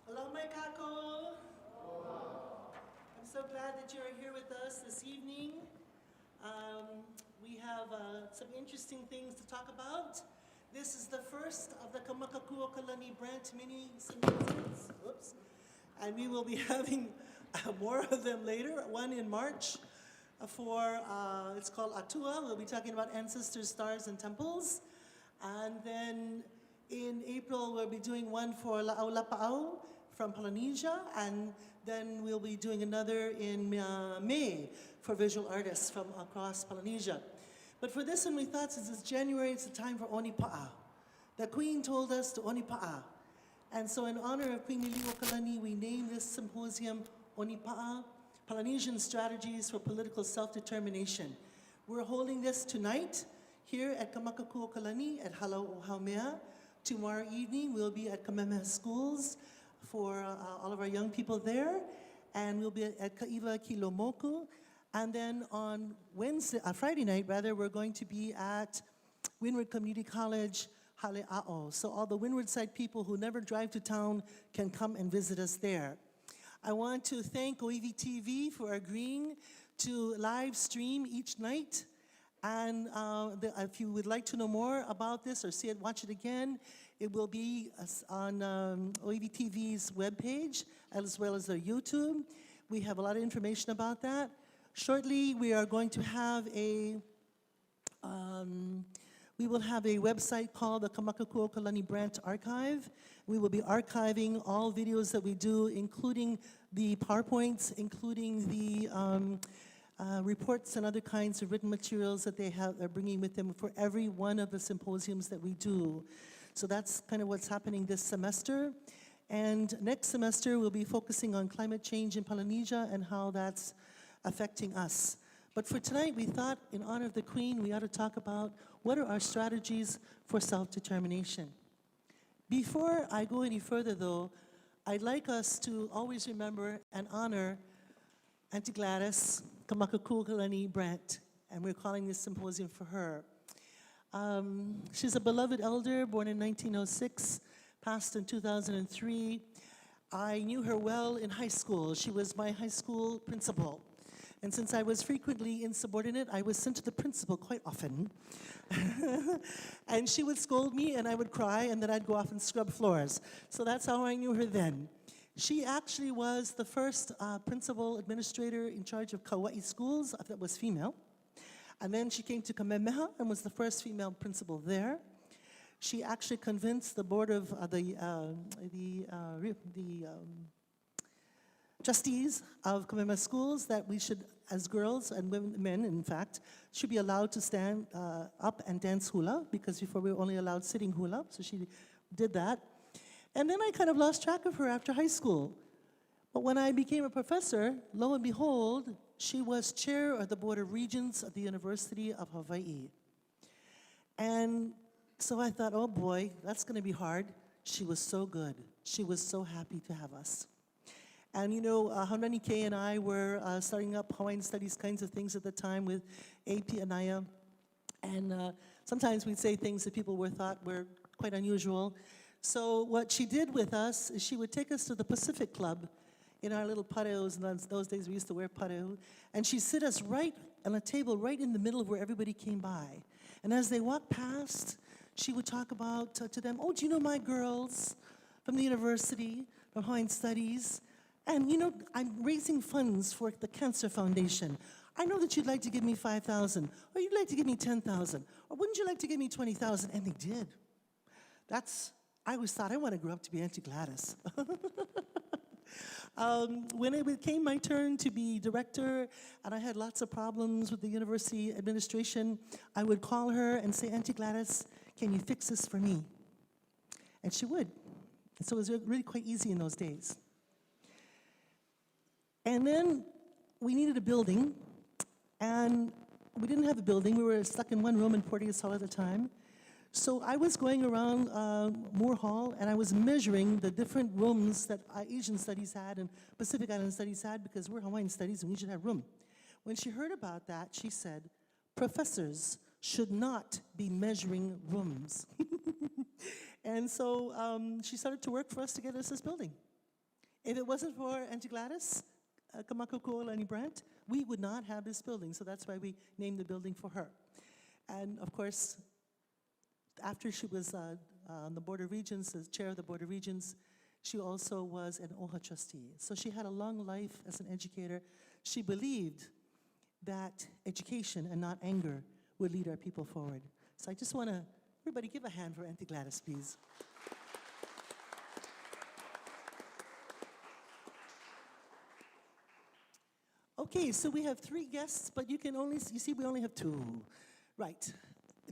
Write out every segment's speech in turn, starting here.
Hello, my kako. I'm so glad that you're here with us this evening. We have some interesting things to talk about. This is the first of the Kamakakūokalani Brandt Mini-Symposiums. Oops. And we will be having more of them later, one in March for, it's called Atua. We'll be talking about ancestors, stars, and temples. And then in April, we'll be doing one for ʻOnipaʻa from Polynesia, and then we'll be doing another in May for visual artists from across Polynesia. But for this one, we thought since it's January, it's the time for ʻOnipaʻa. The Queen told us to ʻOnipaʻa. And so in honor of Queen Lilikala, we named this symposium ʻOnipaʻa, Polynesian Strategies for Political Self-Determination. We're holding this tonight here at Kamakakūokalani at Hālau O Haumea. Tomorrow evening, we'll be at Kame'eleihiwa schools for all of our young people there. And we'll be at Ka'iwa Kilomoku. And then on Friday night, we're going to be at Windward Community College, Hālau. So all the Windward side people who never drive to town can come and visit us there. I want to thank Oiwi TV for agreeing to live stream each night. And if you would like to know more about this or see it, watch it again, it will be on Oiwi TV's webpage as well as their YouTube. We have a lot of information about that. Shortly, we are going to have we will have a website called the Kamakakūokalani Brandt Archive. We will be archiving all videos that we do, including the PowerPoints, including the reports and other kinds of written materials that they're bringing with them for every one of the symposiums that we do. So that's kind of what's happening this semester. And next semester, we'll be focusing on climate change in Polynesia and how that's affecting us. But for tonight, we thought, in honor of the Queen, we ought to talk about what are our strategies for self-determination. Before I go any further, though, I'd like us to always remember and honor Auntie Gladys, Kamakakūokalani Brandt, and we're calling this symposium for her. She's a beloved elder, born in 1906, passed in 2003. I knew her well in high school. She was my high school principal. And since I was frequently insubordinate, I was sent to the principal quite often. And she would scold me, and I would cry, and then I'd go off and scrub floors. So that's how I knew her then. She actually was the first principal administrator in charge of Kauai schools that was female. And then she came to Kame'eleihiwa and was the first female principal there. She actually convinced the board of trustees of Kame'eleihiwa schools that we should, as girls and men, in fact, should be allowed to stand up and dance hula, because before we were only allowed sitting hula, so she did that. And then I kind of lost track of her after high school. But when I became a professor, lo and behold, she was chair of the Board of Regents of the University of Hawaii. And so I thought, oh boy, that's going to be hard. She was so good. She was so happy to have us. And you know, Maunakea and I were starting up Hawaiian studies kinds of things at the time with AP Anaya. And sometimes we'd say things that people thought were quite unusual. So what she did with us is she would take us to the Pacific Club in our little pareos. And those days we used to wear pareo. And she'd sit us right on a table right in the middle of where everybody came by. And as they walked past, she would talk about to them, oh, do you know my girls from the university, from Hawaiian Studies? And you know, I'm raising funds for the Cancer Foundation. I know that you'd like to give me 5,000, or you'd like to give me 10,000, or wouldn't you like to give me 20,000? And they did. I always thought I want to grow up to be Auntie Gladys. When it came my turn to be director, and I had lots of problems with the university administration, I would call her and say, Auntie Gladys, can you fix this for me? And she would. So it was really quite easy in those days. And then we needed a building, and we didn't have a building. We were stuck in one room in Porteous Hall at the time. So I was going around Moore Hall, and I was measuring the different rooms that Asian Studies had and Pacific Island Studies had, because we're Hawaiian Studies and we should have room. When she heard about that, she said, professors should not be measuring rooms. And so she started to work for us to get us this building. If it wasn't for Auntie Gladys, Kamakakūokalani Brandt, we would not have this building. So that's why we named the building for her. And of course, after she was on the Board of Regents, as chair of the Board of Regents, she also was an OHA trustee. So she had a long life as an educator. She believed that education and not anger would lead our people forward. So I just want to, everybody give a hand for Auntie Gladys, please. Okay, so we have 3 guests, but you see we only have 2. Right.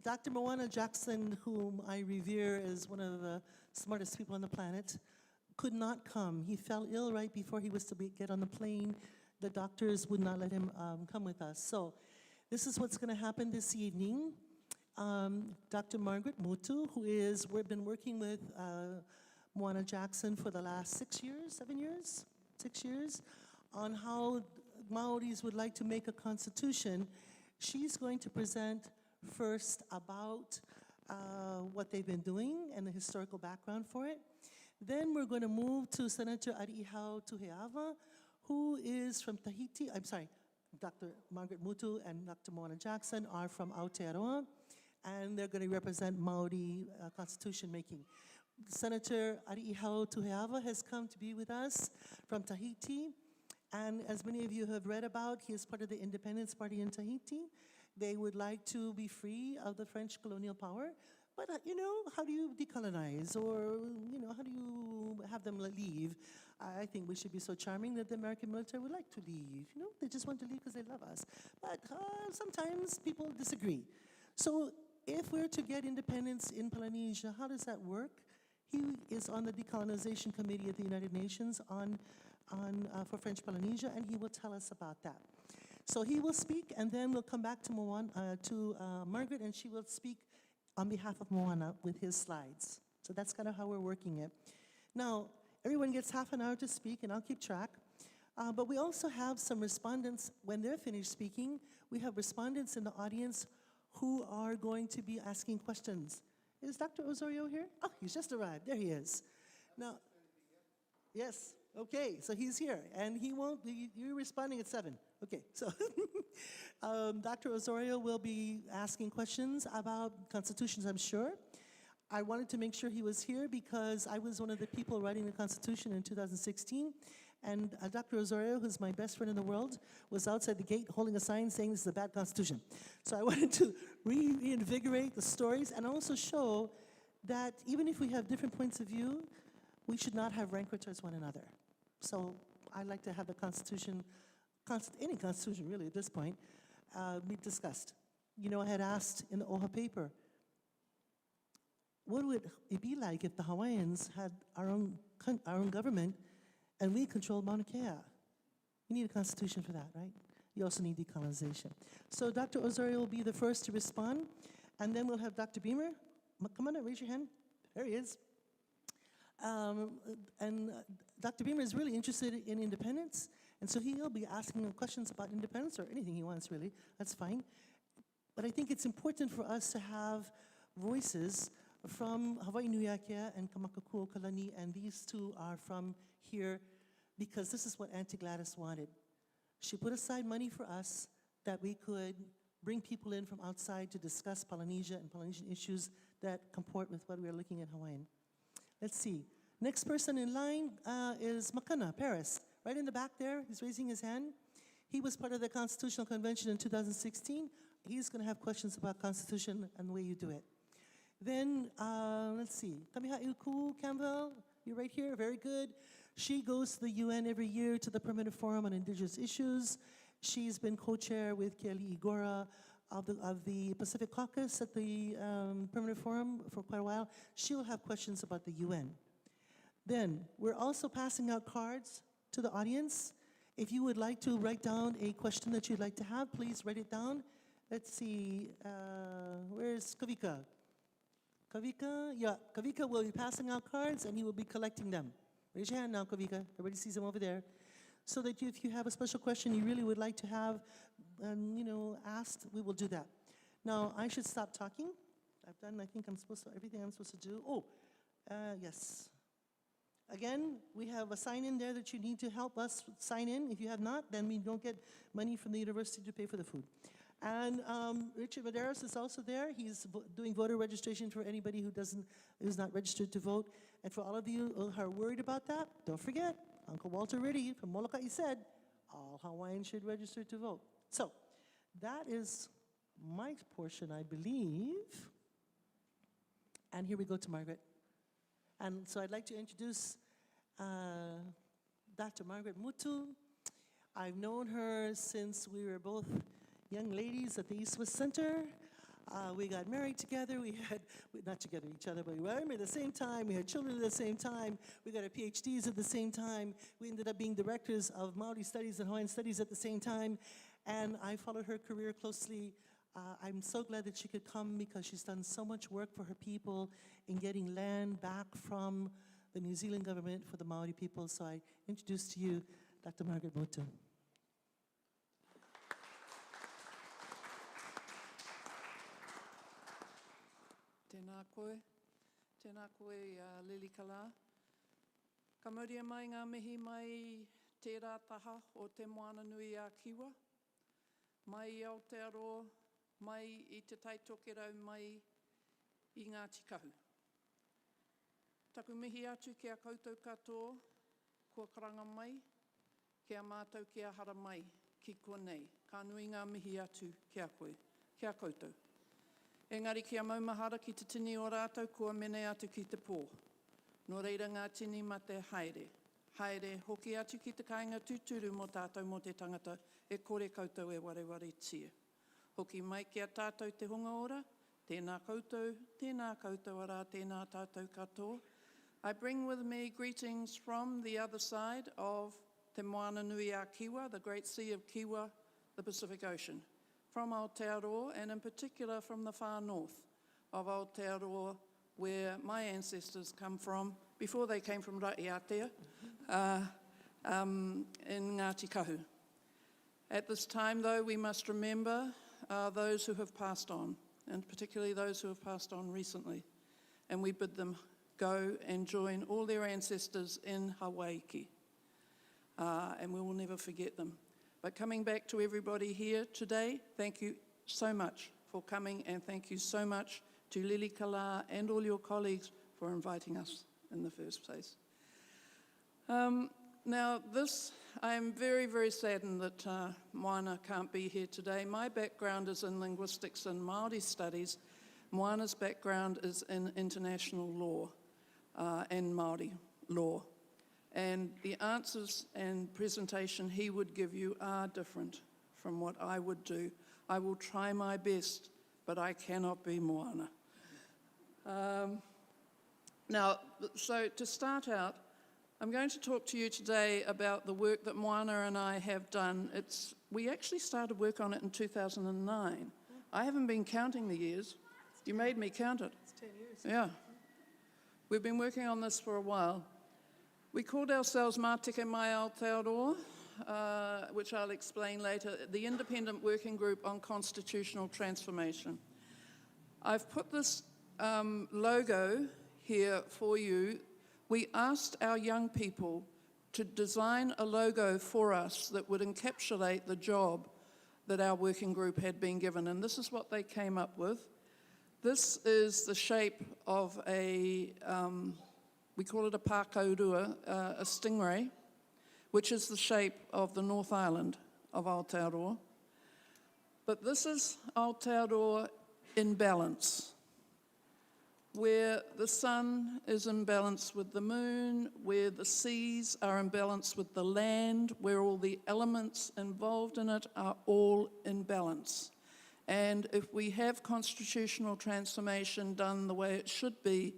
Dr. Moana Jackson, whom I revere as one of the smartest people on the planet, could not come. He fell ill right before he was to get on the plane. The doctors would not let him come with us. So this is what's going to happen this evening. Dr. Margaret Mutu, who has been working with Moana Jackson for the last 7 years, 6 years, on how Maoris would like to make a constitution. She's going to present first about what they've been doing and the historical background for it. Then we're going to move to Senator Ari'ihau Tuheava, who is from Tahiti. I'm sorry, Dr. Margaret Mutu and Dr. Moana Jackson are from Aotearoa, and they're going to represent Maori constitution making. Senator Ari'ihau Tuheava has come to be with us from Tahiti, and as many of you have read about, he is part of the Independence Party in Tahiti. They would like to be free of the French colonial power, but how do you decolonize, or how do you have them leave? I think we should be so charming that the American military would like to leave. They just want to leave because they love us. But sometimes people disagree. So if we're to get independence in Polynesia, how does that work? He is on the decolonization committee at the United Nations for French Polynesia, and he will tell us about that. So he will speak, and then we'll come back to Margaret, and she will speak on behalf of Moana with his slides. So that's kind of how we're working it. Now, everyone gets half an hour to speak, and I'll keep track. But we also have some respondents. When they're finished speaking, we have respondents in the audience who are going to be asking questions. Is Dr. Osorio here? Oh, he's just arrived. There he is. Now, yes. Okay, so he's here, and you're responding at 7. Okay, so Dr. Osorio will be asking questions about constitutions, I'm sure. I wanted to make sure he was here because I was one of the people writing the Constitution in 2016, and Dr. Osorio, who's my best friend in the world, was outside the gate holding a sign saying this is a bad Constitution. So I wanted to reinvigorate the stories and also show that even if we have different points of view, we should not have rancor towards one another. So I'd like to have the Constitution, any Constitution really at this point, be discussed. I had asked in the OHA paper, what would it be like if the Hawaiians had our own government and we controlled Maunakea? You need a Constitution for that, right? You also need decolonization. So Dr. Osorio will be the first to respond, and then we'll have Dr. Beamer. Come on up, raise your hand. There he is. And Dr. Beamer is really interested in independence, and so he'll be asking questions about independence or anything he wants, really. That's fine. But I think it's important for us to have voices from Hawaii Nuiakea and Kamakakūokalani, and these two are from here because this is what Auntie Gladys wanted. She put aside money for us that we could bring people in from outside to discuss Polynesia and Polynesian issues that comport with what we are looking at Hawaiian. Let's see. Next person in line is Makana Paris, right in the back there. He's raising his hand. He was part of the Constitutional Convention in 2016. He's going to have questions about Constitution and the way you do it. Then, let's see. Kame'eleihiwa Campbell, you're right here. Very good. She goes to the UN every year to the Permanent Forum on Indigenous Issues. She's been co-chair with Keali'i Gora of the Pacific Caucus at the Permanent Forum for quite a while. She'll have questions about the UN. Then, we're also passing out cards to the audience. If you would like to write down a question that you'd like to have, please write it down. Let's see, where's Kavika? Kavika, yeah, Kavika will be passing out cards and he will be collecting them. Raise your hand now, Kavika. Everybody sees them over there. So that if you have a special question you really would like to have, asked, we will do that. Now, I should stop talking. I've done, I think everything I'm supposed to do. Oh, yes. Again, we have a sign-in there that you need to help us sign in. If you have not, then we don't get money from the university to pay for the food. And Richard Medeiros is also there. He's doing voter registration for anybody who's not registered to vote. And for all of you who are worried about that, don't forget, Uncle Walter Riddy from Molokai said, all Hawaiians should register to vote. So that is my portion, I believe. And here we go to Margaret. And so I'd like to introduce Dr. Margaret Mutu. I've known her since we were both young ladies at the East-West Center. We got married together. Not together each other, but we were married at the same time. We had children at the same time. We got our PhDs at the same time. We ended up being directors of Māori Studies and Hawaiian Studies at the same time. And I followed her career closely. I'm so glad that she could come because she's done so much work for her people in getting land back from the New Zealand government for the Māori people. So I introduce to you Dr. Margaret Mutu. Tēnā koe Lilikala. Ka mauria mai ngā mihi mai tērā taha o te moana nui a Kiwa. Mai i Aotearoa, mai i te taitokerau, mai i Ngāti Kahu. Taku mihi atu kia koutou katoa, kua karanga mai, kia mātou kia hara mai, ki konei. Ka nui ngā mihi atu kia koe, kia koutou. Engari kia maumahara ki te tini o rātou, kua mene atu ki te pō. Nō reira ngā tini ma te haere. Haere hoki atu ki te kāinga tūturu mō tātou mō te tangata, e kore koutou e wareware tia. Hoki mai kia tātou te hunga ora, tēnā koutou ara, tēnā tātou katoa. I bring with me greetings from the other side of te moana nui a Kiwa, the Great Sea of Kiwa, the Pacific Ocean. From Aotearoa, and in particular from the far north of Aotearoa, where my ancestors come from, before they came from Raiatea, in Ngāti Kahu. At this time, though, we must remember those who have passed on, and particularly those who have passed on recently, and we bid them go and join all their ancestors in Hawaii, and we will never forget them. But coming back to everybody here today, thank you so much for coming, and thank you so much to Lilikala and all your colleagues for inviting us in the first place. Now I am very, very saddened that Moana can't be here today. My background is in linguistics and Māori studies. Moana's background is in international law and Māori law. And the answers and presentation he would give you are different from what I would do. I will try my best, but I cannot be Moana. Now, so to start out, I'm going to talk to you today about the work that Moana and I have done. We actually started work on it in 2009. I haven't been counting the years. You made me count it. It's 10 years. Yeah. We've been working on this for a while. We called ourselves Māteke Mai Aotearoa, which I'll explain later, the Independent Working Group on Constitutional Transformation. I've put this logo here for you. We asked our young people to design a logo for us that would encapsulate the job that our working group had been given, and this is what they came up with. This is the shape of we call it a pākaurua, a stingray, which is the shape of the North Island of Aotearoa. But this is Aotearoa in balance, where the sun is in balance with the moon, where the seas are in balance with the land, where all the elements involved in it are all in balance. And if we have constitutional transformation done the way it should be,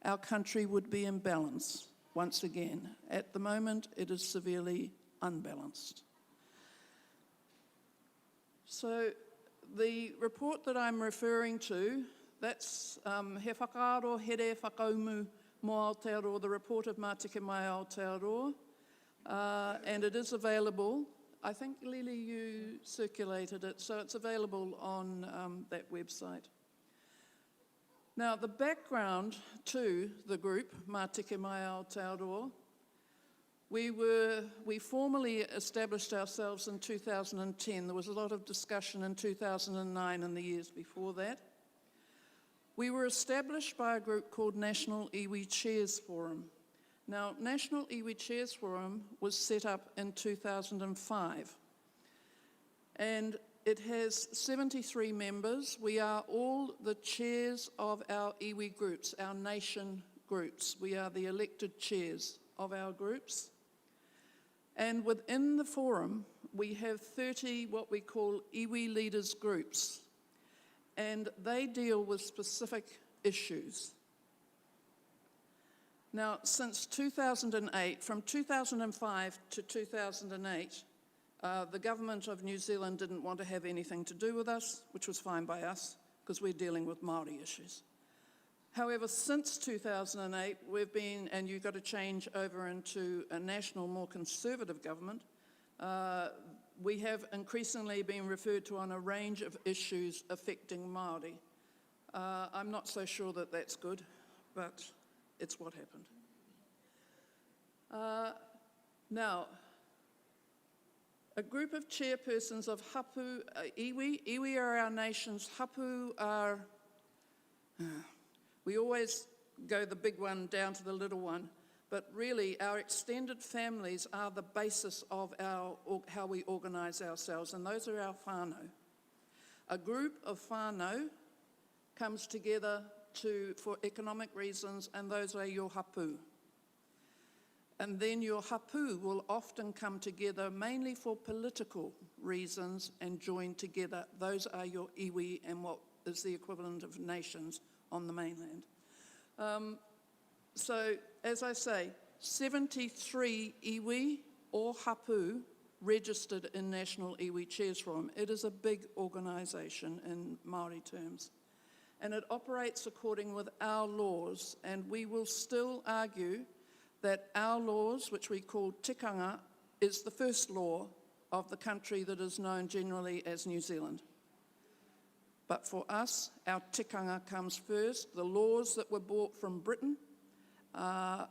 our country would be in balance. once again. At the moment, it is severely unbalanced. So the report that I'm referring to, that's He Whakaaro Here Whakaumu Mo Aotearoa, the report of Mātike Mai Aotearoa, and it is available. I think, Lili, you circulated it, so it's available on that website. Now, the background to the group, Mātike Mai Aotearoa, we formally established ourselves in 2010. There was a lot of discussion in 2009 and the years before that. We were established by a group called National Iwi Chairs Forum. Now, National Iwi Chairs Forum was set up in 2005, and it has 73 members. We are all the chairs of our iwi groups, our nation groups. We are the elected chairs of our groups. And within the forum, we have 30 what we call iwi leaders groups, and they deal with specific issues. Now, since 2008, from 2005 to 2008, the government of New Zealand didn't want to have anything to do with us, which was fine by us, because we're dealing with Māori issues. However, since 2008, we've been, and you've got to change over into a national, more conservative government, we have increasingly been referred to on a range of issues affecting Māori. I'm not so sure that that's good, but it's what happened. Now, a group of chairpersons of hapu, iwi are our nations, hapu are, we always go the big one down to the little one, but really our extended families are the basis of how we organise ourselves, and those are our whānau. A group of whānau comes together for economic reasons, and those are your hapu. And then your hapu will often come together mainly for political reasons and join together. Those are your iwi and what is the equivalent of nations on the mainland. So, as I say, 73 iwi or hapu registered in National Iwi Chairs Forum. It is a big organisation in Māori terms. And it operates according with our laws, and we will still argue that our laws, which we call tikanga, is the first law of the country that is known generally as New Zealand. But for us, our tikanga comes first. The laws that were brought from Britain are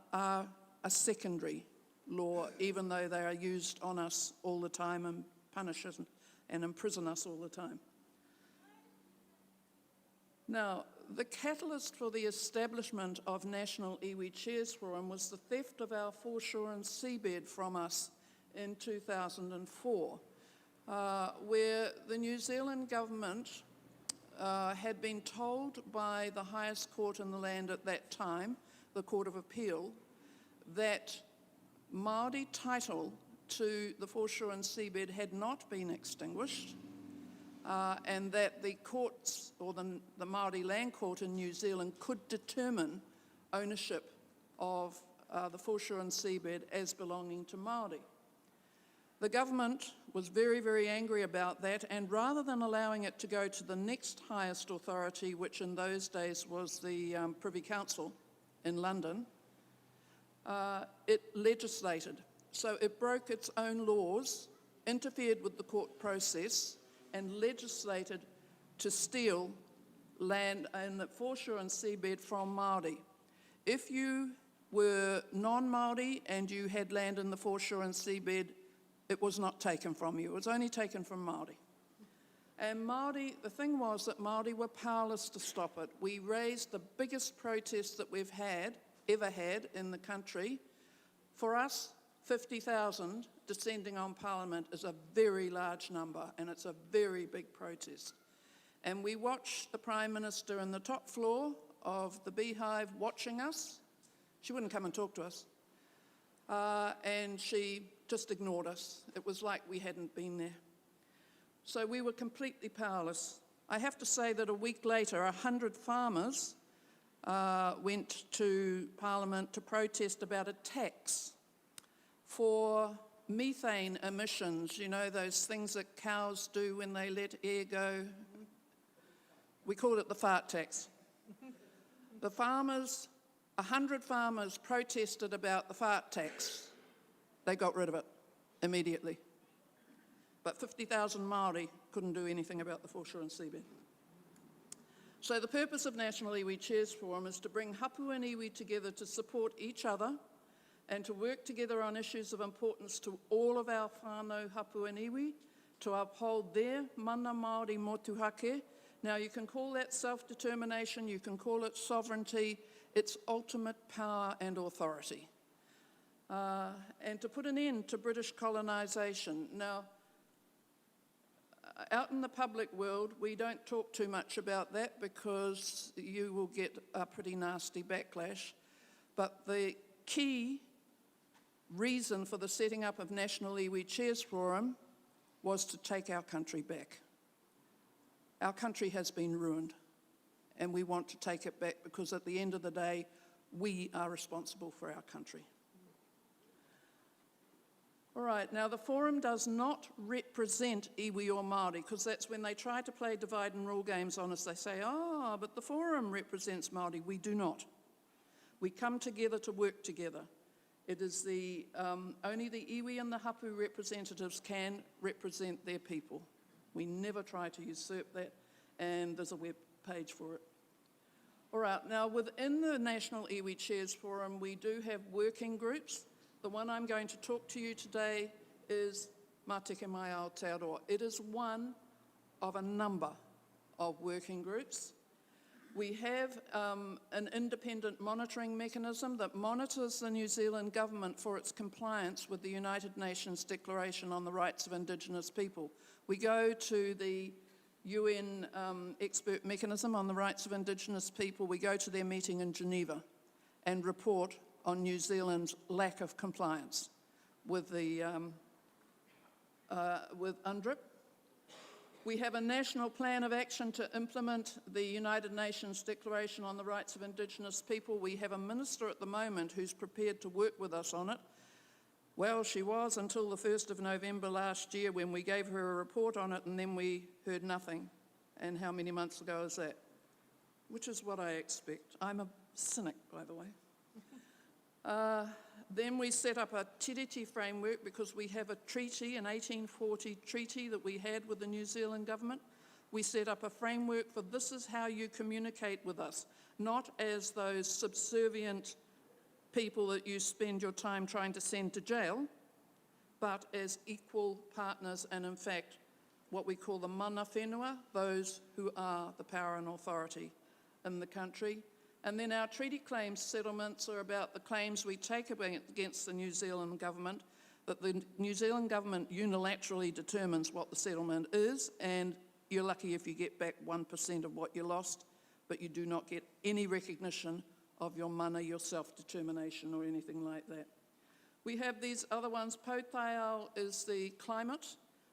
a secondary law, even though they are used on us all the time and punish us and imprison us all the time. Now, the catalyst for the establishment of National Iwi Chairs Forum was the theft of our foreshore and seabed from us in 2004, where the New Zealand government had been told by the highest court in the land at that time, the Court of Appeal, that Māori title to the foreshore and seabed had not been extinguished, and that the courts, or the Māori Land Court in New Zealand, could determine ownership of the foreshore and seabed as belonging to Māori. The government was very, very angry about that, and rather than allowing it to go to the next highest authority, which in those days was the Privy Council in London, it legislated. So it broke its own laws, interfered with the court process, and legislated to steal land in the foreshore and seabed from Māori. If you were non-Māori and you had land in the foreshore and seabed, it was not taken from you. It was only taken from Māori. And Māori, the thing was that Māori were powerless to stop it. We raised the biggest protest that we've ever had in the country. For us, 50,000 descending on Parliament is a very large number, and it's a very big protest. And we watched the Prime Minister in the top floor of the Beehive watching us. She wouldn't come and talk to us. And she just ignored us. It was like we hadn't been there. So we were completely powerless. I have to say that a week later, 100 farmers went to Parliament to protest about a tax for methane emissions, you know, those things that cows do when they let air go. We called it the fart tax. The farmers, 100 farmers protested about the fart tax. They got rid of it immediately. But 50,000 Māori couldn't do anything about the foreshore and seabed. So the purpose of National Iwi Chairs Forum is to bring hapu and iwi together to support each other and to work together on issues of importance to all of our whānau hapu and iwi, to uphold their mana Māori motuhake. Now you can call that self-determination, you can call it sovereignty, it's ultimate power and authority. And to put an end to British colonisation. Now, out in the public world, we don't talk too much about that because you will get a pretty nasty backlash. But the key reason for the setting up of National Iwi Chairs Forum was to take our country back. Our country has been ruined, and we want to take it back because at the end of the day, we are responsible for our country. All right, now the forum does not represent iwi or Māori, because that's when they try to play divide and rule games on us. They say, oh, but the forum represents Māori. We do not. We come together to work together. It is only the iwi and the hapu representatives can represent their people. We never try to usurp that, and there's a web page for it. All right, now within the National Iwi Chairs Forum, we do have working groups. The one I'm going to talk to you today is Mā Teke Mai Aotearoa. It is one of a number of working groups. We have an independent monitoring mechanism that monitors the New Zealand government for its compliance with the United Nations Declaration on the Rights of Indigenous People. We go to the UN expert mechanism on the rights of Indigenous people. We go to their meeting in Geneva and report on New Zealand's lack of compliance with the with UNDRIP. We have a national plan of action to implement the United Nations Declaration on the Rights of Indigenous People. We have a minister at the moment who's prepared to work with us on it. Well, she was until the 1st of November last year when we gave her a report on it, and then we heard nothing. And how many months ago is that? Which is what I expect. I'm a cynic, by the way. Then we set up a tiriti framework because we have a treaty, an 1840 treaty that we had with the New Zealand government. We set up a framework for this is how you communicate with us, not as those subservient people that you spend your time trying to send to jail, but as equal partners and in fact what we call the mana whenua, those who are the power and authority in the country. And then our treaty claims settlements are about the claims we take against the New Zealand government, that the New Zealand government unilaterally determines what the settlement is, and you're lucky if you get back 1% of what you lost, but you do not get any recognition of your mana, your self-determination or anything like that. We have these other ones. Pōtaiao is the climate.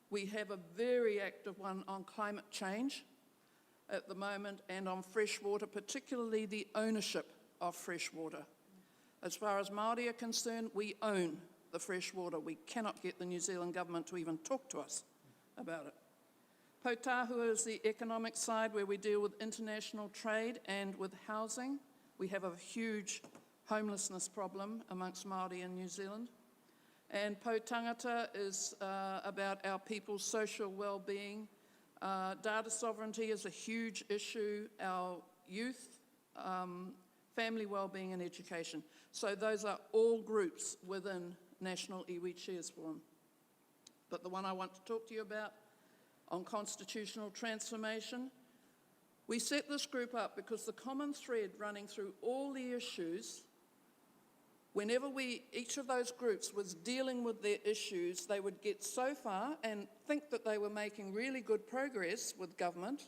We have a very active one on climate change at the moment, and on fresh water, particularly the ownership of fresh water. As far as Māori are concerned, we own the fresh water. We cannot get the New Zealand government to even talk to us about it. Pōtāhua is the economic side where we deal with international trade and with housing. We have a huge homelessness problem amongst Māori in New Zealand. And Pōtangata is about our people's social well-being. Data sovereignty is a huge issue, our youth, family wellbeing and education. So those are all groups within National Iwi Chairs Forum. But the one I want to talk to you about on constitutional transformation, we set this group up because the common thread running through all the issues, whenever each of those groups was dealing with their issues, they would get so far and think that they were making really good progress with government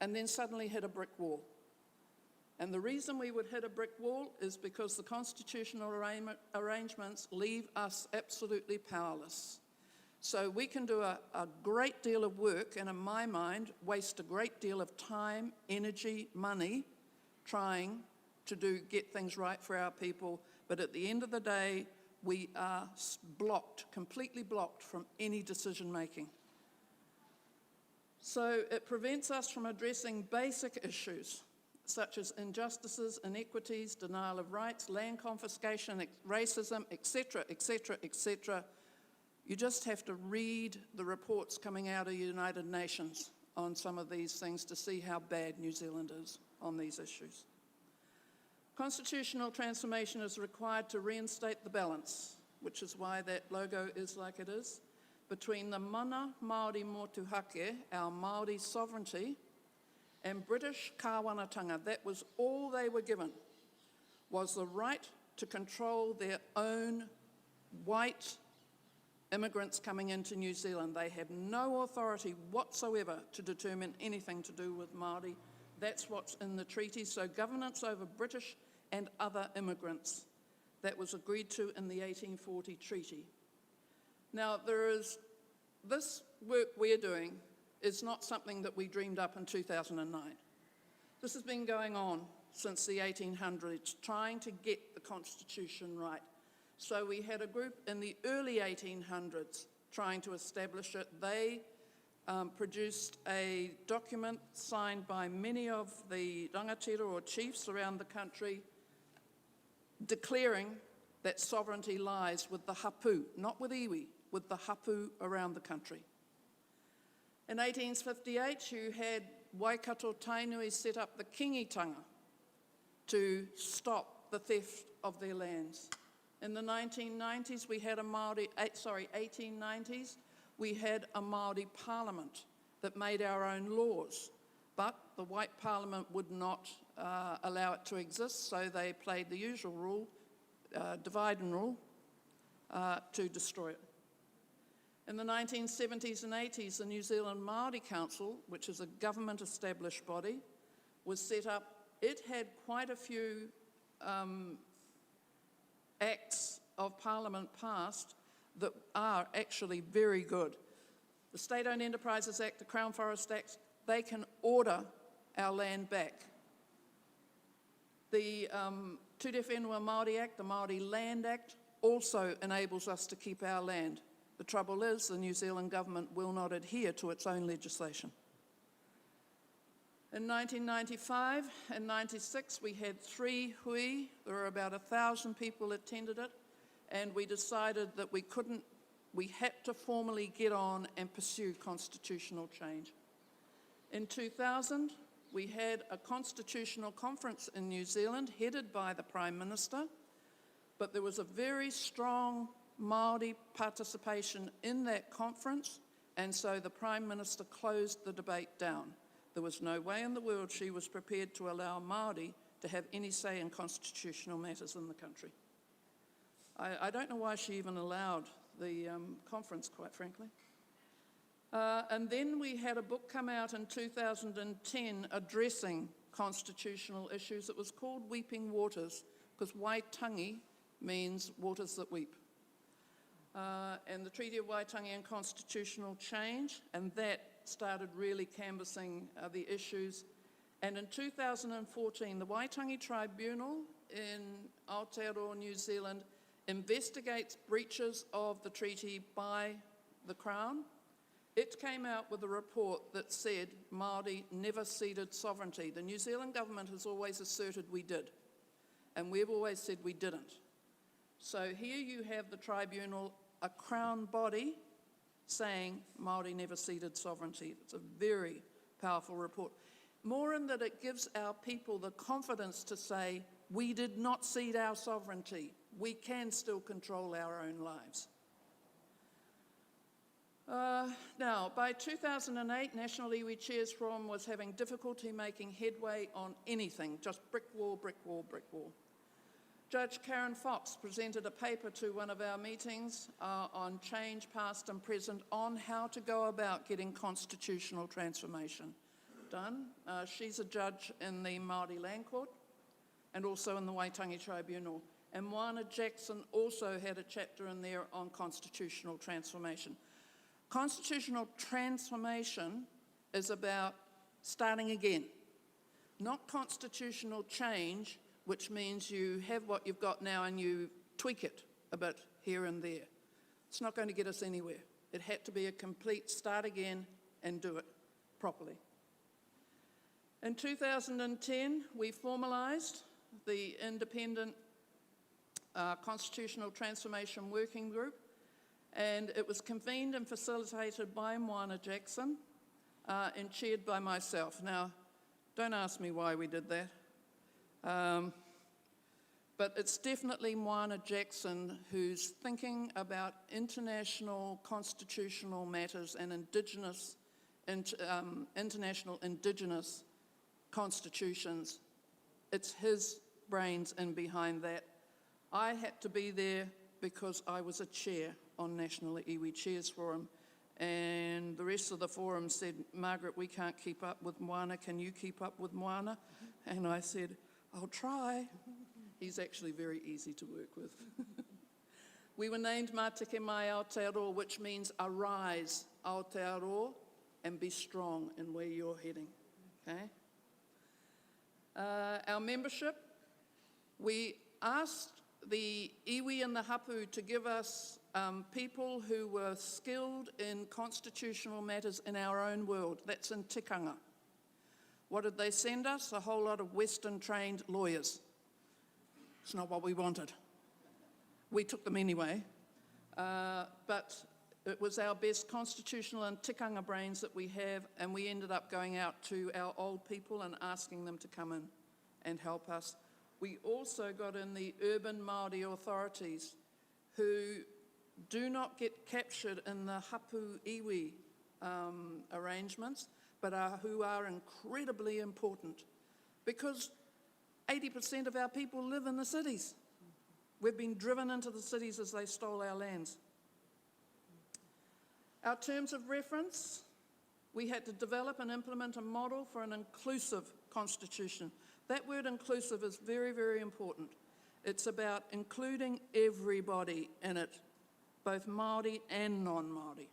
and then suddenly hit a brick wall. And the reason we would hit a brick wall is because the constitutional arrangements leave us absolutely powerless. So we can do a great deal of work and in my mind waste a great deal of time, energy, money trying to get things right for our people, but at the end of the day, we are blocked, completely blocked from any decision making. So it prevents us from addressing basic issues such as injustices, inequities, denial of rights, land confiscation, racism, etc., etc., etc. You just have to read the reports coming out of the United Nations on some of these things to see how bad New Zealand is on these issues. Constitutional transformation is required to reinstate the balance, which is why that logo is like it is, between the mana Māori motuhake, our Māori sovereignty, and British kāwanatanga. That was all they were given, was the right to control their own white immigrants coming into New Zealand. They had no authority whatsoever to determine anything to do with Māori. That's what's in the treaty. So governance over British and other immigrants, that was agreed to in the 1840 treaty. Now, this work we're doing is not something that we dreamed up in 2009. This has been going on since the 1800s, trying to get the Constitution right. So we had a group in the early 1800s trying to establish it. They produced a document signed by many of the rangatira or chiefs around the country declaring that sovereignty lies with the hapu, not with iwi, with the hapu around the country. In 1858, you had Waikato Tainui set up the kingitanga to stop the theft of their lands. In the 1990s, we had 1890s, we had a Māori parliament that made our own laws, but the white parliament would not allow it to exist, so they played the usual rule, divide and rule, to destroy it. In the 1970s and 80s, the New Zealand Māori Council, which is a government-established body, was set up. It had quite a few acts of Parliament passed that are actually very good. The State-Owned Enterprises Act, the Crown Forest Act, they can order our land back. The Tūre Whenua Māori Act, the Māori Land Act, also enables us to keep our land. The trouble is, the New Zealand government will not adhere to its own legislation. In 1995 and 96, we had 3 hui. There were about 1,000 people attended it, and we decided that we had to formally get on and pursue constitutional change. In 2000, we had a constitutional conference in New Zealand headed by the Prime Minister, but there was a very strong Māori participation in that conference, and so the Prime Minister closed the debate down. There was no way in the world she was prepared to allow Māori to have any say in constitutional matters in the country. I don't know why she even allowed the conference, quite frankly. And then we had a book come out in 2010 addressing constitutional issues. It was called Weeping Waters, because Waitangi means waters that weep. And the Treaty of Waitangi and Constitutional Change, and that started really canvassing the issues. And in 2014, the Waitangi Tribunal in Aotearoa, New Zealand, investigates breaches of the treaty by the Crown. It came out with a report that said Māori never ceded sovereignty. The New Zealand government has always asserted we did, and we've always said we didn't. So here you have the tribunal, a Crown body, saying Māori never ceded sovereignty. It's a very powerful report. More in that it gives our people the confidence to say, we did not cede our sovereignty. We can still control our own lives. Now, by 2008, National Iwi Chairs Forum was having difficulty making headway on anything, just brick wall, brick wall, brick wall. Judge Karen Fox presented a paper to one of our meetings on change past and present on how to go about getting constitutional transformation done. She's a judge in the Māori Land Court and also in the Waitangi Tribunal. And Moana Jackson also had a chapter in there on constitutional transformation. Constitutional transformation is about starting again, not constitutional change, which means you have what you've got now and you tweak it a bit here and there. It's not going to get us anywhere. It had to be a complete start again and do it properly. In 2010, we formalised the Independent Constitutional Transformation Working Group, and it was convened and facilitated by Moana Jackson and chaired by myself. Now, don't ask me why we did that, but it's definitely Moana Jackson who's thinking about international constitutional matters and international Indigenous constitutions. It's his brains in behind that. I had to be there because I was a chair on National Iwi Chairs Forum, and the rest of the forum said, Margaret, we can't keep up with Moana, can you keep up with Moana? And I said, I'll try. He's actually very easy to work with. We were named Mātike Mai Aotearoa, which means arise, Aotearoa, and be strong in where you're heading, okay? Our membership, we asked the iwi and the hapu to give us people who were skilled in constitutional matters in our own world. That's in tikanga. What did they send us? A whole lot of Western-trained lawyers. It's not what we wanted. We took them anyway, but it was our best constitutional and tikanga brains that we have, and we ended up going out to our old people and asking them to come in and help us. We also got in the urban Māori authorities who do not get captured in the hapu iwi arrangements, but who are incredibly important because 80% of our people live in the cities. We've been driven into the cities as they stole our lands. Our terms of reference, we had to develop and implement a model for an inclusive constitution. That word inclusive is very, very important. It's about including everybody in it, both Māori and non-Māori.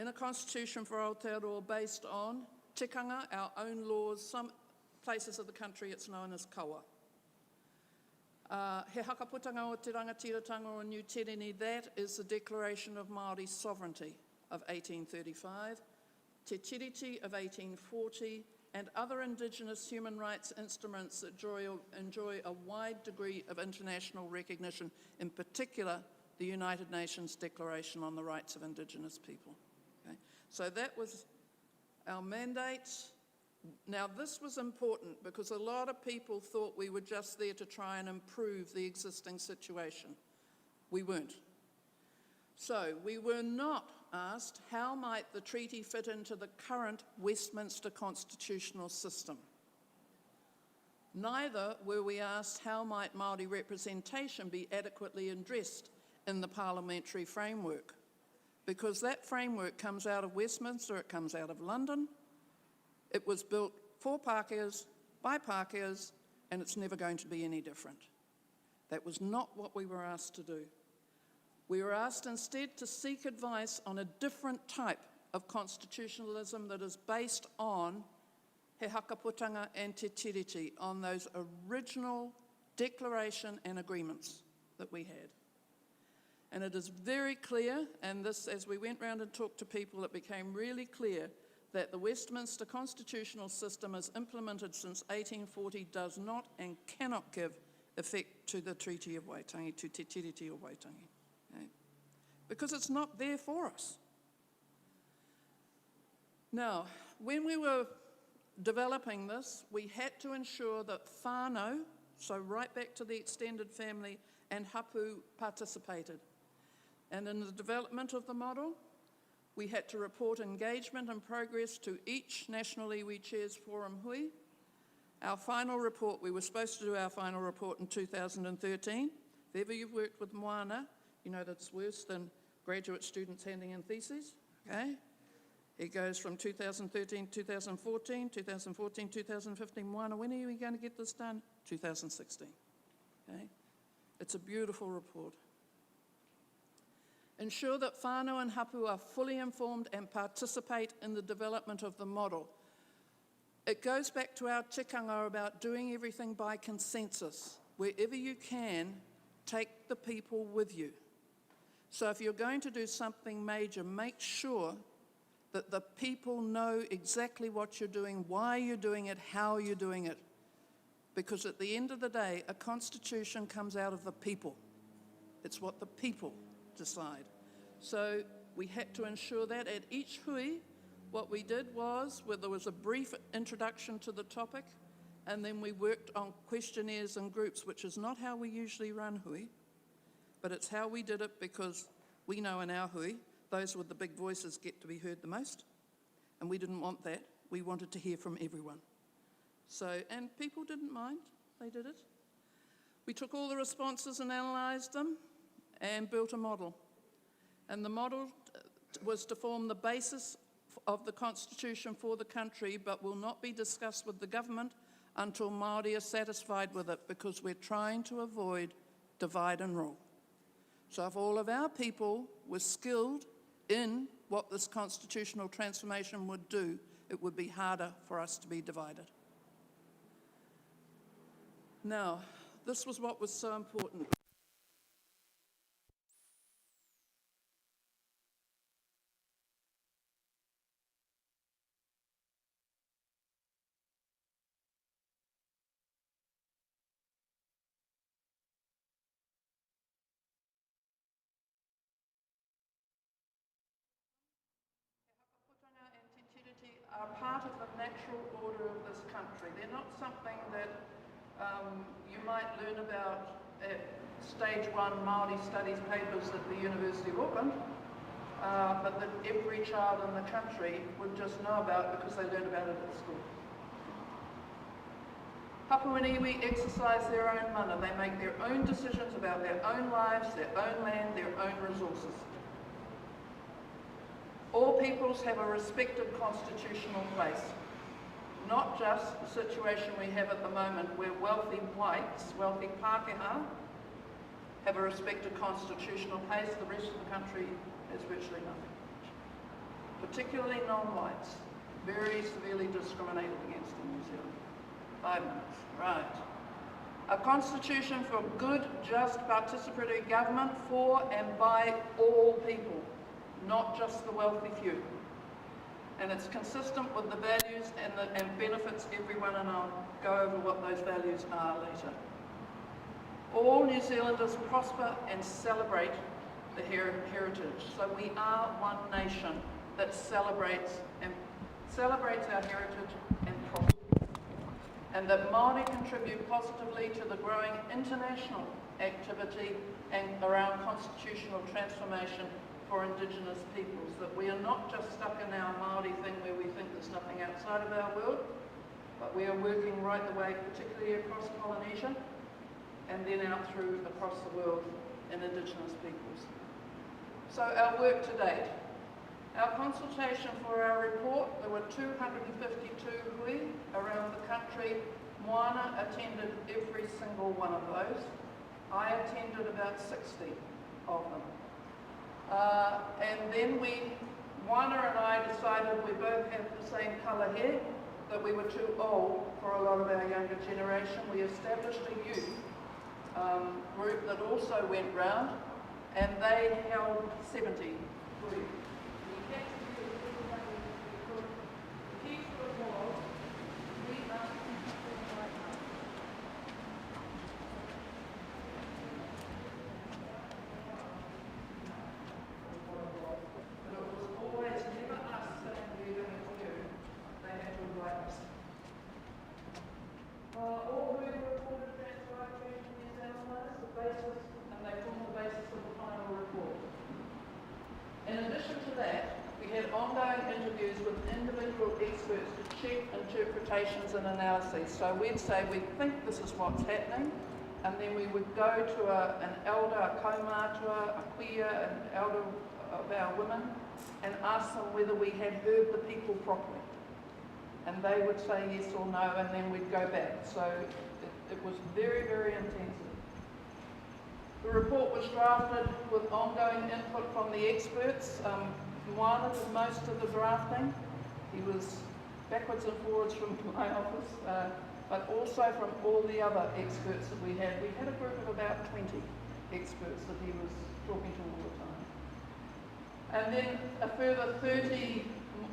In a constitution for Aotearoa based on tikanga, our own laws, some places of the country it's known as kawa. He hakaputanga o te rangatiratanga o New Terini, that is the Declaration of Māori Sovereignty of 1835, Te Tiriti of 1840, and other Indigenous human rights instruments that enjoy a wide degree of international recognition, in particular the United Nations Declaration on the Rights of Indigenous People. Okay? So that was our mandate. Now this was important because a lot of people thought we were just there to try and improve the existing situation. We weren't. So we were not asked how might the treaty fit into the current Westminster constitutional system. Neither were we asked how might Māori representation be adequately addressed in the parliamentary framework, because that framework comes out of Westminster, it comes out of London. It was built for Pākehās, by Pākehās, and it's never going to be any different. That was not what we were asked to do. We were asked instead to seek advice on a different type of constitutionalism that is based on he hakaputanga and te tiriti, on those original declaration and agreements that we had. And it is very clear, and this, as we went round and talked to people, it became really clear that the Westminster constitutional system as implemented since 1840 does not and cannot give effect to the Treaty of Waitangi, to Te Tiriti o Waitangi, okay? Because it's not there for us. Now, when we were developing this, we had to ensure that whānau, so right back to the extended family, and hapu participated. And in the development of the model, we had to report engagement and progress to each National Iwi Chairs Forum hui. Our final report, we were supposed to do our final report in 2013. If ever you've worked with Moana, you know that's worse than graduate students handing in theses, okay? It goes from 2013, 2014, 2014, 2015. Moana, when are you going to get this done? 2016, okay? It's a beautiful report. Ensure that whānau and hapu are fully informed and participate in the development of the model. It goes back to our tikanga about doing everything by consensus. Wherever you can, take the people with you. So if you're going to do something major, make sure that the people know exactly what you're doing, why you're doing it, how you're doing it. Because at the end of the day, a constitution comes out of the people. It's what the people decide. So we had to ensure that at each hui, what we did was, where there was a brief introduction to the topic, and then we worked on questionnaires and groups, which is not how we usually run hui, but it's how we did it because we know in our hui, those with the big voices get to be heard the most, and we didn't want that. We wanted to hear from everyone. So, and people didn't mind, they did it. We took all the responses and analysed them and built a model. And the model was to form the basis of the constitution for the country, but will not be discussed with the government until Māori are satisfied with it, because we're trying to avoid divide and rule. So if all of our people were skilled in what this constitutional transformation would do, it would be harder for us to be divided. Now, this was what was so important. Are part of the natural order of this country. They're not something that you might learn about at stage 1 Māori studies papers at the University of Auckland, but that every child in the country would just know about because they learned about it at school. Hapuaniwi exercise their own mana. They make their own decisions about their own lives, their own land, their own resources. All peoples have a respected constitutional place, not just the situation we have at the moment where wealthy whites, wealthy Pākehā, have a respected constitutional place. The rest of the country has virtually nothing. Particularly non-whites, very severely discriminated against in New Zealand. 5 minutes, right. A constitution for good, just, participatory government for and by all people, not just the wealthy few. And it's consistent with the values and benefits everyone, and I'll go over what those values are later. All New Zealanders prosper and celebrate the heritage. So we are one nation that celebrates our heritage and prospers. And that Māori contribute positively to the growing international activity and around constitutional transformation for Indigenous peoples, that we are not just stuck in our Māori thing where we think there's nothing outside of our world, but we are working right the way, particularly across Polynesia, and then out through across the world in Indigenous peoples. So our work to date. Our consultation for our report, there were 252 hui around the country. Moana attended every single one of those. I attended about 60 of them. And then Moana and I decided we both had the same colour hair, that we were too old for a lot of our younger generation. We established a youth group that also went round, and they held 70 hui. And analyses. So we'd say we think this is what's happening, and then we would go to an elder, a kaumātua, a queer, an elder of our women, and ask them whether we had heard the people properly. And they would say yes or no, and then we'd go back. So it was very, very intensive. The report was drafted with ongoing input from the experts. Moana did most of the drafting. He was backwards and forwards from my office, but also from all the other experts that we had. We had a group of about 20 experts that he was talking to all the time. And then a further 30,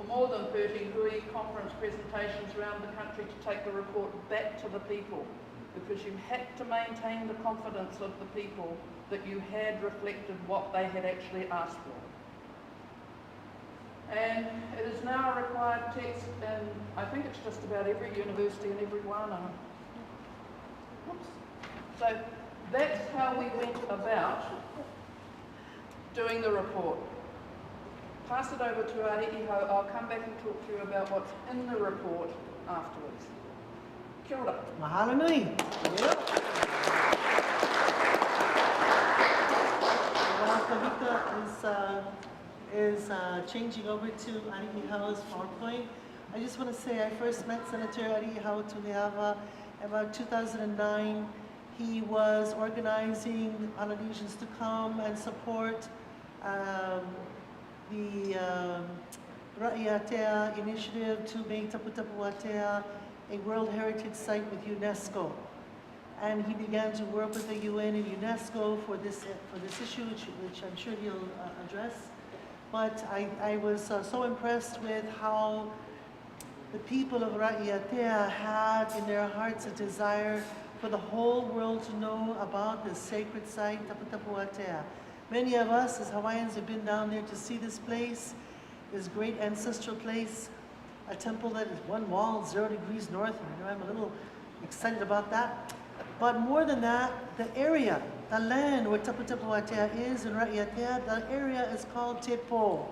more than 30 Hui conference presentations around the country to take the report back to the people, because you had to maintain the confidence of the people that you had reflected what they had actually asked for. And it is now a required text in, I think it's just about every university and every wānanga. Oops. So that's how we went about doing the report. Pass it over to Ari'iho. I'll come back and talk to you about what's in the report afterwards. Kia ora. Mahalo nui. While Kahuku is changing over to Ari'iho's PowerPoint, I just want to say I first met Senator Ari'iho Tuleava about 2009. He was organizing Polynesians to come and support the Ra'iatea initiative to make Tapu Tapu Atea a World Heritage Site with UNESCO. And he began to work with the UN and UNESCO for this issue, which I'm sure he'll address. But I was so impressed with how the people of Ra'iatea had in their hearts a desire for the whole world to know about this sacred site, Tapu Tapu Atea. Many of us as Hawaiians have been down there to see this place, this great ancestral place, a temple that is one wall, 0 degrees north. And I'm a little excited about that. But more than that, the area, the land where Tapu Tapu Atea is in Ra'iatea, the area is called Te Po.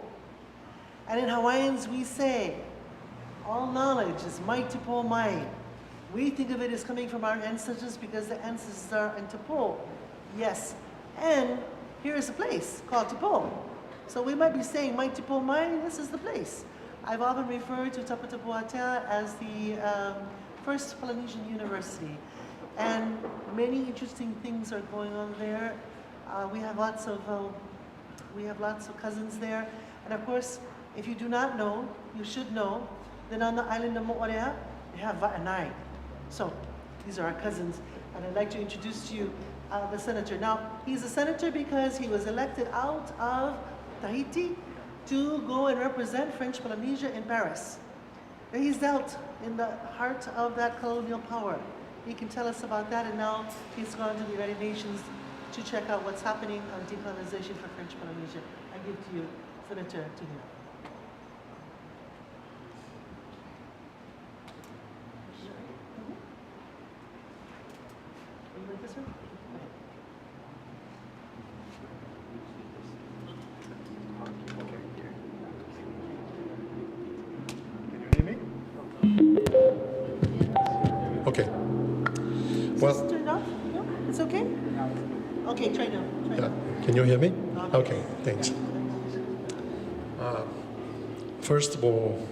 And in Hawaiians we say, all knowledge is mai te po mai. We think of it as coming from our ancestors because the ancestors are in Te Po. Yes, and here is a place called Te Po. So we might be saying mai te po mai, this is the place. I've often referred to Tapu Tapu Atea as the first Polynesian university. And many interesting things are going on there. We have lots of cousins there. And of course, if you do not know, you should know, then on the island of Mo'orea, we have Va'anai. So these are our cousins. And I'd like to introduce to you the senator. Now, he's a senator because he was elected out of Tahiti to go and represent French Polynesia in Paris. And he's dealt in the heart of that colonial power. He can tell us about that, and now he's gone to the United Nations to check out what's happening on decolonization for French Polynesia. I give to you, Senator Tuhia. You like this one? Okay. Well, is this turned off? No? It's okay? Okay, try now. Try now. Can you hear me? Okay, thanks. First of all,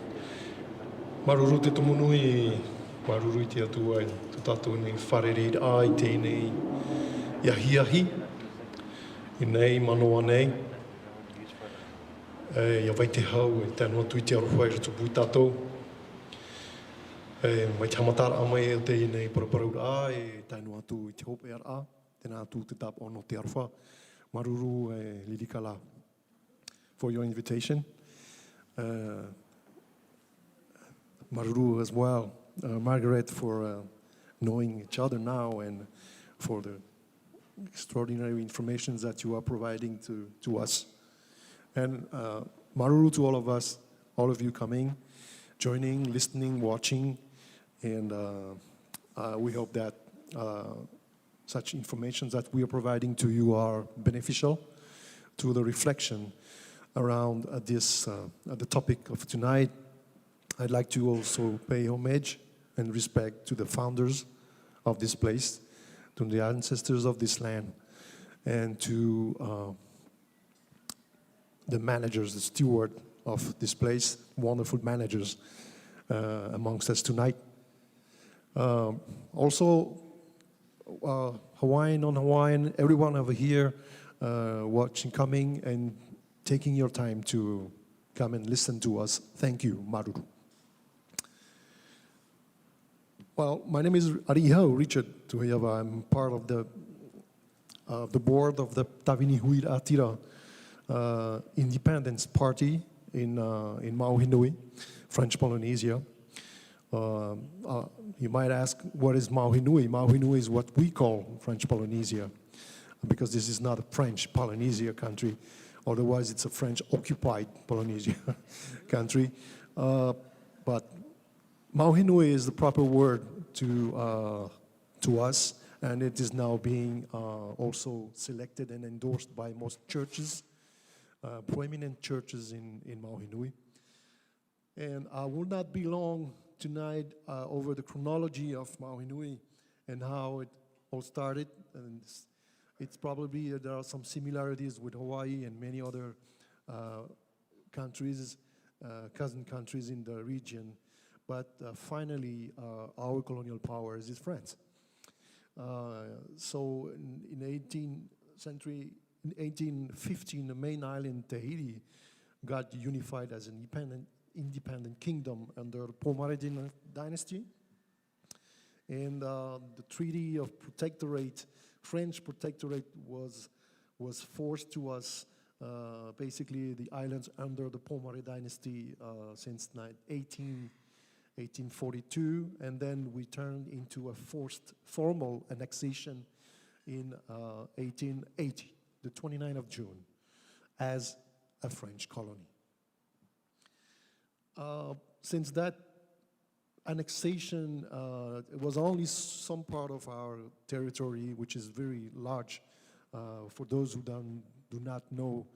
maruru te tumunui, maruru I te atua I tu tātou nei wharereid ai tēnei iahiahi, I nei Mānoa nei. Ia vai te hau e tēnua tui te aroha I rutu pui tātou. Mai te hamatara amai e te nei paraparau e tainua atu I te hope a, tēnā atu te tapa ono te aroha. Maruru e Lilikala for your invitation. Maruru as well, Margaret, for knowing each other now and for the extraordinary information that you are providing to us. And Maruru to all of us, all of you coming, joining, listening, watching, and we hope that such information that we are providing to you are beneficial to the reflection around the topic of tonight. I'd like to also pay homage and respect to the founders of this place, to the ancestors of this land, and to the managers, the steward of this place, wonderful managers amongst us tonight. Also, Hawaiian, non-Hawaiian, everyone over here watching, coming, and taking your time to come and listen to us. Thank you, Maruru. Well, my name is Ariho Richard Tuhiava. I'm part of the board of the Tawini Hui Atira Independence Party in Maui, French Polynesia. You might ask, what is Maui Nui? Maui Nui is what we call French Polynesia, because this is not a French Polynesia country. Otherwise, it's a French-occupied Polynesia country. But Maui Nui is the proper word to us, and it is now being also selected and endorsed by most churches, prominent churches in Maui Nui. And I will not be long tonight over the chronology of Maui Nui and how it all started. And it's probably, there are some similarities with Hawaii and many other countries, cousin countries in the region. But finally, our colonial powers is France. So in 18th century, in 1815, the main island, Tahiti, got unified as an independent kingdom under the Pomare dynasty. And the Treaty of Protectorate, French Protectorate, was forced to us, basically the islands under the Pomare dynasty since 1842, and then we turned into a forced formal annexation in 1880, the 29th of June, as a French colony. Since that annexation, it was only some part of our territory, which is very large. For those who do not know,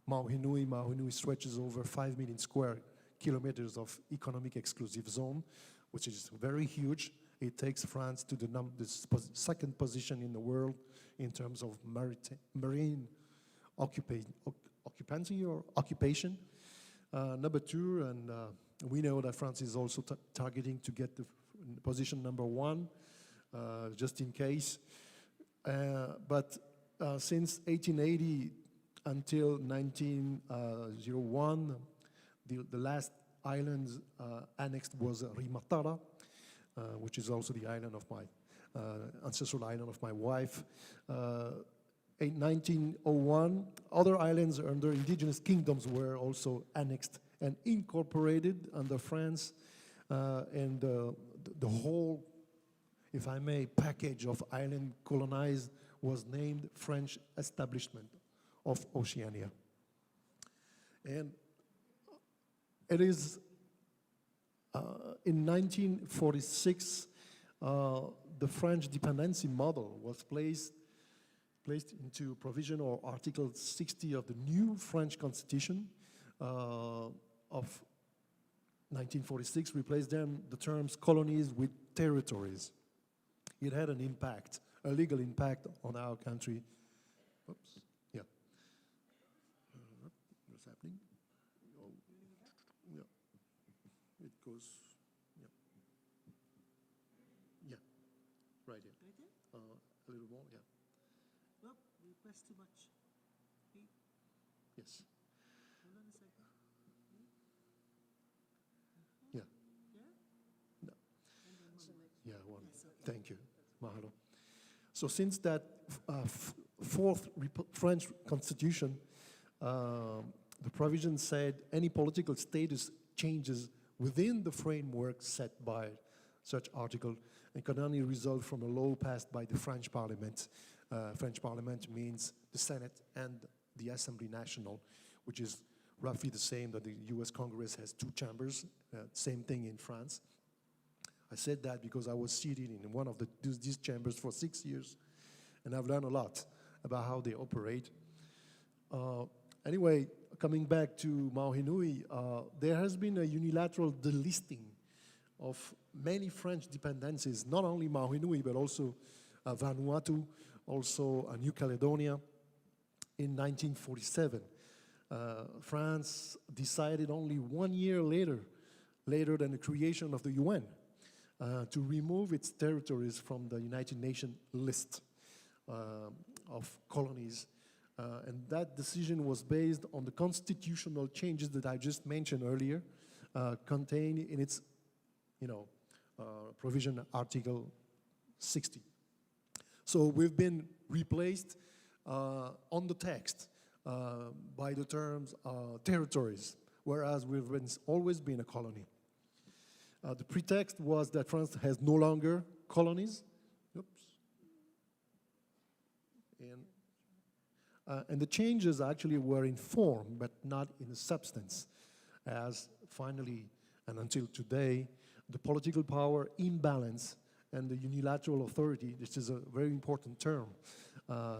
Maui Nui stretches over 5 million square kilometers of economic exclusive zone, which is very huge. It takes France to the second position in the world in terms of marine occupancy or occupation. Number two, and we know that France is also targeting to get the position number one, just in case. But since 1880 until 1901, the last island annexed was Rimatara, which is also the island of my ancestral island of my wife. In 1901, other islands under indigenous kingdoms were also annexed and incorporated under France, and the whole, if I may, package of island colonized was named French Establishment of Oceania. And it is in 1946, the French dependency model was placed into provision, or Article 60 of the new French Constitution of 1946 replaced the terms colonies with territories. It had an impact, a legal impact on our country. Oops, yeah. What's happening? Oh, yeah. It goes, yeah. Yeah, right here. Right there? A little more, yeah. Well, you press too much. Yes. Hold on a second. Yeah. Yeah? No. And then one more. Yeah, one. Yes, okay. Thank you. Mahalo. So since that fourth French Constitution, the provision said any political status changes within the framework set by such article and can only result from a law passed by the French Parliament. French Parliament means the Senate and the Assembly National, which is roughly the same that the US Congress has two chambers, same thing in France. I said that because I was seated in one of these chambers for 6 years, and I've learned a lot about how they operate. Anyway, coming back to Maui Nui, there has been a unilateral delisting of many French dependencies, not only Maui Nui, but also Vanuatu, also New Caledonia, in 1947. France decided only 1 year later than the creation of the UN, to remove its territories from the United Nations list of colonies. And that decision was based on the constitutional changes that I just mentioned earlier, contained in its, provision Article 60. So we've been replaced on the text by the terms territories, whereas we've always been a colony. The pretext was that France has no longer colonies. Oops. And the changes actually were in form, but not in substance, as finally, and until today, the political power imbalance and the unilateral authority, this is a very important term,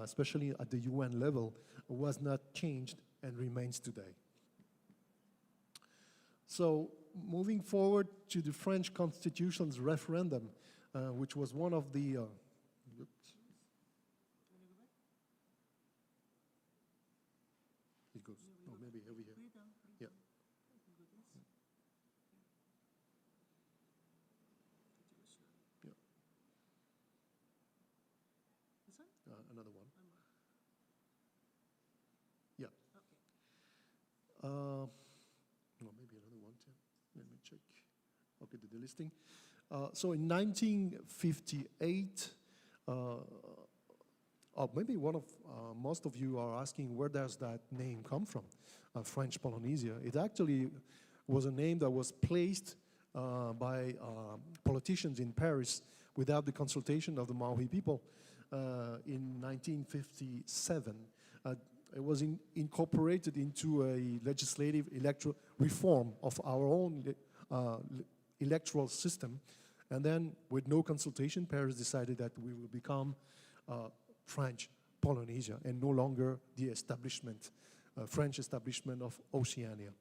especially at the UN level, was not changed and remains today. So moving forward to the French Constitution's referendum, which was one of the, it goes, oh, maybe over here. Yeah. Yeah. This one? Another one. Okay. Yeah. No, maybe another one too. Let me check. Okay, the listing. So in 1958, maybe one of most of you are asking, where does that name come from? French Polynesia. It actually was a name that was placed by politicians in Paris without the consultation of the Maui people in 1957. It was incorporated into a legislative electoral reform of our own electoral system. And then, with no consultation, Paris decided that we will become French Polynesia and no longer the establishment, French establishment of Oceania.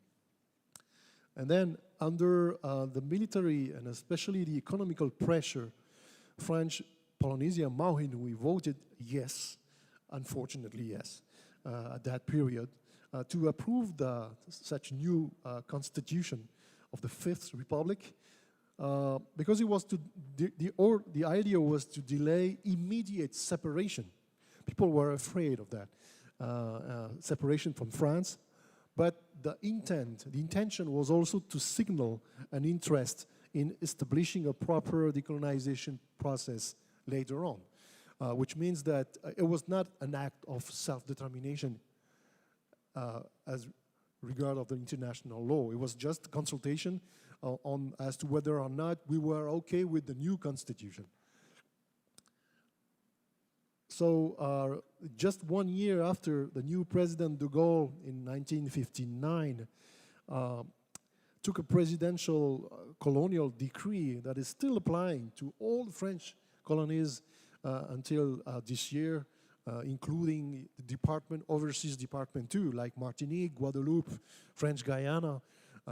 And then, under the military and especially the economical pressure, French Polynesia Maui Nui voted yes, unfortunately yes, at that period, to approve such new constitution of the Fifth Republic, because it was the idea was to delay immediate separation. People were afraid of that separation from France, but the intention was also to signal an interest in establishing a proper decolonization process later on, which means that it was not an act of self-determination as regard of the international law. It was just consultation as to whether or not we were okay with the new constitution. So just 1 year after the new President de Gaulle in 1959 took a presidential colonial decree that is still applying to all the French colonies until this year, including the department, overseas department too, like Martinique, Guadeloupe, French Guyana,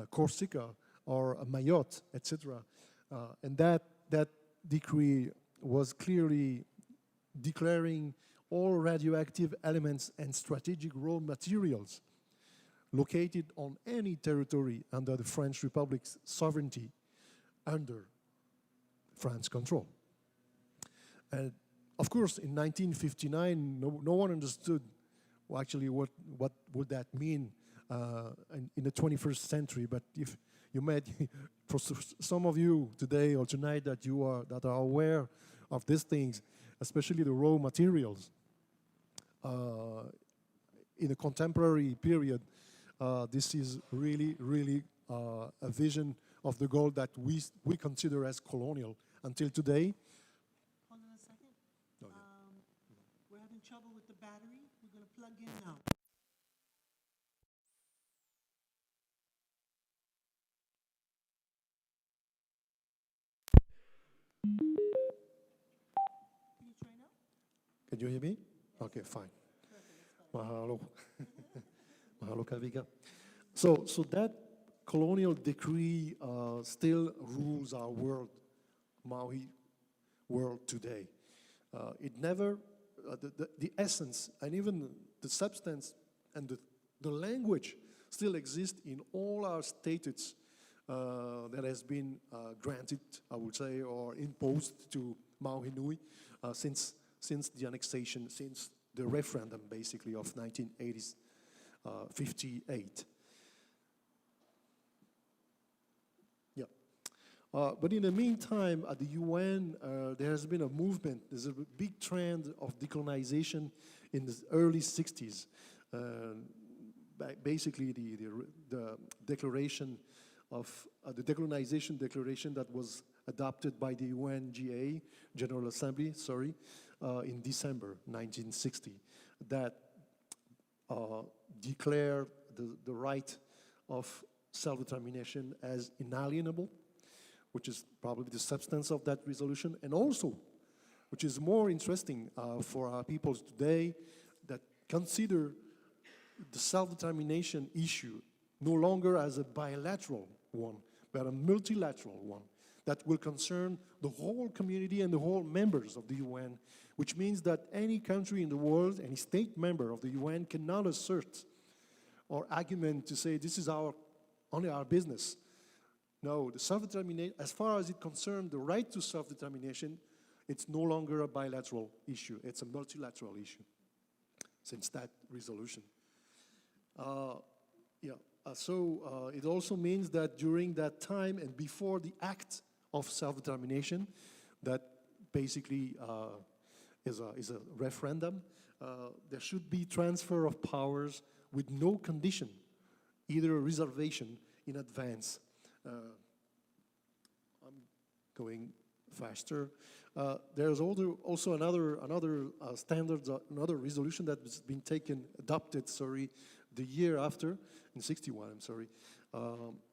Corsica, or Mayotte, etc. And that decree was clearly declaring all radioactive elements and strategic raw materials located on any territory under the French Republic's sovereignty under France control. And of course, in 1959, no one understood actually what would that mean in the 21st century. But if you met, for some of you today or tonight that are aware of these things, especially the raw materials, in the contemporary period, this is really, really a vision of the Gaulle that we consider as colonial until today. Hold on a second. Oh, yeah. We're having trouble with the battery. We're going to plug in now. Can you try now? Can you hear me? Okay, fine. Mahalo. Mahalo Kavika. So that colonial decree still rules our world, Maui world today. It never, the essence and even the substance and the language still exist in all our statutes that has been granted, I would say, or imposed to Maui Nui since the annexation, since the referendum, basically, of 1958. Yeah. But in the meantime, at the UN, there has been a movement. There's a big trend of decolonization in the early 60s. Basically, the declaration of the decolonization declaration that was adopted by the UNGA, General Assembly, in December 1960, that declared the right of self-determination as inalienable, which is probably the substance of that resolution, and also, which is more interesting for our peoples today, that consider the self-determination issue no longer as a bilateral one, but a multilateral one that will concern the whole community and the whole members of the UN, which means that any country in the world, any state member of the UN cannot assert or argument to say this is only our business. No, the self-determination, as far as it concerns the right to self-determination, it's no longer a bilateral issue, it's a multilateral issue since that resolution. So it also means that during that time and before the act of self-determination, that basically is a referendum, there should be transfer of powers with no condition, either a reservation in advance. I'm going faster. There's also another standard, another resolution that has been adopted, the year after, in 61,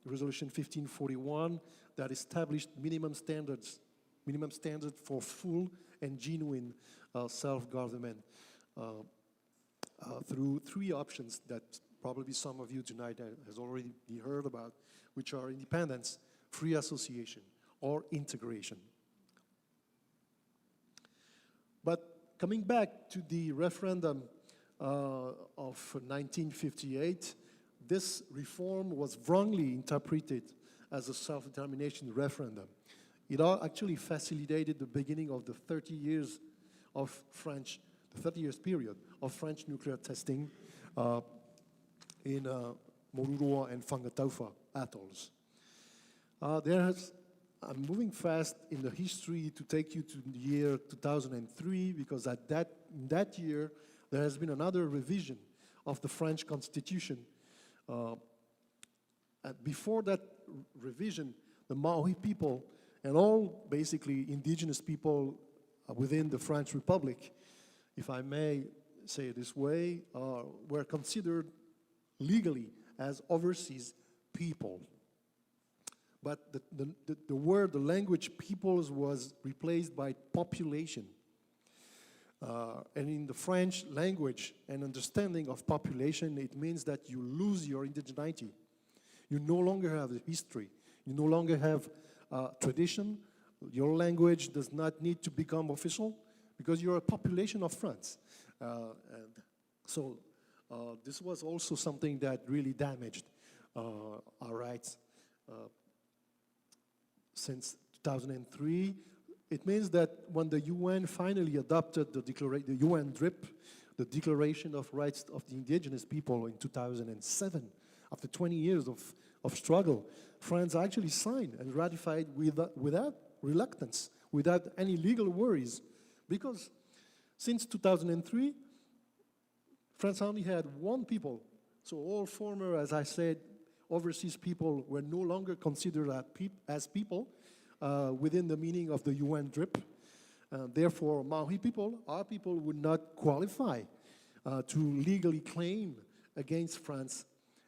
Resolution 1541, that established minimum standards for full and genuine self-government through three options that probably some of you tonight has already heard about, which are independence, free association, or integration. But coming back to the referendum of 1958, this reform was wrongly interpreted as a self-determination referendum. It actually facilitated the beginning of the 30 years period of French nuclear testing in Moruroa and Whangataufa atolls. I'm moving fast in the history to take you to the year 2003, because in that year, there has been another revision of the French Constitution. Before that revision, the Maui people and all basically indigenous people within the French Republic, if I may say it this way, were considered legally as overseas people. But the word, the language peoples was replaced by population. And in the French language and understanding of population, it means that you lose your indigeneity. You no longer have a history. You no longer have tradition. Your language does not need to become official because you're a population of France. So this was also something that really damaged our rights. Since 2003, it means that when the UN finally adopted the UN DRIP, the Declaration of Rights of the Indigenous People in 2007, after 20 years of struggle, France actually signed and ratified without reluctance, without any legal worries, because since 2003, France only had one people. So all former, as I said, overseas people were no longer considered as people within the meaning of the UN DRIP. Therefore, Maui people, our people, would not qualify to legally claim against France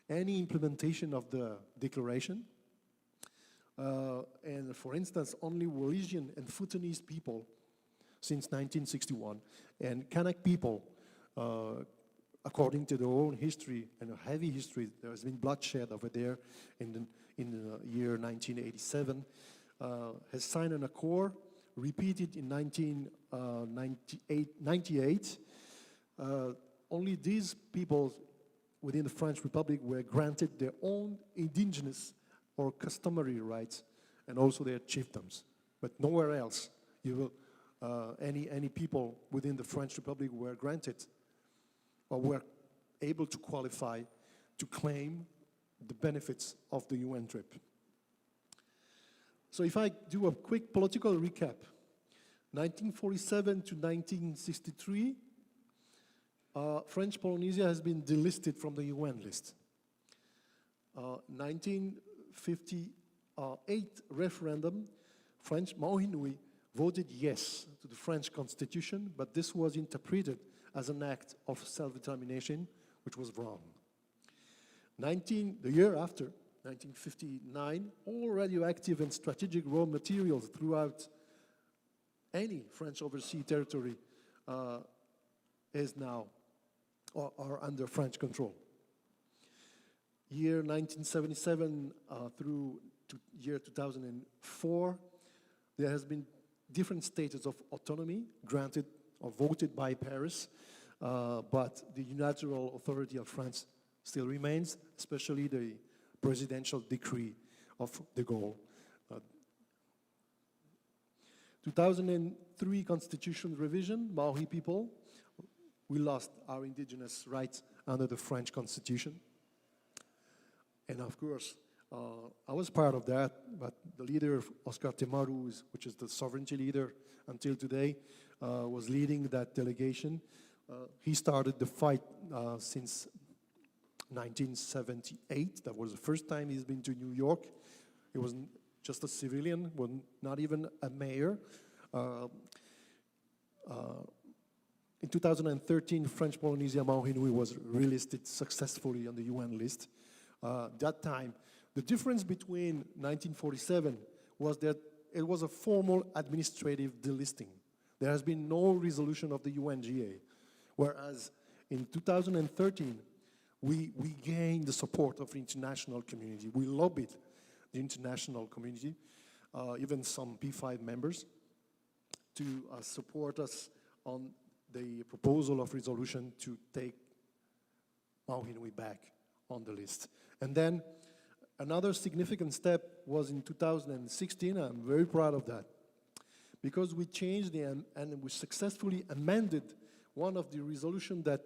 any implementation of the declaration. And for instance, only Polynesian and Futanese people since 1961, and Kanak people, according to their own history and a heavy history, there has been bloodshed over there in the year 1987, has signed an accord, repeated in 1998. Only these people within the French Republic were granted their own indigenous or customary rights and also their chiefdoms, but nowhere else any people within the French Republic were granted or were able to qualify to claim the benefits of the UN DRIP. So if I do a quick political recap, 1947 to 1963, French Polynesia has been delisted from the UN list. 1958 referendum, French Maui voted yes to the French Constitution, but this was interpreted as an act of self-determination, which was wrong. The year after, 1959, all radioactive and strategic raw materials throughout any French overseas territory is now or are under French control. Year 1977 through to year 2004, there has been different status of autonomy granted or voted by Paris, but the unilateral authority of France still remains, especially the presidential decree of de Gaulle. 2003 Constitution revision, Maui people, we lost our indigenous rights under the French Constitution. And of course, I was part of that, but the leader, Oscar Temaru, which is the sovereignty leader until today, was leading that delegation. He started the fight since 1978. That was the first time he's been to New York. He was just a civilian, was not even a mayor. In 2013, French Polynesia Maui was relisted successfully on the UN list. That time, the difference between 1947 was that it was a formal administrative delisting. There has been no resolution of the UNGA, whereas in 2013, we gained the support of the international community. We lobbied the international community, even some P5 members, to support us on the proposal of resolution to take Maui back on the list. And then another significant step was in 2016. I'm very proud of that, because we changed and we successfully amended one of the resolution that,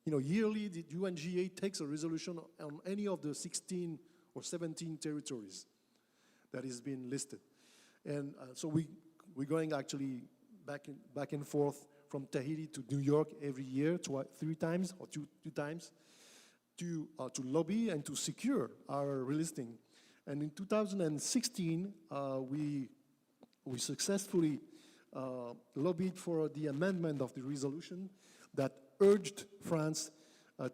yearly the UNGA takes a resolution on any of the 16 or 17 territories that is being listed. And so we're going actually back and forth from Tahiti to New York every year, 3 times or two times, to lobby and to secure our relisting. And in 2016, we successfully lobbied for the amendment of the resolution that urged France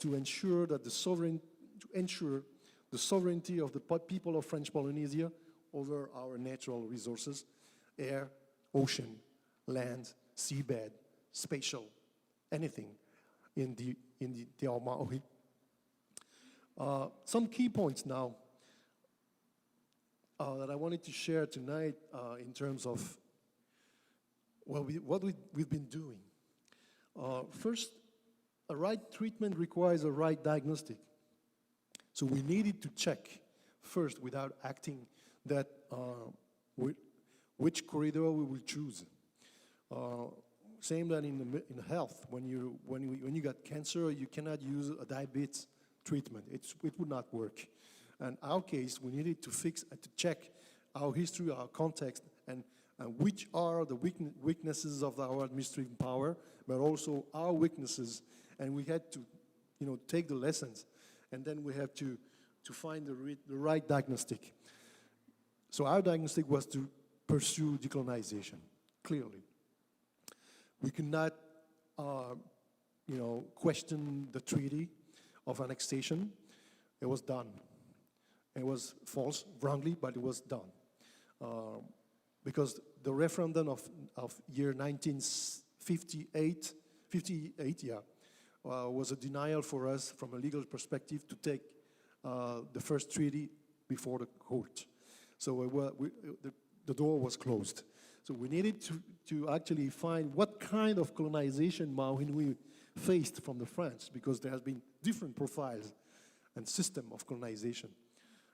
to ensure the sovereignty of the people of French Polynesia over our natural resources: air, ocean, land, seabed, spatial, anything in the Te Ao Maui. Some key points now that I wanted to share tonight in terms of what we've been doing. First, a right treatment requires a right diagnostic. So we needed to check first, without acting, that which corridor we will choose. Same that in health, when you got cancer, you cannot use a diabetes treatment. It would not work. In our case, we needed to fix and to check our history, our context, and which are the weaknesses of our administrative power, but also our weaknesses. And we had to, take the lessons, and then we have to find the right diagnostic. So our diagnostic was to pursue decolonization, clearly. We could not, question the treaty of annexation. It was done. It was false, wrongly, but it was done. Because the referendum of year 1958, was a denial for us from a legal perspective to take the first treaty before the court. So the door was closed. So we needed to actually find what kind of colonization Maui faced from the French, because there has been different profiles and system of colonization.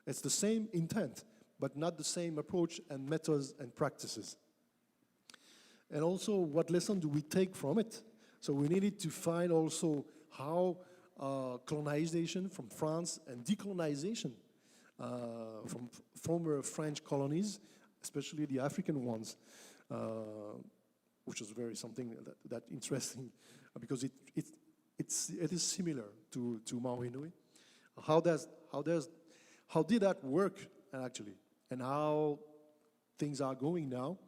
It's the same intent, but not the same approach and methods and practices. And also, what lesson do we take from it? So we needed to find also how colonization from France and decolonization from former French colonies especially the African ones, which is very something that interesting because it is similar to Maui Nui. How did that work actually, and how things are going now?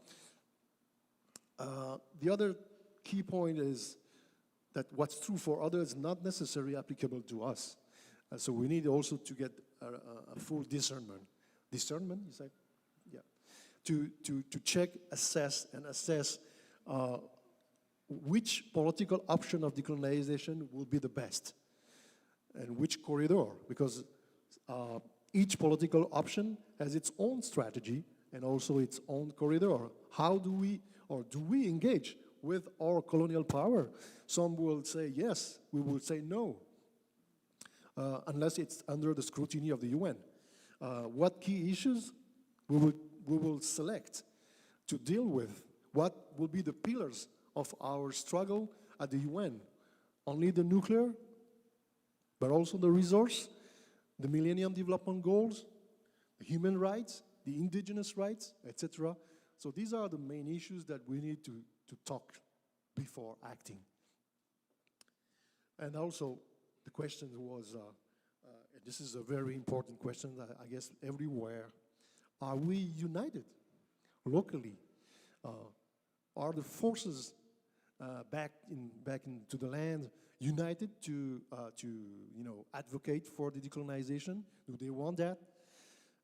The other key point is that what's true for others is not necessarily applicable to us. So we need also to get a full discernment. Discernment, you say? Yeah. To check, assess which political option of decolonization will be the best and which corridor, because each political option has its own strategy and also its own corridor. How do we engage with our colonial power? Some will say yes, we will say no, unless it's under the scrutiny of the UN. What key issues we will select to deal with? What will be the pillars of our struggle at the UN? Only the nuclear, but also the resource, the Millennium Development Goals, the human rights, the indigenous rights, etc. So these are the main issues that we need to talk before acting. And also, the question was, this is a very important question, I guess, everywhere. Are we united locally? Are the forces back into the land united to advocate for the decolonization? Do they want that?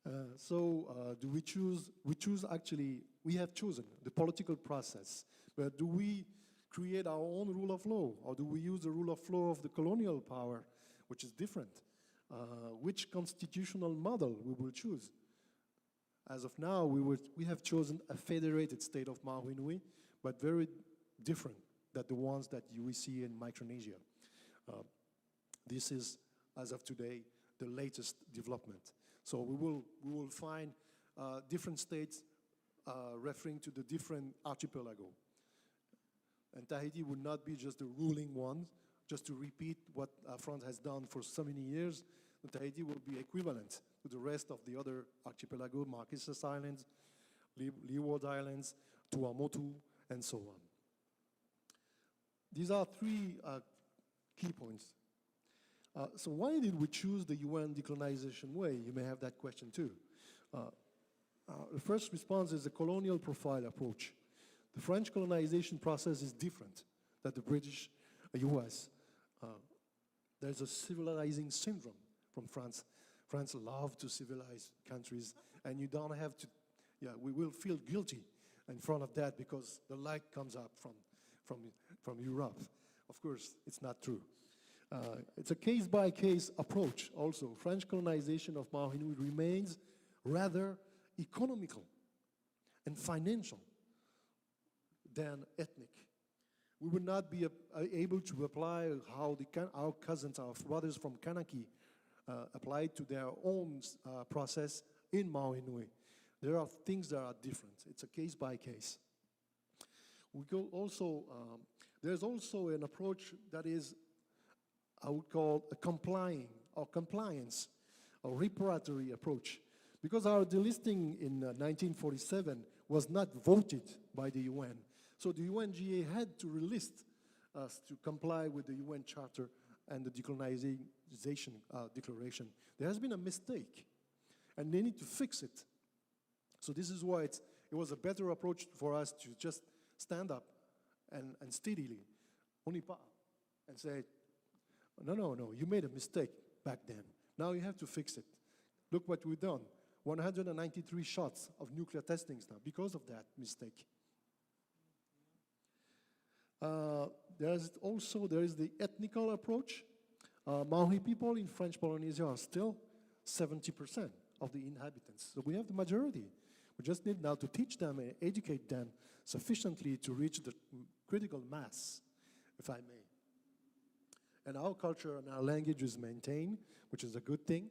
Do we choose? We have chosen the political process, but do we create our own rule of law, or do we use the rule of law of the colonial power, which is different? Which constitutional model we will choose? As of now, we have chosen a federated state of Maui Nui, but very different than the ones that we see in Micronesia. This is, as of today, the latest development. So we will find different states referring to the different archipelago. And Tahiti would not be just the ruling one, just to repeat what France has done for so many years. Tahiti will be equivalent to the rest of the other archipelago, Marquesas Islands, Leeward Islands, Tuamotu, and so on. These are three key points. So why did we choose the UN decolonization way? You may have that question too. The first response is the colonial profile approach. The French colonization process is different than the British US. There's a civilizing syndrome from France. France loves to civilize countries, and you don't have to, we will feel guilty in front of that because the light comes up from Europe. Of course, it's not true. It's a case-by-case approach also. French colonization of Maui Nui remains rather economical and financial than ethnic. We would not be able to apply how our cousins, our brothers from Kanaki, applied to their own process in Maui Nui. There are things that are different. It's a case-by-case. We go also, there's also an approach that is, I would call a compliance, a reparatory approach. Because our delisting in 1947 was not voted by the UN. So the UNGA had to relist us to comply with the UN Charter and the decolonization declaration. There has been a mistake, and they need to fix it. So this is why it was a better approach for us to just stand up and steadily, ʻOnipaʻa, and say, no, you made a mistake back then. Now you have to fix it. Look what we've done. 193 shots of nuclear testings now because of that mistake. There is the ethnical approach. Maui people in French Polynesia are still 70% of the inhabitants. So we have the majority. We just need now to teach them and educate them sufficiently to reach the critical mass, if I may. And our culture and our language is maintained, which is a good thing.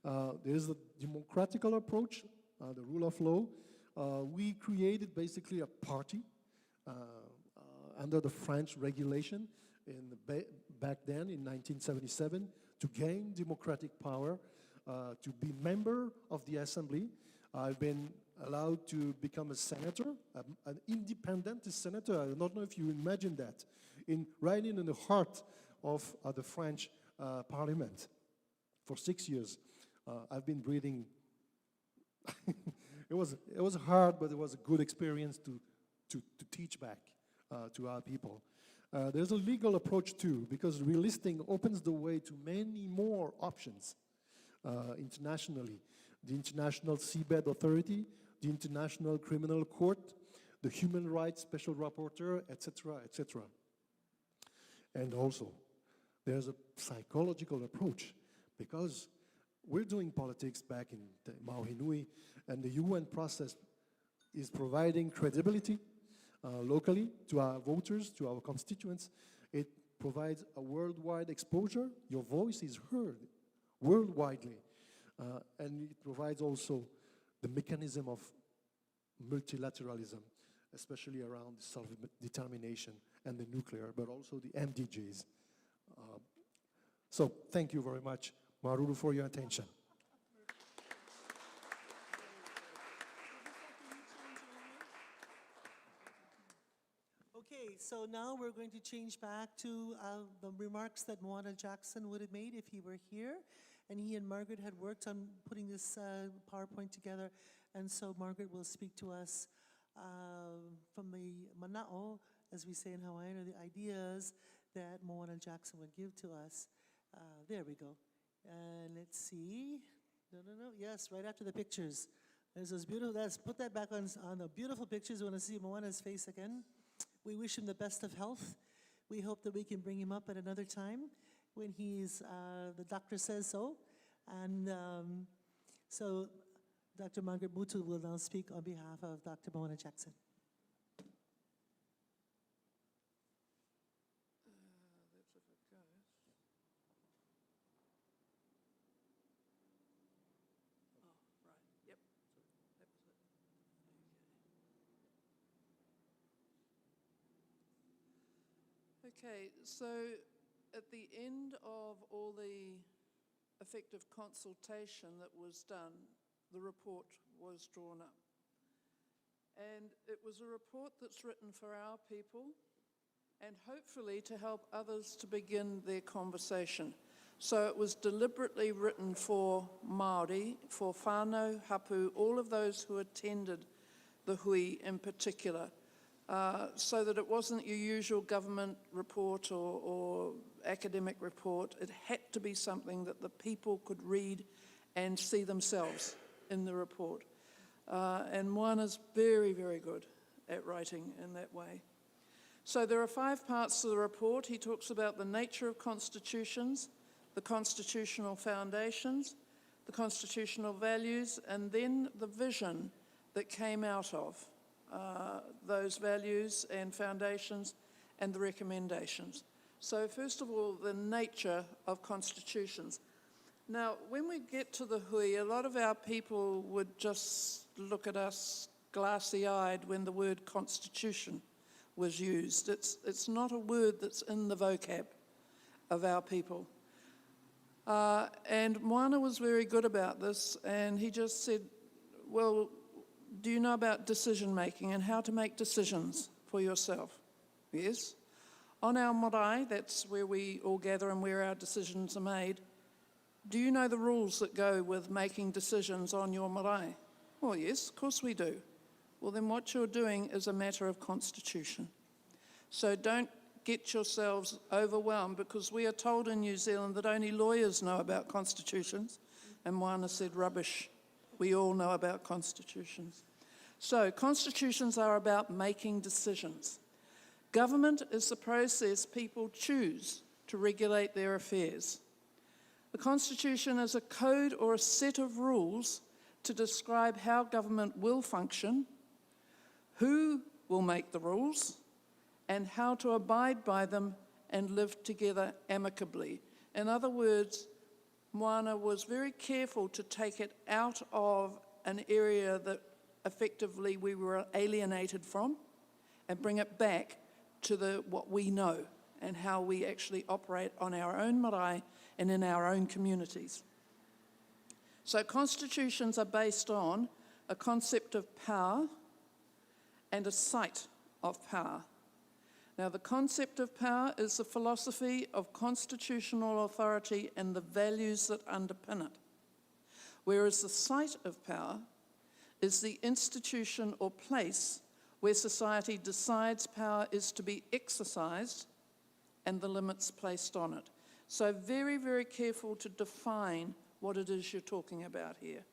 There is a democratical approach, the rule of law. We created basically a party under the French regulation back then in 1977 to gain democratic power, to be member of the assembly. I've been allowed to become a senator, an independent senator. I don't know if you imagine that, right in the heart of the French Parliament. For 6 years, I've been breathing. It was hard, but it was a good experience to teach back to our people. There's a legal approach too, because relisting opens the way to many more options internationally. The International Seabed Authority, the International Criminal Court, the Human Rights Special Rapporteur, etc., etc. And also, there's a psychological approach, because we're doing politics back in the Maui Nui, and the UN process is providing credibility locally to our voters, to our constituents. It provides a worldwide exposure. Your voice is heard worldwidely. And it provides also the mechanism of multilateralism, especially around self-determination and the nuclear, but also the MDGs. So thank you very much, Maruru, for your attention. Okay, so now we're going to change back to the remarks that Moana Jackson would have made if he were here. And he and Margaret had worked on putting this PowerPoint together. And so Margaret will speak to us from the mana'o, as we say in Hawaiian, or the ideas that Moana Jackson would give to us. There we go. And let's see. No. Yes, right after the pictures. There's those beautiful, let's put that back on the beautiful pictures. We want to see Moana's face again. We wish him the best of health. We hope that we can bring him up at another time when he's, the doctor says so. And so Dr. Margaret Mutu will now speak on behalf of Dr. Moana Jackson. Okay, so at the end of all the effective consultation that was done, the report was drawn up. And it was a report that's written for our people and hopefully to help others to begin their conversation. So it was deliberately written for Māori, for whānau, hapu, all of those who attended the hui in particular, so that it wasn't your usual government report or academic report. It had to be something that the people could read and see themselves in the report. And Moana's very, very good at writing in that way. So there are 5 parts to the report. He talks about the nature of constitutions, the constitutional foundations, the constitutional values, and then the vision that came out of those values and foundations and the recommendations. So first of all, the nature of constitutions. Now, when we get to the hui, a lot of our people would just look at us glassy-eyed when the word constitution was used. It's not a word that's in the vocab of our people. And Moana was very good about this, and he just said, well, do you know about decision making and how to make decisions for yourself? Yes. On our marae, that's where we all gather and where our decisions are made. Do you know the rules that go with making decisions on your marae? Well, yes, of course we do. Well, then what you're doing is a matter of constitution. So don't get yourselves overwhelmed, because we are told in New Zealand that only lawyers know about constitutions. And Moana said, rubbish. We all know about constitutions. So constitutions are about making decisions. Government is the process people choose to regulate their affairs. The Constitution is a code or a set of rules to describe how government will function, who will make the rules, and how to abide by them and live together amicably. In other words, Moana was very careful to take it out of an area that effectively we were alienated from and bring it back to what we know and how we actually operate on our own marae and in our own communities. So constitutions are based on a concept of power and a site of power. Now, the concept of power is the philosophy of constitutional authority and the values that underpin it, whereas the site of power is the institution or place where society decides power is to be exercised and the limits placed on it. So very, very careful to define what it is you're talking about here.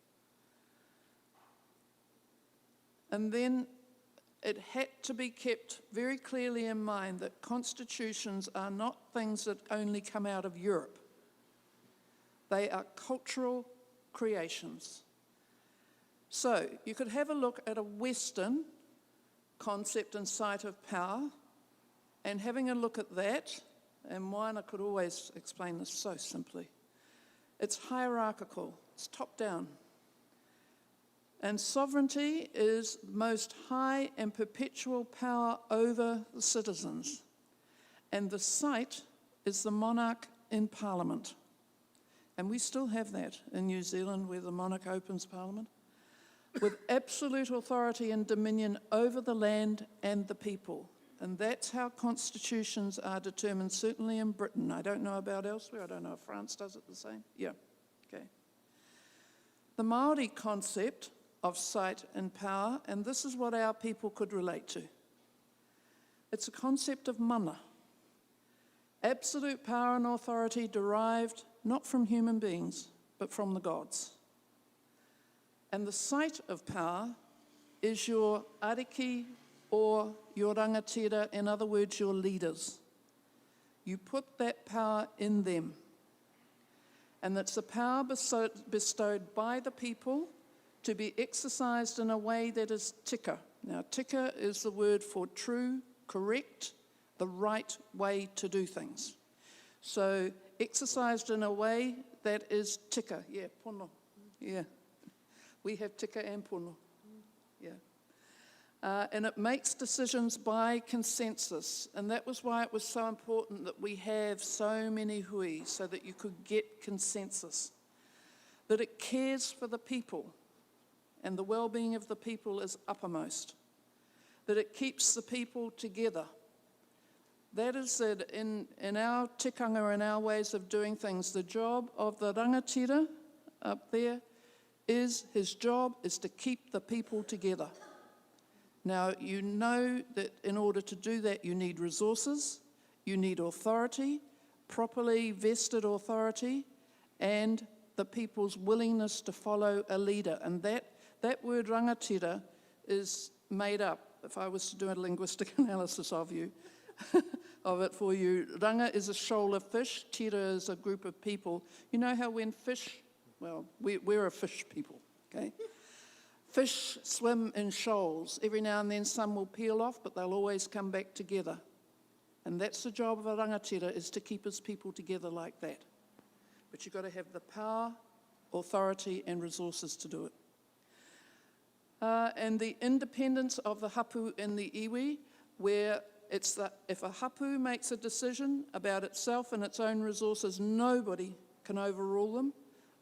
And then it had to be kept very clearly in mind that constitutions are not things that only come out of Europe. They are cultural creations. So you could have a look at a Western concept and site of power, and having a look at that, and Moana could always explain this so simply. It's hierarchical, it's top down. And sovereignty is most high and perpetual power over the citizens. And the site is the monarch in Parliament. And we still have that in New Zealand, where the monarch opens Parliament, with absolute authority and dominion over the land and the people. And that's how constitutions are determined, certainly in Britain. I don't know about elsewhere. I don't know if France does it the same. Yeah, okay. The Māori concept of site and power, and this is what our people could relate to. It's a concept of mana. Absolute power and authority derived not from human beings, but from the gods. And the site of power is your ariki or your rangatira, in other words, your leaders. You put that power in them. And that's the power bestowed by the people to be exercised in a way that is tika. Now, tika is the word for true, correct, the right way to do things. So, exercised in a way that is tika. Yeah, pono. Yeah. We have tika and pono. Yeah. And it makes decisions by consensus. And that was why it was so important that we have so many hui, so that you could get consensus. That it cares for the people, and the well-being of the people is uppermost. That it keeps the people together. That is that in our tikanga and our ways of doing things, the job of the rangatira up there is, his job is to keep the people together. Now, you know that in order to do that, you need resources, you need authority, properly vested authority, and the people's willingness to follow a leader. And that word rangatira is made up, if I was to do a linguistic analysis of it for you. Ranga is a shoal of fish, tira is a group of people. You know how when fish, well, we're a fish people, okay? Fish swim in shoals. Every now and then some will peel off, but they'll always come back together. And that's the job of a rangatira, is to keep his people together like that. But you've got to have the power, authority, and resources to do it. And the independence of the hapu and the iwi, where it's that if a hapu makes a decision about itself and its own resources, nobody can overrule them.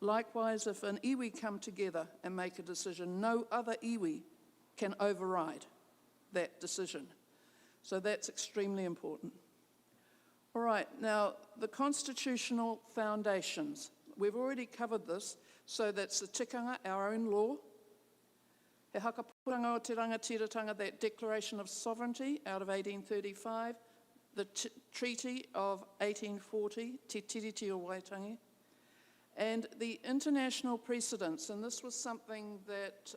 Likewise, if an iwi come together and make a decision, no other iwi can override that decision. So that's extremely important. All right, now the constitutional foundations. We've already covered this, so that's the tikanga, our own law. He hakapuranga o te rangatiratanga, that Declaration of Sovereignty out of 1835, the Treaty of 1840, Te Tiriti o Waitangi, and the international precedents. And this was something that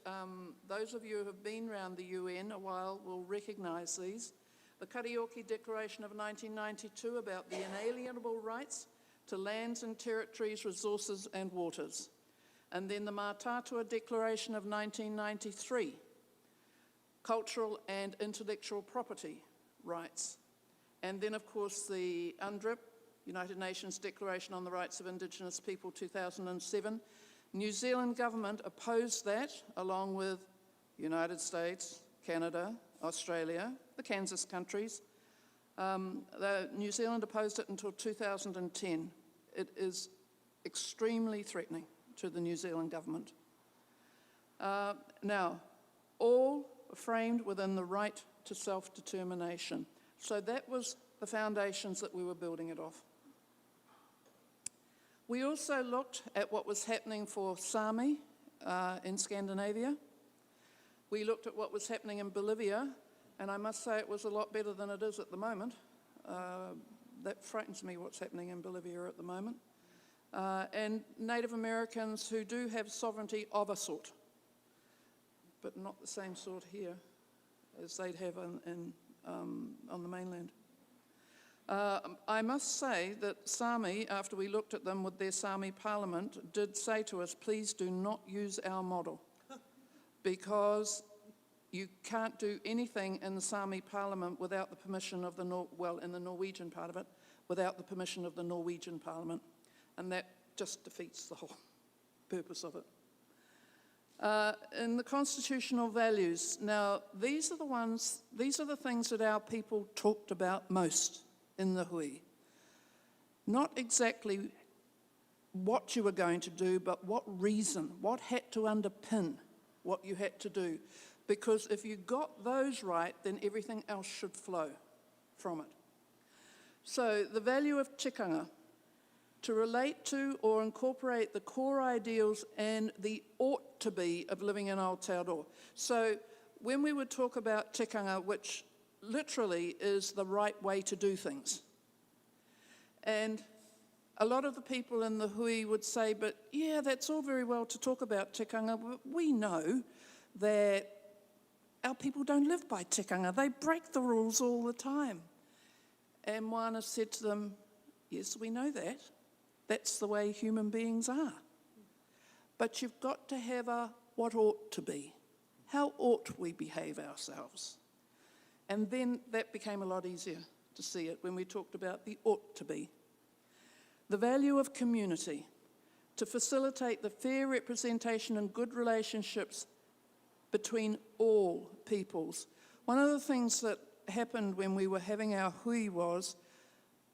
those of you who have been around the UN a while will recognise these. The Karaoke Declaration of 1992 about the inalienable rights to lands and territories, resources and waters. And then the Mātātua Declaration of 1993, cultural and intellectual property rights. And then, of course, the UNDRIP, United Nations Declaration on the Rights of Indigenous People, 2007. New Zealand government opposed that, along with United States, Canada, Australia, the Kansas countries. New Zealand opposed it until 2010. It is extremely threatening to the New Zealand government. Now, all framed within the right to self-determination. So that was the foundations that we were building it off. We also looked at what was happening for Sami in Scandinavia. We looked at what was happening in Bolivia, and I must say it was a lot better than it is at the moment. That frightens me, what's happening in Bolivia at the moment. And Native Americans who do have sovereignty of a sort, but not the same sort here as they'd have on the mainland. I must say that Sami, after we looked at them with their Sami parliament, did say to us, please do not use our model, because you can't do anything in the Sami parliament without the permission of the, in the Norwegian part of it, without the permission of the Norwegian parliament. And that just defeats the whole purpose of it. In the constitutional values, now these are the things that our people talked about most in the hui. Not exactly what you were going to do, but what reason, what had to underpin what you had to do. Because if you got those right, then everything else should flow from it. So the value of tikanga, to relate to or incorporate the core ideals and the ought to be of living in Aotearoa. So when we would talk about tikanga, which literally is the right way to do things, and a lot of the people in the hui would say, but yeah, that's all very well to talk about tikanga, but we know that our people don't live by tikanga. They break the rules all the time. And Moana said to them, yes, we know that. That's the way human beings are. But you've got to have a what ought to be. How ought we behave ourselves? And then that became a lot easier to see it when we talked about the ought to be. The value of community, to facilitate the fair representation and good relationships between all peoples. One of the things that happened when we were having our hui was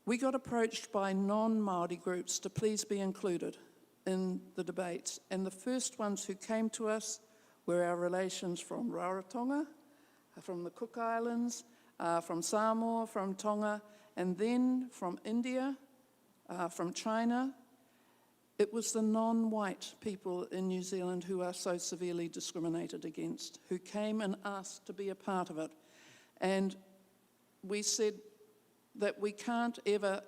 we got approached by non-Māori groups to please be included in the debates. And the first ones who came to us were our relations from Rarotonga, from the Cook Islands, from Samoa, from Tonga, and then from India, from China. It was the non-white people in New Zealand who are so severely discriminated against, who came and asked to be a part of it. And we said that we can't ever,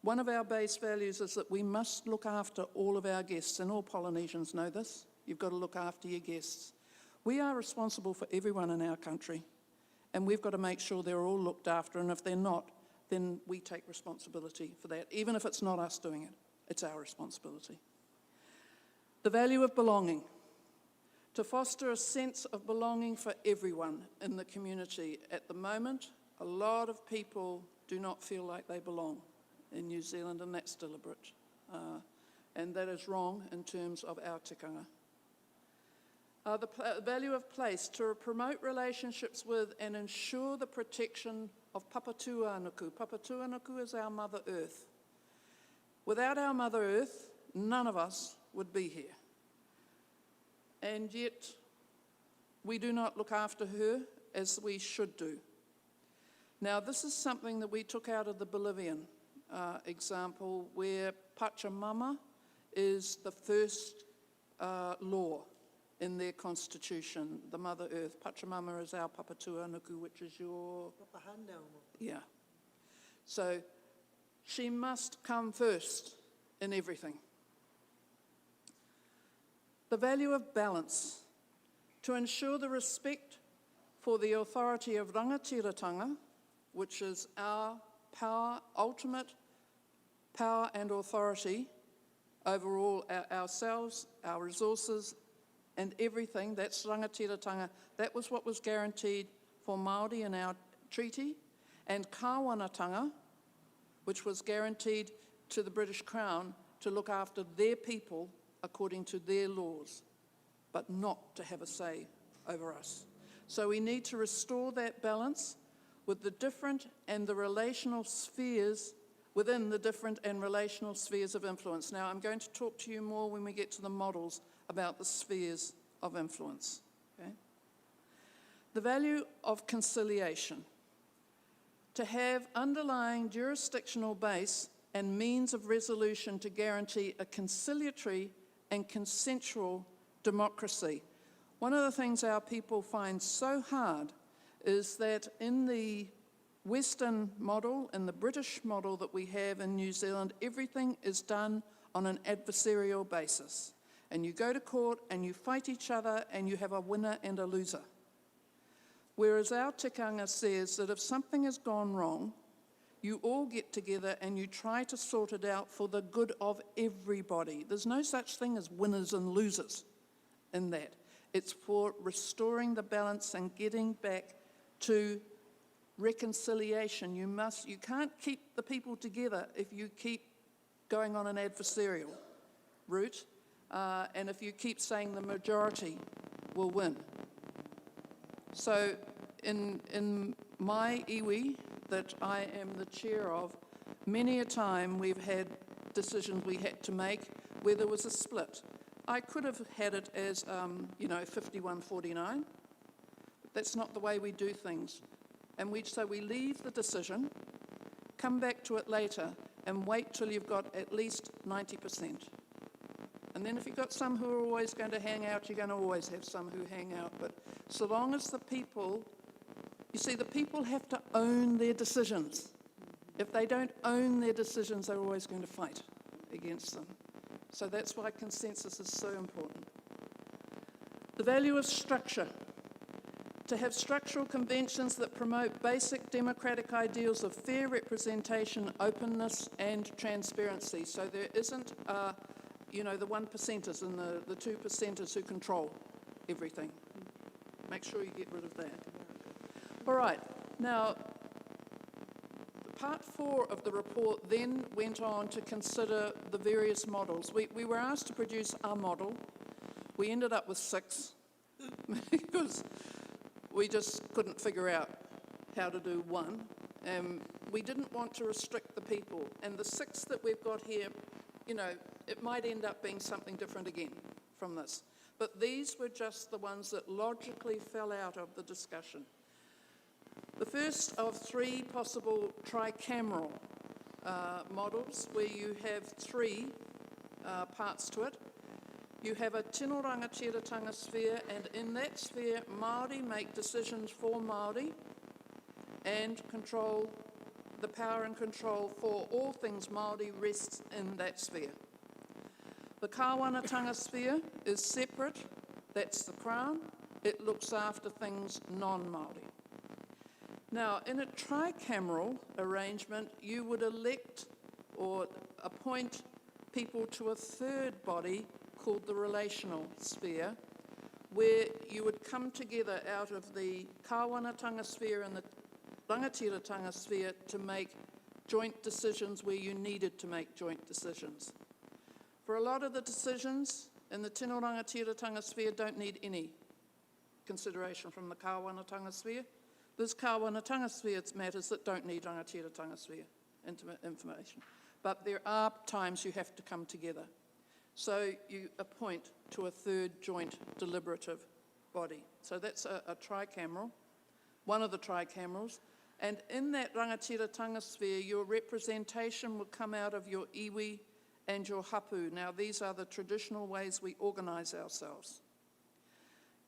one of our base values is that we must look after all of our guests, and all Polynesians know this. You've got to look after your guests. We are responsible for everyone in our country, and we've got to make sure they're all looked after, and if they're not, then we take responsibility for that. Even if it's not us doing it, it's our responsibility. The value of belonging, to foster a sense of belonging for everyone in the community. At the moment, a lot of people do not feel like they belong in New Zealand, and that's deliberate. And that is wrong in terms of our tikanga. The value of place, to promote relationships with and ensure the protection of Papatūānuku. Papatūānuku is our Mother Earth. Without our Mother Earth, none of us would be here. And yet, we do not look after her as we should do. Now, this is something that we took out of the Bolivian example, where Pachamama is the first law in their constitution, the Mother Earth. Pachamama is our Papatūānuku, which is your... Yeah. So she must come first in everything. The value of balance, to ensure the respect for the authority of rangatiratanga, which is our power, ultimate power and authority over all ourselves, our resources, and everything. That's rangatiratanga. That was what was guaranteed for Māori in our treaty, and kāwanatanga, which was guaranteed to the British Crown to look after their people according to their laws, but not to have a say over us. So we need to restore that balance with the different and the relational spheres within the different and relational spheres of influence. Now, I'm going to talk to you more when we get to the models about the spheres of influence. Okay? The value of conciliation. To have underlying jurisdictional base and means of resolution to guarantee a conciliatory and consensual democracy. One of the things our people find so hard is that in the Western model, in the British model that we have in New Zealand, everything is done on an adversarial basis. And you go to court and you fight each other and you have a winner and a loser. Whereas our tikanga says that if something has gone wrong, you all get together and you try to sort it out for the good of everybody. There's no such thing as winners and losers in that. It's for restoring the balance and getting back to reconciliation. You can't keep the people together if you keep going on an adversarial route, and if you keep saying the majority will win. So in my iwi that I am the chair of, many a time we've had decisions we had to make where there was a split. I could have had it as, 51-49. That's not the way we do things. And so we leave the decision, come back to it later, and wait till you've got at least 90%. And then if you've got some who are always going to hang out, you're going to always have some who hang out. But so long as the people, you see, the people have to own their decisions. If they don't own their decisions, they're always going to fight against them. So that's why consensus is so important. The value of structure. To have structural conventions that promote basic democratic ideals of fair representation, openness, and transparency. So there isn't, the 1%ers and the 2%ers who control everything. Make sure you get rid of that. All right, now, part 4 of the report then went on to consider the various models. We were asked to produce our model. We ended up with 6 because we just couldn't figure out how to do one. We didn't want to restrict the people. And the 6 that we've got here, it might end up being something different again from this. But these were just the ones that logically fell out of the discussion. The first of 3 possible tricameral models, where you have 3 parts to it. You have a tino rangatiratanga sphere, and in that sphere, Māori make decisions for Māori and control, the power and control for all things Māori rests in that sphere. The kāwanatanga sphere is separate, that's the Crown. It looks after things non-Māori. Now, in a tricameral arrangement, you would elect or appoint people to a third body called the relational sphere, where you would come together out of the kāwanatanga sphere and the rangatiratanga sphere to make joint decisions where you needed to make joint decisions. For a lot of the decisions in the tino rangatiratanga sphere don't need any consideration from the kāwanatanga sphere. There's kāwanatanga sphere matters that don't need rangatiratanga sphere information. But there are times you have to come together. So you appoint to a third joint deliberative body. So that's a tricameral, one of the tricamerals. And in that rangatiratanga sphere, your representation will come out of your iwi and your hapu. Now, these are the traditional ways we organise ourselves.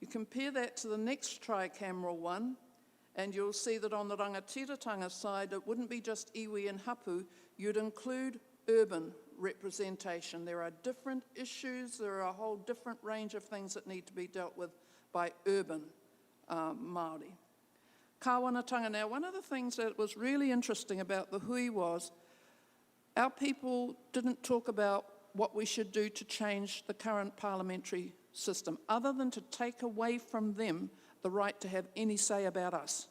You compare that to the next tricameral one, and you'll see that on the rangatiratanga side, it wouldn't be just iwi and hapu, you'd include urban representation. There are different issues, there are a whole different range of things that need to be dealt with by urban Māori. Kāwanatanga. Now, one of the things that was really interesting about the hui was our people didn't talk about what we should do to change the current parliamentary system, other than to take away from them the right to have any say about us.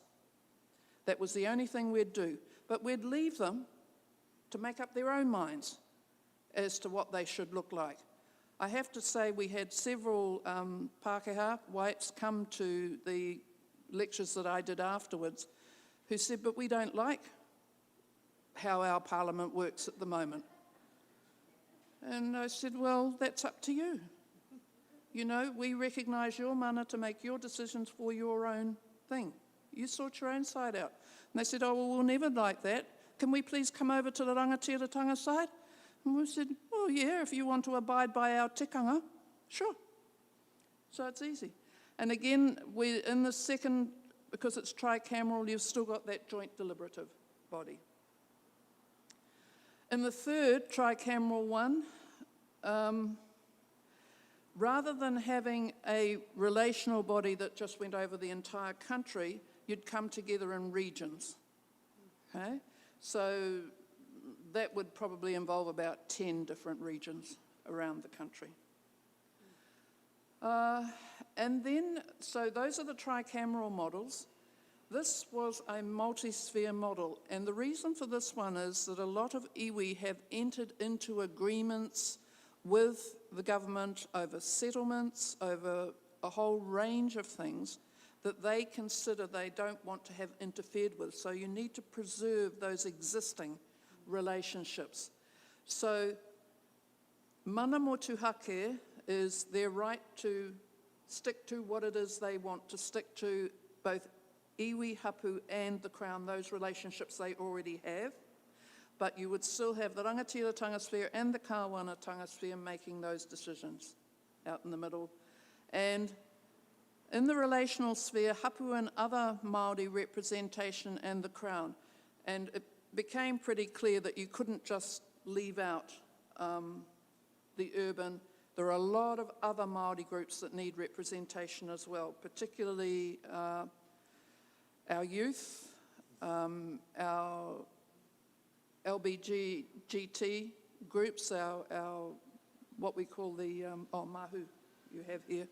That was the only thing we'd do. But we'd leave them to make up their own minds as to what they should look like. I have to say we had several Pākehā, whites, come to the lectures that I did afterwards who said, but we don't like how our parliament works at the moment. And I said, well, that's up to you. you know, we recognise your mana to make your decisions for your own thing. You sort your own side out. And they said, oh, well, we'll never like that. Can we please come over to the rangatiratanga side? And we said, well, yeah, if you want to abide by our tikanga, sure. So it's easy. And again, we're in the second, because it's tricameral, you've still got that joint deliberative body. In the third tricameral one, rather than having a relational body that just went over the entire country, you'd come together in regions. Okay? So that would probably involve about 10 different regions around the country. And then, so those are the tricameral models. This was a multi-sphere model, and the reason for this one is that a lot of iwi have entered into agreements with the government over settlements, over a whole range of things that they consider they don't want to have interfered with. So you need to preserve those existing relationships. So mana motuhake is their right to stick to what it is they want to stick to, both iwi, hapu and the Crown, those relationships they already have. But you would still have the rangatiratanga sphere and the kāwanatanga sphere making those decisions out in the middle. And in the relational sphere, hapu and other Māori representation and the Crown. And it became pretty clear that you couldn't just leave out the urban. There are a lot of other Māori groups that need representation as well, particularly our youth, our LBGT groups, our what we call the, mahu you have here,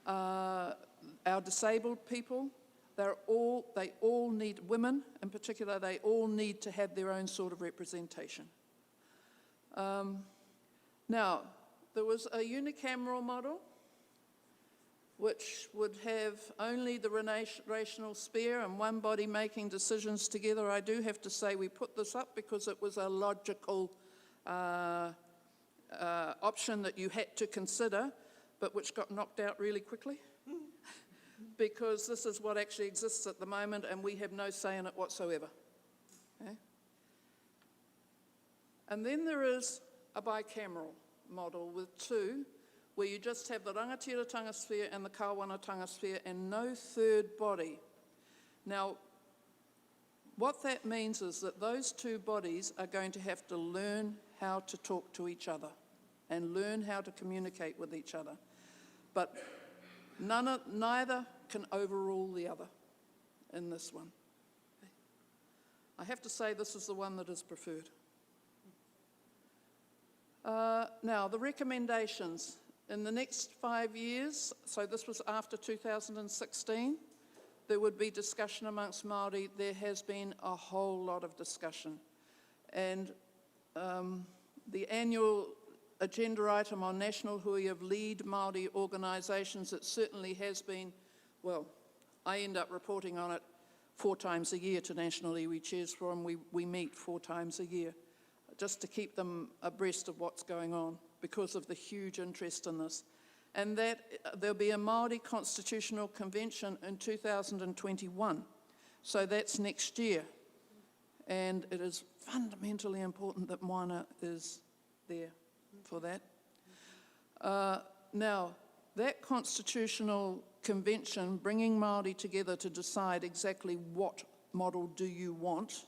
our disabled people. They all need, women in particular, they all need to have their own sort of representation. Now, there was a unicameral model which would have only the relational sphere and one body making decisions together. I do have to say we put this up because it was a logical option that you had to consider, but which got knocked out really quickly. Because this is what actually exists at the moment and we have no say in it whatsoever. Okay? And then there is a bicameral model with two, where you just have the rangatiratanga sphere and the kāwanatanga sphere and no third body. Now, what that means is that those two bodies are going to have to learn how to talk to each other and learn how to communicate with each other. But neither can overrule the other in this one. I have to say this is the one that is preferred. Now, the recommendations. In the next 5 years, so this was after 2016, there would be discussion amongst Māori. There has been a whole lot of discussion. And the annual agenda item on National Hui of lead Māori organisations, it certainly has been, well, I end up reporting on it 4 times a year to National Iwi Chairs Forum. We meet 4 times a year just to keep them abreast of what's going on, because of the huge interest in this. And that there'll be a Māori Constitutional Convention in 2021. So that's next year. And it is fundamentally important that Moana is there for that. Now, that Constitutional Convention, bringing Māori together to decide exactly what model do you want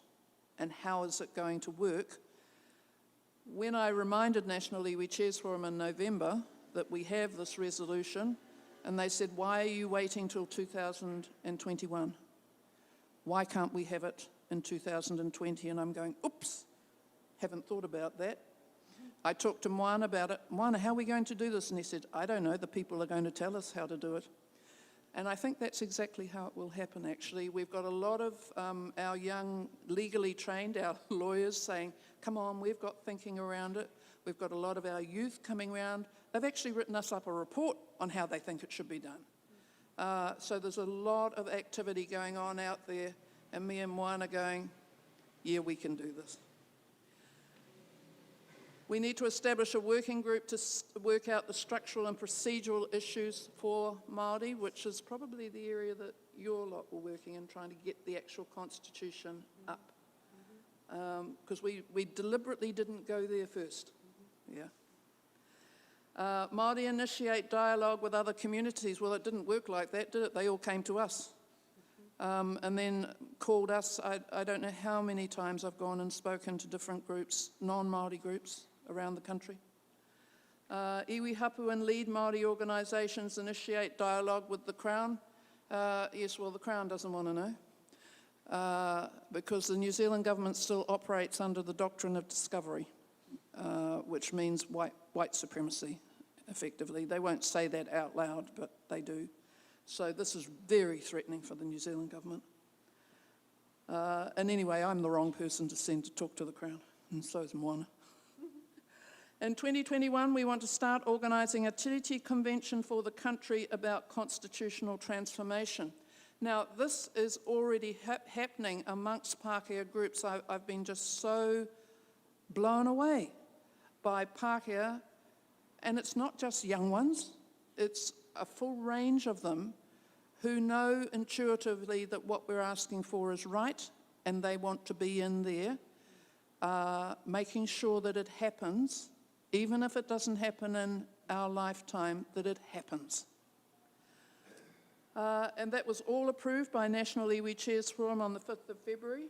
and how is it going to work. When I reminded National Iwi Chairs Forum in November that we have this resolution, and they said, why are you waiting till 2021? Why can't we have it in 2020? And I'm going, oops, haven't thought about that. I talked to Moana about it. Moana, how are we going to do this? And he said, I don't know, the people are going to tell us how to do it. And I think that's exactly how it will happen, actually. We've got a lot of our young, legally trained, our lawyers saying, come on, we've got thinking around it. We've got a lot of our youth coming around. They've actually written us up a report on how they think it should be done. So there's a lot of activity going on out there, and me and Moana going, yeah, we can do this. We need to establish a working group to work out the structural and procedural issues for Māori, which is probably the area that your lot were working in, trying to get the actual constitution up. Because we deliberately didn't go there first. Yeah. Māori initiate dialogue with other communities. Well, it didn't work like that, did it? They all came to us. And then called us. I don't know how many times I've gone and spoken to different groups, non-Māori groups around the country. Iwi hapu and lead Māori organisations initiate dialogue with the Crown. Yes, well, the Crown doesn't want to know. Because the New Zealand government still operates under the doctrine of discovery, which means white supremacy, effectively. They won't say that out loud, but they do. So this is very threatening for the New Zealand government. And anyway, I'm the wrong person to send to talk to the Crown, and so is Moana. In 2021, we want to start organising a tiriti convention for the country about constitutional transformation. Now, this is already happening amongst Pākehā groups. I've been just so blown away by Pākehā, and it's not just young ones, it's a full range of them who know intuitively that what we're asking for is right, and they want to be in there, making sure that it happens, even if it doesn't happen in our lifetime, that it happens. And that was all approved by National Iwi Chairs Forum on the 5th of February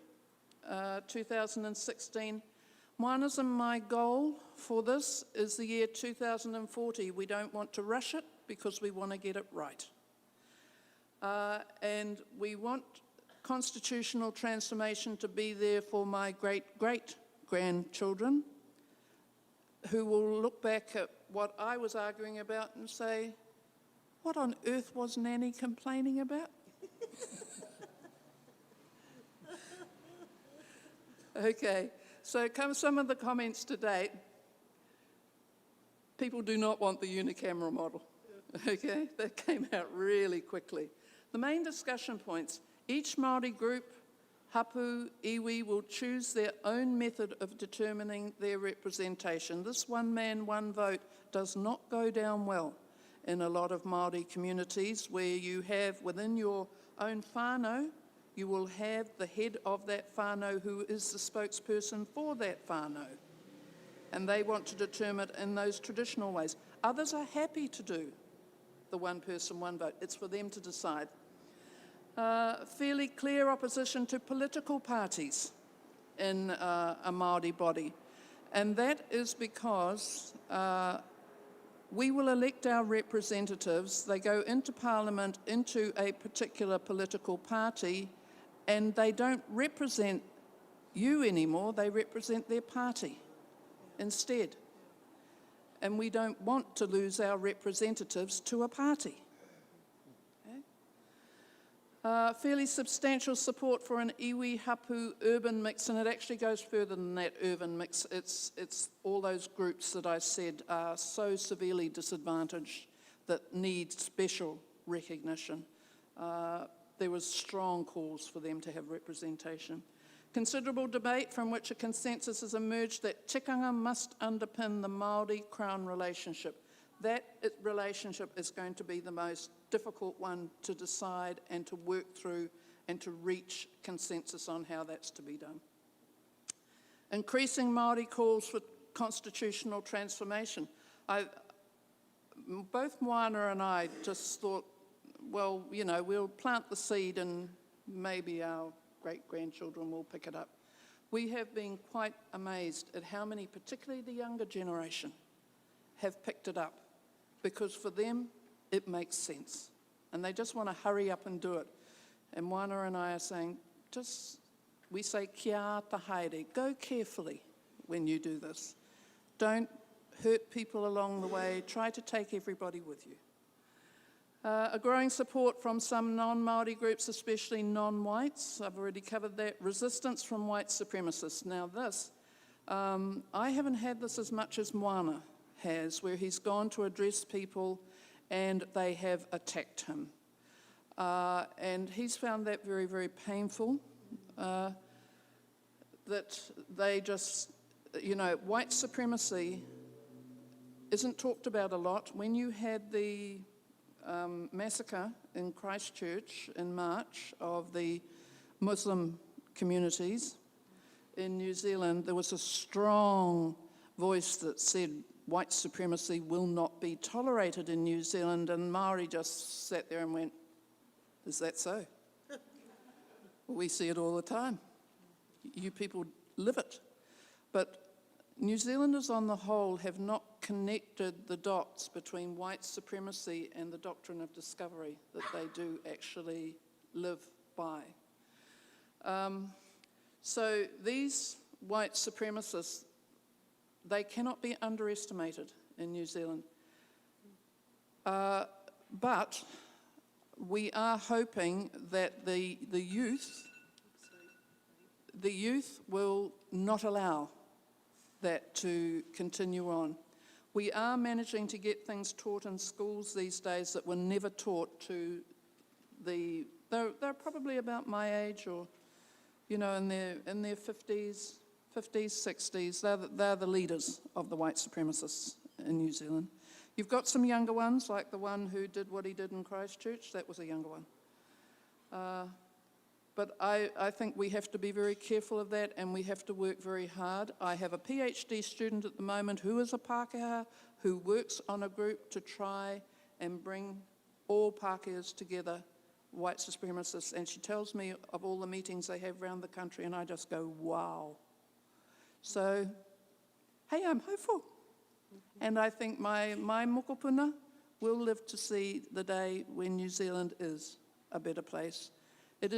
2016. Moana's and my goal for this is the year 2040. We don't want to rush it because we want to get it right. And we want constitutional transformation to be there for my great-great-grandchildren, who will look back at what I was arguing about and say, what on earth was Nanny complaining about? Okay, so come some of the comments to date. People do not want the unicameral model. Okay, that came out really quickly. The main discussion points: each Māori group, hapu, iwi, will choose their own method of determining their representation. This one man, one vote does not go down well in a lot of Māori communities, where you have within your own whānau, you will have the head of that whānau who is the spokesperson for that whānau. And they want to determine it in those traditional ways. Others are happy to do the one person, one vote. It's for them to decide. Fairly clear opposition to political parties in a Māori body. And that is because we will elect our representatives. They go into Parliament, into a particular political party, and they don't represent you anymore, they represent their party instead. And we don't want to lose our representatives to a party. Okay? Fairly substantial support for an iwi hapu urban mix, and it actually goes further than that urban mix. It's all those groups that I said are so severely disadvantaged that need special recognition. There was strong calls for them to have representation. Considerable debate from which a consensus has emerged that tikanga must underpin the Māori-Crown relationship. That relationship is going to be the most difficult one to decide and to work through and to reach consensus on how that's to be done. Increasing Māori calls for constitutional transformation. Both Moana and I just thought, well, you know, we'll plant the seed and maybe our great-grandchildren will pick it up. We have been quite amazed at how many, particularly the younger generation, have picked it up, because for them it makes sense and they just want to hurry up and do it. And Moana and I are saying, we say kia ta haere, go carefully when you do this. Don't hurt people along the way, try to take everybody with you. A growing support from some non-Māori groups, especially non-whites. I've already covered that. Resistance from white supremacists. Now this, I haven't had this as much as Moana has, where he's gone to address people and they have attacked him. And he's found that very, very painful, that they just you know, white supremacy isn't talked about a lot. When you had the massacre in Christchurch in March of the Muslim communities in New Zealand, there was a strong voice that said white supremacy will not be tolerated in New Zealand, and Māori just sat there and went, is that so? We see it all the time. You people live it. But New Zealanders on the whole have not connected the dots between white supremacy and the doctrine of discovery that they do actually live by. So these white supremacists, they cannot be underestimated in New Zealand. But we are hoping that the youth will not allow that to continue on. We are managing to get things taught in schools these days that were never taught to they're probably about my age, or, you know, in their 50s, 60s. They're the leaders of the white supremacists in New Zealand. You've got some younger ones, like the one who did what he did in Christchurch. That was a younger one. But I think we have to be very careful of that, and we have to work very hard. I have a PhD student at the moment who is a Pākehā, who works on a group to try and bring all Pākehās together, white supremacists, and she tells me of all the meetings they have around the country, and I just go, wow. So, hey, I'm hopeful. And I think my mokopuna will live to see the day when New Zealand is a better place. It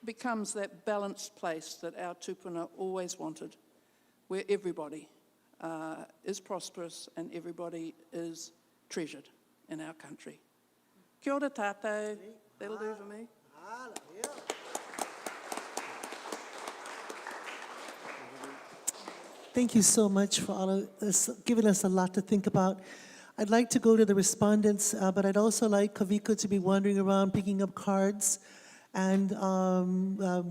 becomes that balanced place that our tupuna always wanted, where everybody is prosperous and everybody is treasured in our country. Kia ora tātou. That'll do for me. Thank you so much for all of this, giving us a lot to think about. I'd like to go to the respondents, but I'd also like Kavika to be wandering around picking up cards and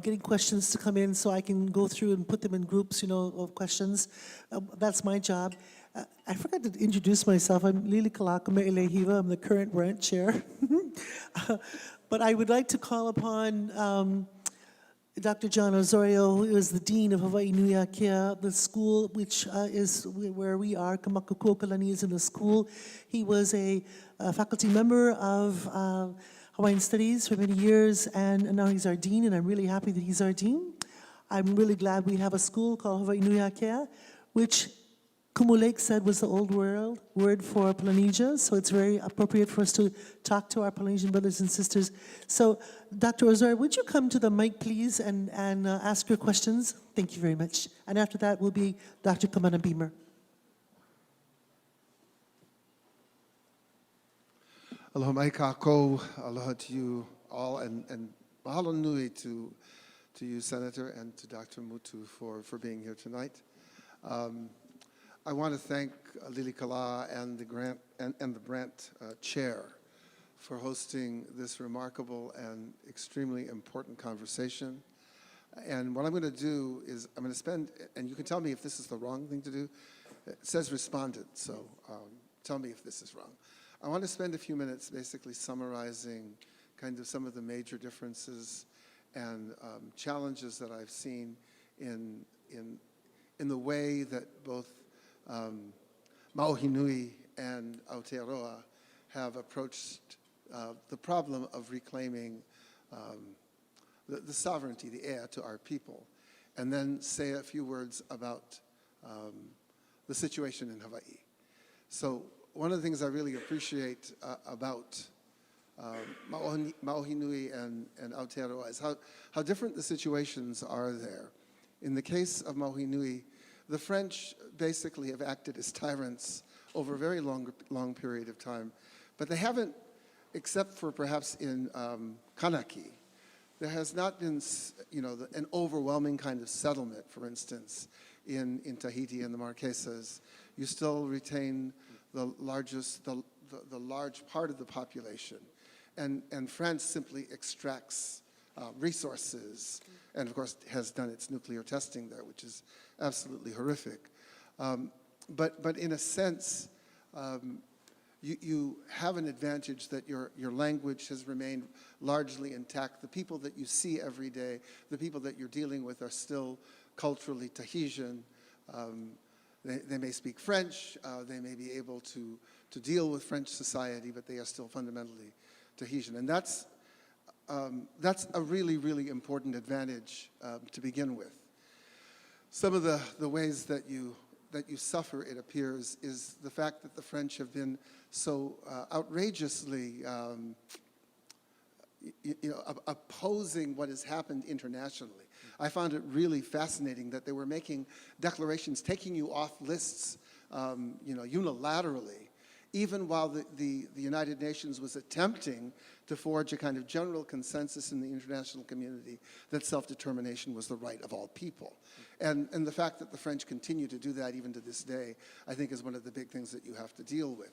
getting questions to come in so I can go through and put them in groups, you know, of questions. That's my job. I forgot to introduce myself. I'm Lilikala Kame'eleihiwa. I'm the current Brandt chair. But I would like to call upon Dr. John Osorio, who is the Dean of Hawaii Nui Akea, the school which is where we are. Kamakakūokalani is in the school. He was a faculty member of Hawaiian Studies for many years, and now he's our Dean, and I'm really happy that he's our Dean. I'm really glad we have a school called Hawaii Nui Akea, which Kumu Lake said was the old word for Polynesia, so it's very appropriate for us to talk to our Polynesian brothers and sisters. So, Dr. Osorio, would you come to the mic, please, and ask your questions? Thank you very much. And after that will be Dr. Kamana Beamer. Aloha mai kākou, aloha to you all, and mahalo nui to you, Senator, and to Dr. Mutu for being here tonight. I want to thank Lilikala and the Brandt chair for hosting this remarkable and extremely important conversation. And what I'm going to do is I'm going to spend, and you can tell me if this is the wrong thing to do. It says respondent, so tell me if this is wrong. I want to spend a few minutes basically summarizing kind of some of the major differences and challenges that I've seen in the way that both Mauhi Nui and Aotearoa have approached the problem of reclaiming the sovereignty, the ea, to our people, and then say a few words about the situation in Hawaii. So one of the things I really appreciate about Mauhi Nui and Aotearoa is how different the situations are there. In the case of Mauhi Nui, the French basically have acted as tyrants over a very long period of time, but they haven't, except for perhaps in Kanaki, there has not been, you know, an overwhelming kind of settlement, for instance, in Tahiti and the Marquesas. You still retain the large part of the population, and France simply extracts resources and of course has done its nuclear testing there, which is absolutely horrific. But in a sense, you have an advantage that your language has remained largely intact. The people that you see every day, the people that you're dealing with are still culturally Tahitian. They may speak French, they may be able to deal with French society, but they are still fundamentally Tahitian. And that's a really, really important advantage to begin with. Some of the ways that you suffer, it appears, is the fact that the French have been so outrageously opposing what has happened internationally. I found it really fascinating that they were making declarations, taking you off lists, unilaterally, even while the United Nations was attempting to forge a kind of general consensus in the international community that self-determination was the right of all people. And the fact that the French continue to do that even to this day, I think is one of the big things that you have to deal with.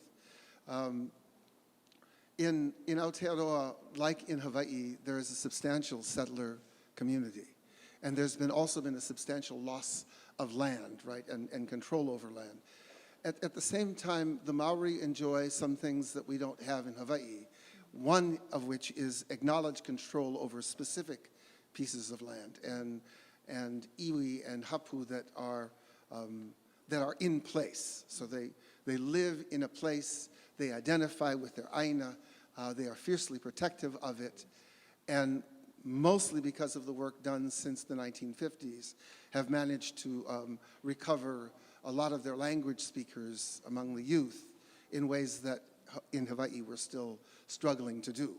In Aotearoa, like in Hawaii, there is a substantial settler community. And there's also been a substantial loss of land, right, and control over land. At the same time, the Maori enjoy some things that we don't have in Hawaii, one of which is acknowledged control over specific pieces of land, and iwi and hapu that are in place. So they live in a place, they identify with their aina, they are fiercely protective of it, and mostly because of the work done since the 1950s, have managed to recover a lot of their language speakers among the youth in ways that in Hawaii we're still struggling to do.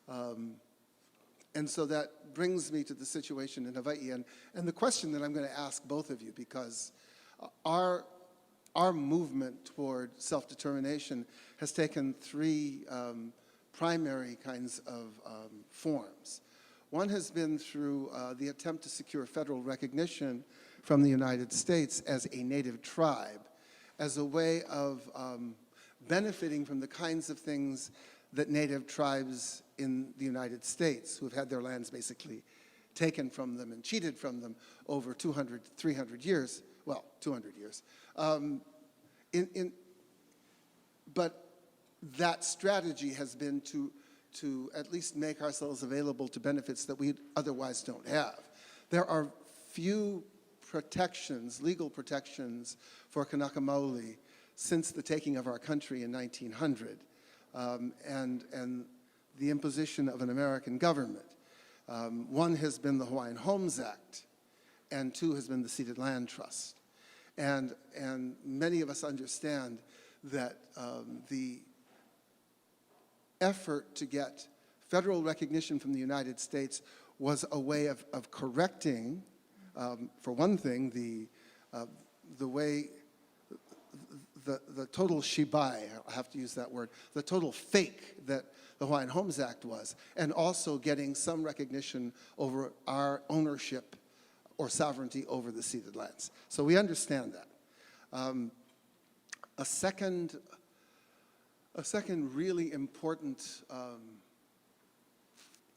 And so that brings me to the situation in Hawaii, and the question that I'm going to ask both of you, because our movement toward self-determination has taken three primary kinds of forms. One has been through the attempt to secure federal recognition from the United States as a native tribe, as a way of benefiting from the kinds of things that native tribes in the United States, who have had their lands basically taken from them and cheated from them over 200, 300 years, well, 200 years. But that strategy has been to at least make ourselves available to benefits that we otherwise don't have. There are few protections, legal protections for Kanaka Maoli since the taking of our country in 1900 and the imposition of an American government. One has been the Hawaiian Homes Act, and two has been the Ceded Land Trust. And many of us understand that the effort to get federal recognition from the United States was a way of correcting, for one thing, the way the total shibai, I have to use that word, the total fake that the Hawaiian Homes Act was, and also getting some recognition over our ownership or sovereignty over the ceded lands. So we understand that. A second really important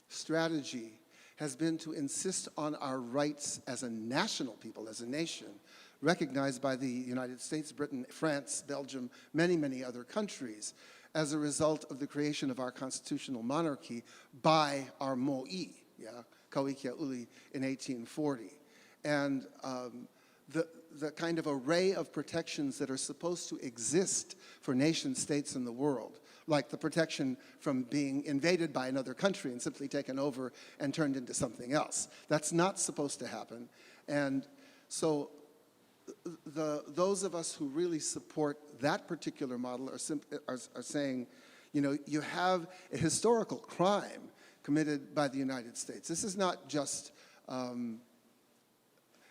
strategy has been to insist on our rights as a national people, as a nation, recognized by the United States, Britain, France, Belgium, many, many other countries, as a result of the creation of our constitutional monarchy by our mo'i, Kauikeaʻuli, in 1840. And the kind of array of protections that are supposed to exist for nation states in the world, like the protection from being invaded by another country and simply taken over and turned into something else. That's not supposed to happen. And so those of us who really support that particular model are saying, you have a historical crime committed by the United States. This is not just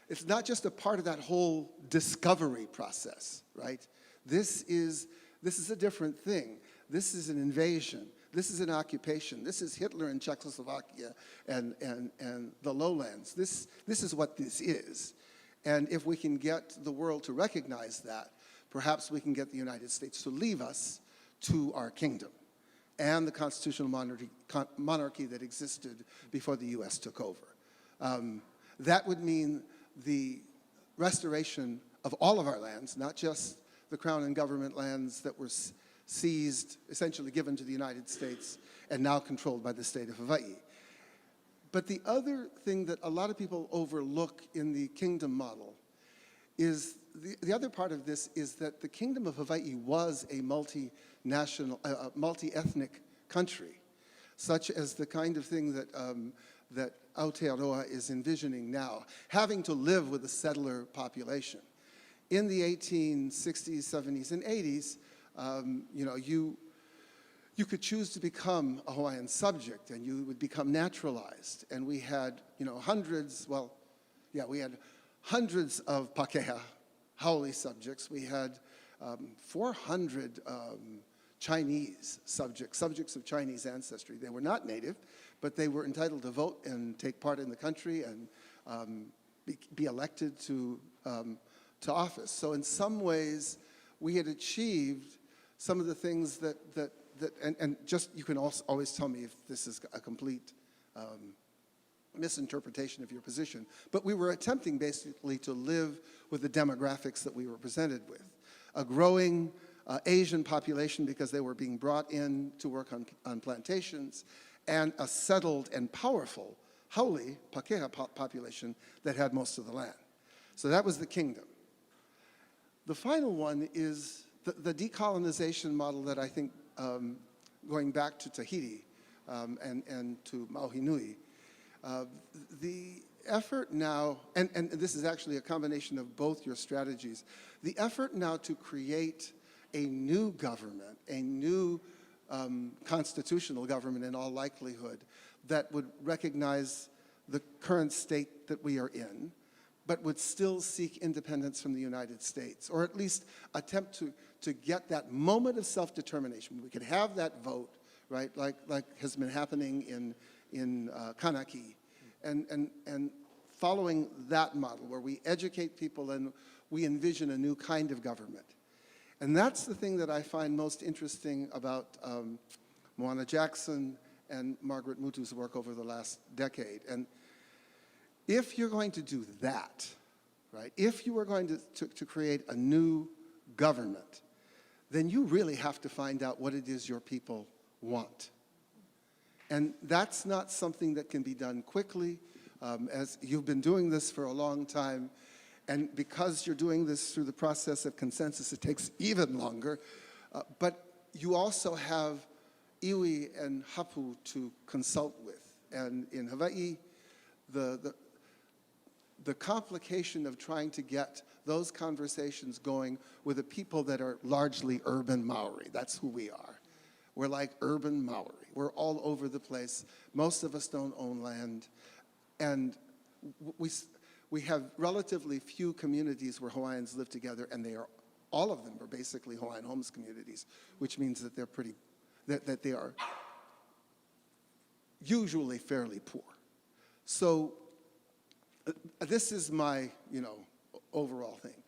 it's not just a part of that whole discovery process, right? This is a different thing. This is an invasion. This is an occupation. This is Hitler in Czechoslovakia and the lowlands. This is what this is. And if we can get the world to recognize that, perhaps we can get the United States to leave us to our kingdom and the constitutional monarchy that existed before the U.S. took over. That would mean the restoration of all of our lands, not just the Crown and government lands that were seized, essentially given to the United States, and now controlled by the state of Hawaii. But the other thing that a lot of people overlook in the kingdom model is, the other part of this is that the Kingdom of Hawaii was a multinational, multi-ethnic country, such as the kind of thing that, that Aotearoa is envisioning now, having to live with a settler population. In the 1860s, 70s, and 80s, you know, you could choose to become a Hawaiian subject, and you would become naturalized. And we had, you know, hundreds, well, yeah, we had hundreds of Pakeha, haole subjects. We had 400 Chinese subjects of Chinese ancestry. They were not native, but they were entitled to vote and take part in the country and be elected to office. So in some ways, we had achieved some of the things and just, you can also always tell me if this is a complete misinterpretation of your position, but we were attempting basically to live with the demographics that we were presented with. A growing Asian population because they were being brought in to work on plantations, and a settled and powerful haole, Pakeha population that had most of the land. So that was the kingdom. The final one is the decolonization model that I think, going back to Tahiti and to Maui Nui, the effort now, and this is actually a combination of both your strategies, the effort now to create a new government, a new constitutional government in all likelihood, that would recognize the current state that we are in, but would still seek independence from the United States, or at least attempt to get that moment of self-determination. We could have that vote, right, like has been happening in Kanaki, and following that model where we educate people and we envision a new kind of government. And that's the thing that I find most interesting about Moana Jackson and Margaret Mutu's work over the last decade. And if you're going to do that, right, if you are going to create a new government, then you really have to find out what it is your people want. And that's not something that can be done quickly, as you've been doing this for a long time. And because you're doing this through the process of consensus, it takes even longer. But you also have iwi and hapu to consult with. And in Hawaii, the complication of trying to get those conversations going with the people that are largely urban Maori, that's who we are. We're like urban Maori. We're all over the place. Most of us don't own land. And we have relatively few communities where Hawaiians live together, and all of them are basically Hawaiian homes communities, which means that they're that they are usually fairly poor. So this is my, overall thing.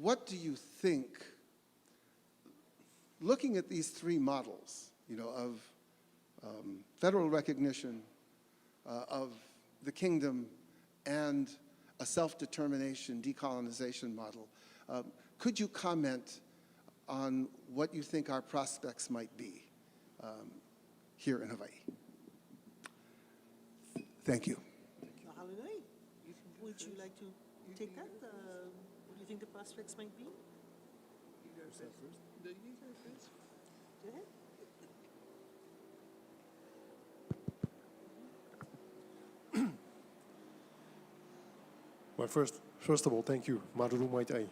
What do you think, looking at these three models, of federal recognition, of the kingdom, and a self-determination decolonization model, could you comment on what you think our prospects might be here in Hawaii? Thank you. Mahalo. Would you like to take that? What do you think the prospects might be? You go first. You go first. Go ahead. Well, first of all, thank you, Maruru Maitai.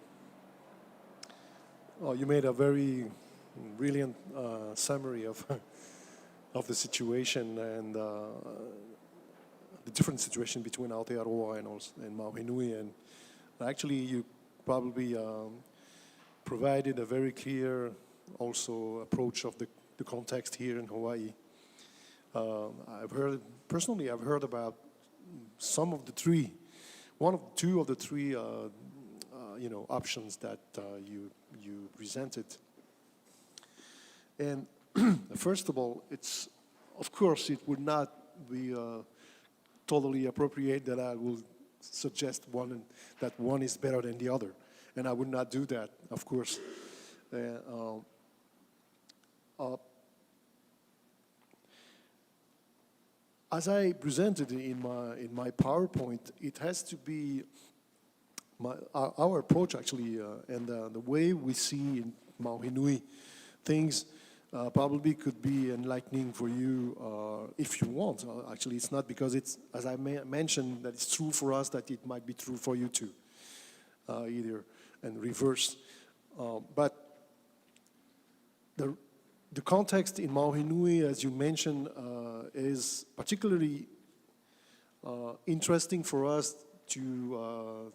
Oh, you made a very brilliant summary of the situation and the different situation between Aotearoa and Maui Nui, and actually you probably provided a very clear also approach of the context here in Hawaii. I've heard about some of the three. Two of the three, options that you presented. And first of all, of course, it would not be totally appropriate that I will suggest that one is better than the other. And I would not do that, of course. As I presented in my PowerPoint, it has to be our approach actually, and the way we see in Maui Nui things probably could be enlightening for you if you want. Actually, it's not because it's, as I mentioned, that it's true for us, that it might be true for you too, either, and reverse. But the context in Maui Nui, as you mentioned, is particularly interesting for us to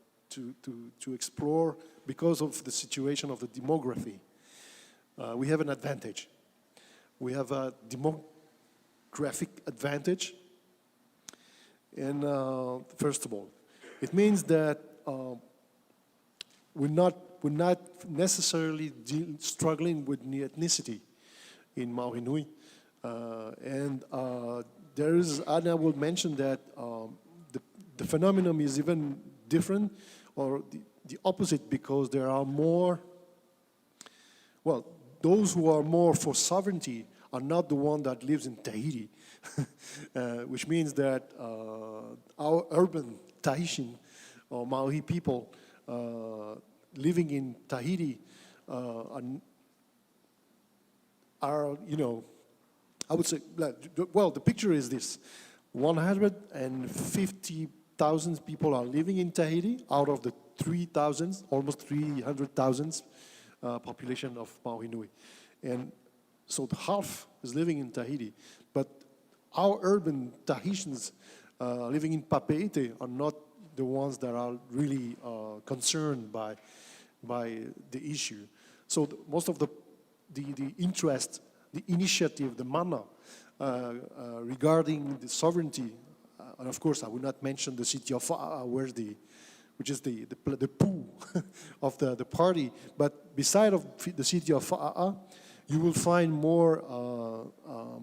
explore because of the situation of the demography. We have an advantage. We have a demographic advantage. And first of all, it means that we're not necessarily struggling with ethnicity in Maui Nui. And there is, and I will mention that the phenomenon is even different, or the opposite, because there are more, well, those who are more for sovereignty are not the one that lives in Tahiti, which means that our urban Tahitian or Maui people living in Tahiti are, you know, I would say, well, the picture is this: 150,000 people are living in Tahiti out of the 3,000, almost 300,000 population of Maui Nui. And so half is living in Tahiti. But our urban Tahitians living in Papeete are not the ones that are really concerned by the issue. So most of the interest, the initiative, the mana regarding the sovereignty, and of course I will not mention the city of Fa'a, which is the poo of the party, but beside of the city of Fa'a, you will find more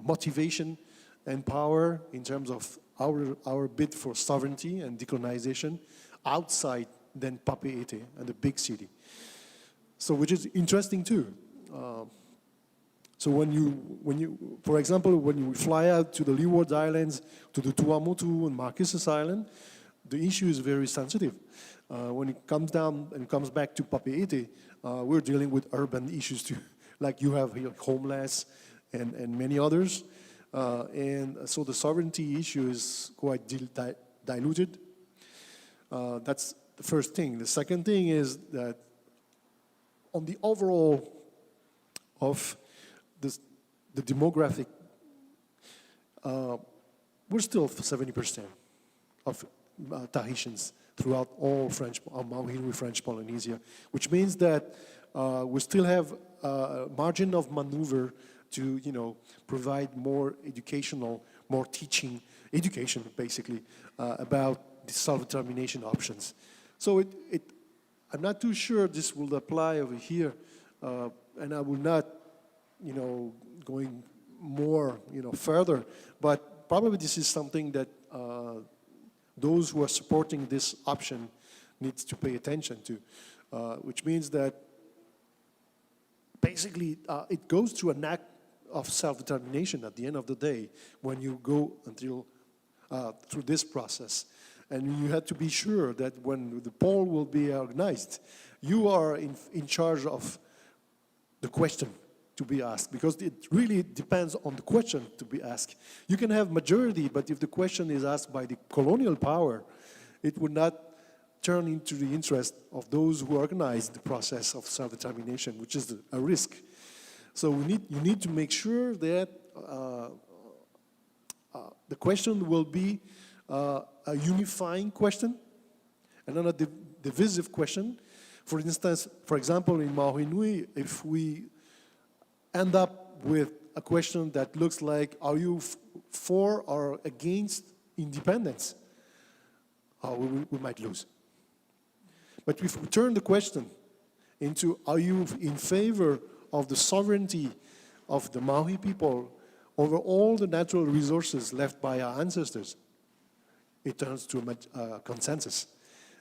motivation and power in terms of our bid for sovereignty and decolonization outside than Papeete and the big city. So which is interesting too. So when you, for example, when you fly out to the Leeward Islands, to the Tuamotu and Marquesas Island, the issue is very sensitive. When it comes down and comes back to Papeete, we're dealing with urban issues too, like you have here, homeless and many others. And so the sovereignty issue is quite diluted. That's the first thing. The second thing is that on the overall of the demographic, we're still 70% of Tahitians throughout all Maui Nui French Polynesia, which means that we still have a margin of maneuver to, you know, provide more educational, more teaching, education basically, about the self-determination options. So I'm not too sure this will apply over here, and I will not, you know, going more, you know, further, but probably this is something that those who are supporting this option needs to pay attention to, which means that basically it goes to an act of self-determination at the end of the day when you go through this process. And you have to be sure that when the poll will be organized, you are in charge of the question to be asked, because it really depends on the question to be asked. You can have majority, but if the question is asked by the colonial power, it would not turn into the interest of those who organize the process of self-determination, which is a risk. So you need to make sure that the question will be a unifying question and not a divisive question. For instance, for example, in Maui Nui, if we end up with a question that looks like, are you for or against independence? We might lose. But if we turn the question into, are you in favor of the sovereignty of the Maui people over all the natural resources left by our ancestors, it turns to a consensus,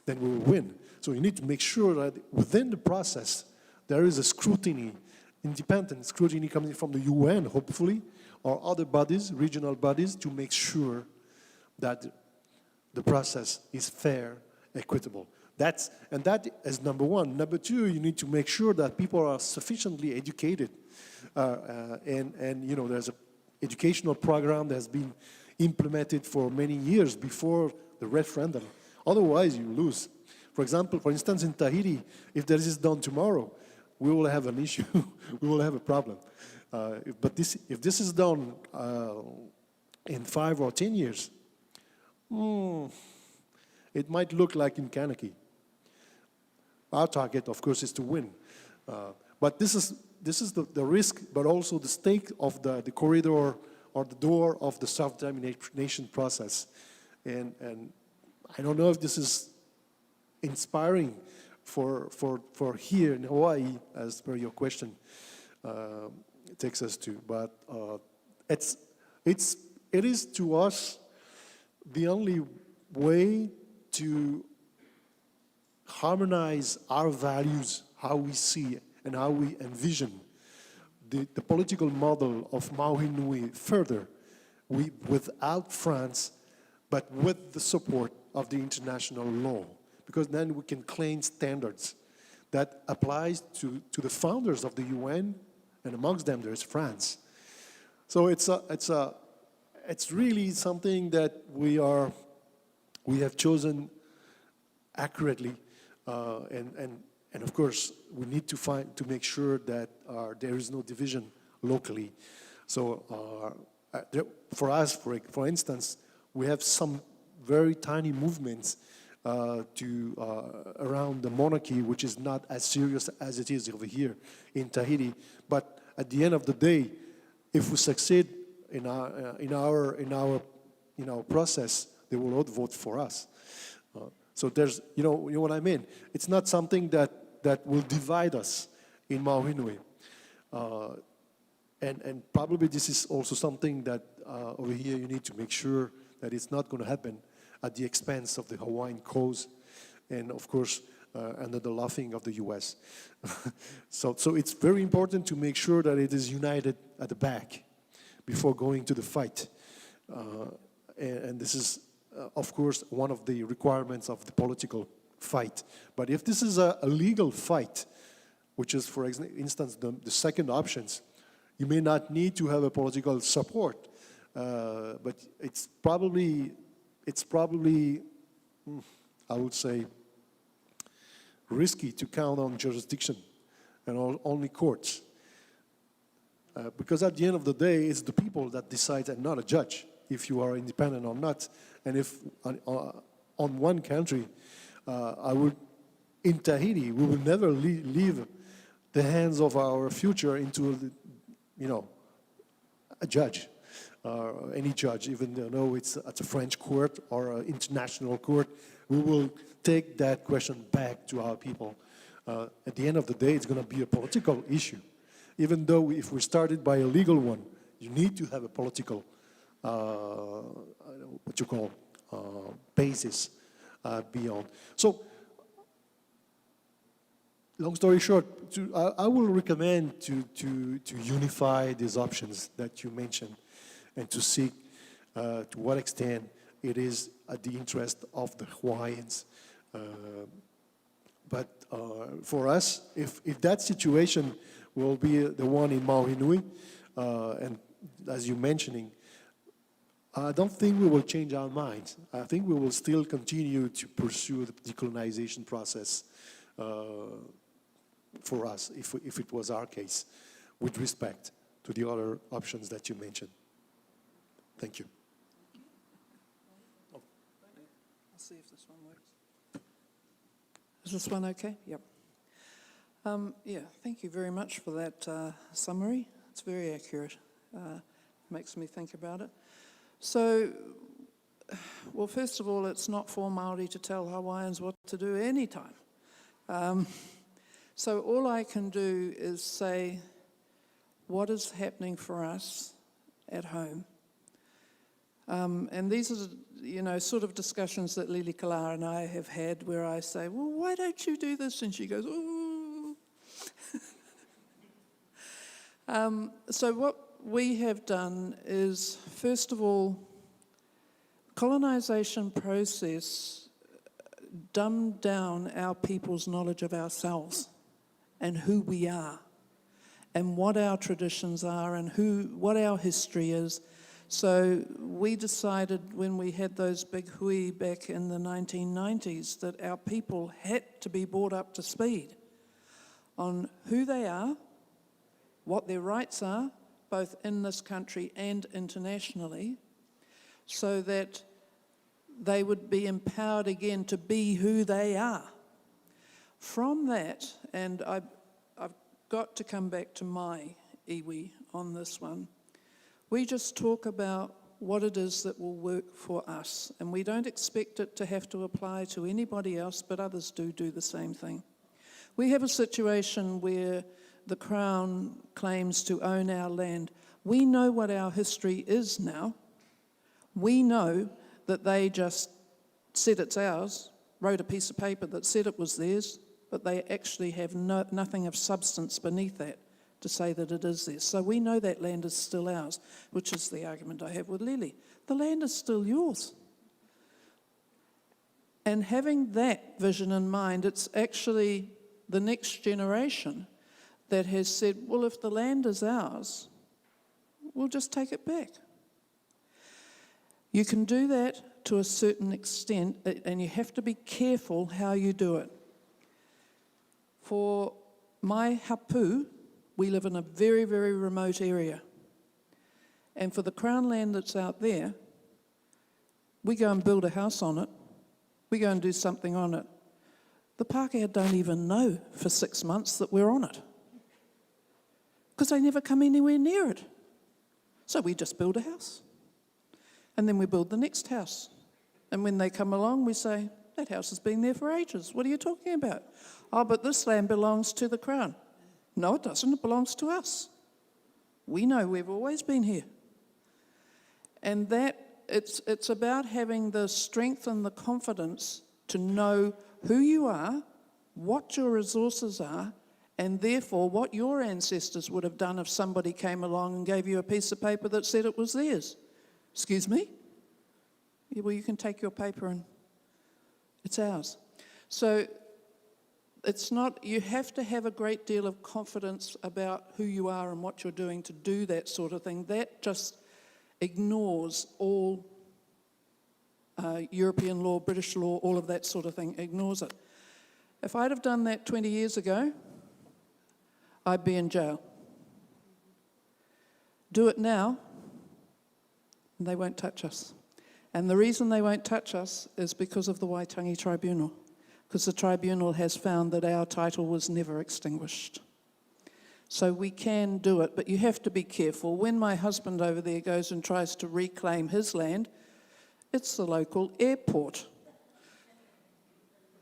then we will win. So you need to make sure that within the process, there is a scrutiny, independent scrutiny coming from the UN, hopefully, or other bodies, regional bodies, to make sure that the process is fair, equitable. That is number one. Number two, you need to make sure that people are sufficiently educated. And you know, there's an educational program that has been implemented for many years before the referendum. Otherwise, you lose. For example, for instance, in Tahiti, if this is done tomorrow, we will have an issue. We will have a problem. But if this is done in 5 or 10 years, it might look like in Kanaki. Our target, of course, is to win. But this is the risk, but also the stake of the corridor or the door of the self-determination process. And I don't know if this is inspiring for here in Hawaii, as per your question, takes us to. But it is to us the only way to harmonize our values, how we see and how we envision the political model of Maui Nui further, without France, but with the support of the international law. Because then we can claim standards that applies to the founders of the UN, and amongst them there is France. So it's really something that we have chosen accurately, and of course we need to make sure that there is no division locally. So for us, for instance, we have some very tiny movements around the monarchy, which is not as serious as it is over here in Tahiti. But at the end of the day, if we succeed in our process, they will all vote for us. So there's, you know what I mean? It's not something that will divide us in Maui Nui. And probably this is also something that over here you need to make sure that it's not going to happen at the expense of the Hawaiian cause, and of course under the laughing of the US. So it's very important to make sure that it is united at the back before going to the fight. And this is, of course, one of the requirements of the political fight. But if this is a legal fight, which is, for instance, the second options, you may not need to have a political support, but it's probably, I would say, risky to count on jurisdiction and only courts. Because at the end of the day, it's the people that decide and not a judge if you are independent or not. And if on one country, in Tahiti, we will never leave the hands of our future into, a judge, any judge, even though it's at a French court or an international court. We will take that question back to our people. At the end of the day, it's going to be a political issue. Even though if we started by a legal one, you need to have a political, basis beyond. So, long story short, I will recommend to unify these options that you mentioned and to see to what extent it is at the interest of the Hawaiians. But for us, if that situation will be the one in Maui Nui, and as you're mentioning, I don't think we will change our minds. I think we will still continue to pursue the decolonization process for us, if it was our case, with respect to the other options that you mentioned. Thank you. I'll see if this one works. Is this one okay? Yep. Yeah, thank you very much for that summary. It's very accurate. Makes me think about it. So, well, first of all, it's not for Māori to tell Hawaiians what to do anytime. So all I can do is say what is happening for us at home, And these are, sort of discussions that Lilikala and I have had where I say, well, why don't you do this? And she goes, ooh. So what we have done is, first of all, colonisation process dumbed down our people's knowledge of ourselves and who we are and what our traditions are and what our history is. So we decided when we had those big hui back in the 1990s that our people had to be brought up to speed on who they are, what their rights are, both in this country and internationally, so that they would be empowered again to be who they are. From that, and I've got to come back to my iwi on this one, we just talk about what it is that will work for us, and we don't expect it to have to apply to anybody else, but others do the same thing. We have a situation where the Crown claims to own our land. We know what our history is now. We know that they just said it's ours, wrote a piece of paper that said it was theirs, but they actually have nothing of substance beneath that to say that it is theirs. So we know that land is still ours, which is the argument I have with Lily. The land is still yours. And having that vision in mind, it's actually the next generation that has said, well, if the land is ours, we'll just take it back. You can do that to a certain extent, and you have to be careful how you do it. For my hapu, we live in a very, very remote area. And for the Crown land that's out there, we go and build a house on it. We go and do something on it. The Pākehā don't even know for 6 months that we're on it, because they never come anywhere near it. So we just build a house. And then we build the next house. And when they come along, we say, that house has been there for ages. What are you talking about? Oh, but this land belongs to the Crown. No, it doesn't. It belongs to us. We know we've always been here. And that it's about having the strength and the confidence to know who you are, what your resources are, and therefore what your ancestors would have done if somebody came along and gave you a piece of paper that said it was theirs. Excuse me? Yeah, well, you can take your paper and it's ours. So it's not, you have to have a great deal of confidence about who you are and what you're doing to do that sort of thing. That just ignores all European law, British law, all of that sort of thing, ignores it. If I'd have done that 20 years ago, I'd be in jail. Do it now, and they won't touch us. And the reason they won't touch us is because of the Waitangi Tribunal, because the tribunal has found that our title was never extinguished. So we can do it, but you have to be careful. When my husband over there goes and tries to reclaim his land, it's the local airport.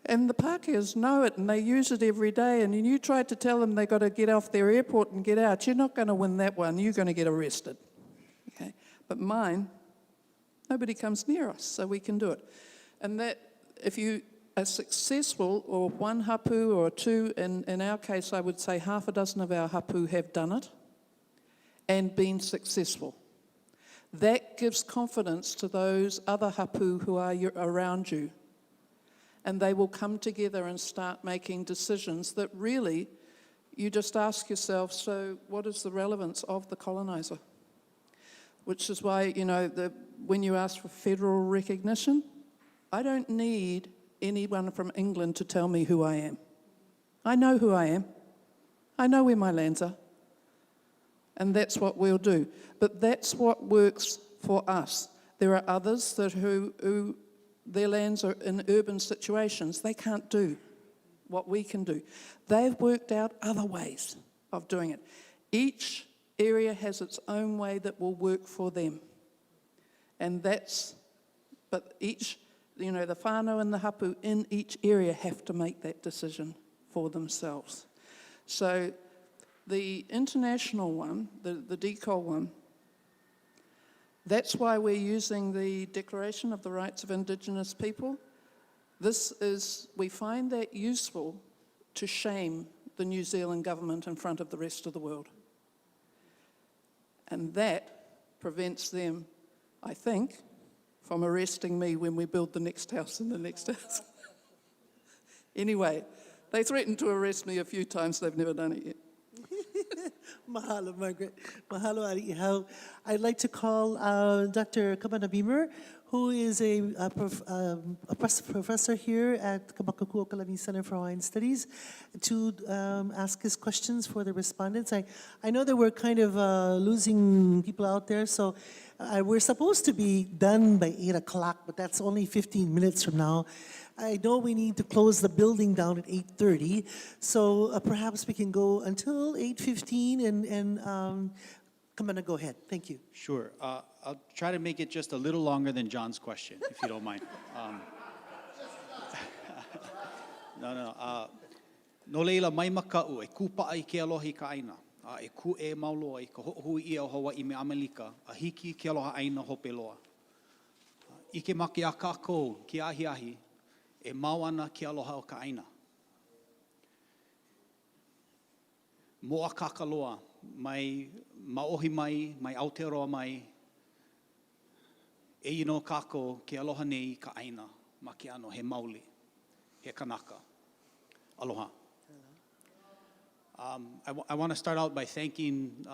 And the Pākehās know it, and they use it every day, and you try to tell them they've got to get off their airport and get out. You're not going to win that one. You're going to get arrested. Okay? But mine, nobody comes near us, so we can do it. And that, if you are successful, or one hapu or two, in our case, I would say half a dozen of our hapu have done it and been successful. That gives confidence to those other hapu who are around you. And they will come together and start making decisions that really, you just ask yourself, so what is the relevance of the coloniser? Which is why, when you ask for federal recognition, I don't need anyone from England to tell me who I am. I know who I am. I know where my lands are. And that's what we'll do. But that's what works for us. There are others that who their lands are in urban situations. They can't do what we can do. They've worked out other ways of doing it. Each area has its own way that will work for them. And but each, the whānau and the hapu in each area have to make that decision for themselves. So the international one, the DCOL one, That's why we're using the Declaration of the Rights of Indigenous People. We find that useful to shame the New Zealand government in front of the rest of the world. And that prevents them, I think, from arresting me when we build the next house and the next house. Anyway, they threatened to arrest me a few times, they've never done it yet. Mahalo, Margaret. Mahalo, Ari'ihau. I'd like to call Dr. Kamana Beamer, who is a professor here at Kamakakūokalani Center for Hawaiian Studies, to ask his questions for the respondents. I know that we're kind of losing people out there, so we're supposed to be done by 8 o'clock, but that's only 15 minutes from now. I know we need to close the building down at 8:30, so perhaps we can go until 8:15 and come on, go ahead. Thank you. Sure. I'll try to make it just a little longer than John's question, if you don't mind. No leila mai maka'u, e kūpa'a I ke aloha I ka aina. E ku e mauloa I ka ho'ohui I o Hawaii me Amelika, a hiki ke aloha aina hope loa. I ke maki a kākou ki ahi, e mau ana ke aloha o ka aina. Moa kakaloa, mai maohi mai Aotearoa mai, e ino kākou ke aloha nei ka aina, ma ke ano he mauli, he kanaka. Aloha. I want to start out by thanking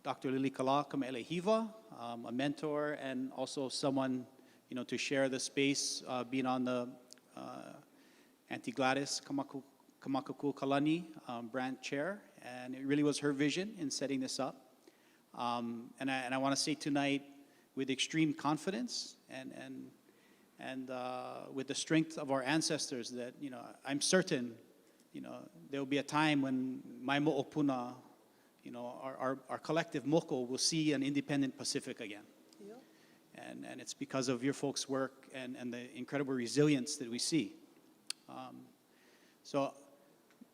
Dr. Lilikala, Kame'eleihiwa, a mentor and also someone, to share the space, being on the Auntie Gladys, Kamakakūokalani, Brandt chair, and it really was her vision in setting this up. And I want to say tonight, with extreme confidence and with the strength of our ancestors, that I'm certain, there will be a time when my mo'opuna, our collective moko will see an independent Pacific again. And it's because of your folks' work and the incredible resilience that we see. So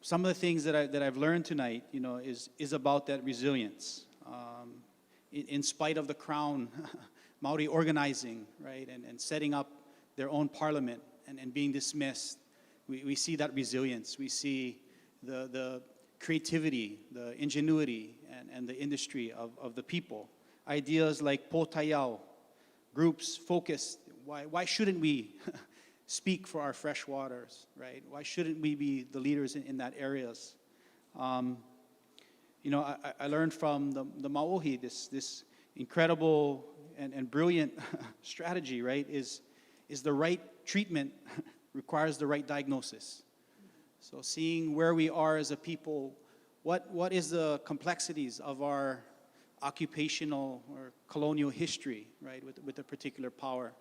some of the things that I've learned tonight, is about that resilience. In spite of the Crown, Maori organizing, right, and setting up their own parliament and being dismissed, we see that resilience. We see the creativity, the ingenuity, and the industry of the people. Ideas like po taiao, groups focused. Why shouldn't we speak for our fresh waters, right? Why shouldn't we be the leaders in that areas? I learned from the Maohi this incredible and brilliant strategy, right? Is the right treatment requires the right diagnosis. So seeing where we are as a people, what is the complexities of our occupational or colonial history, right, with a particular power.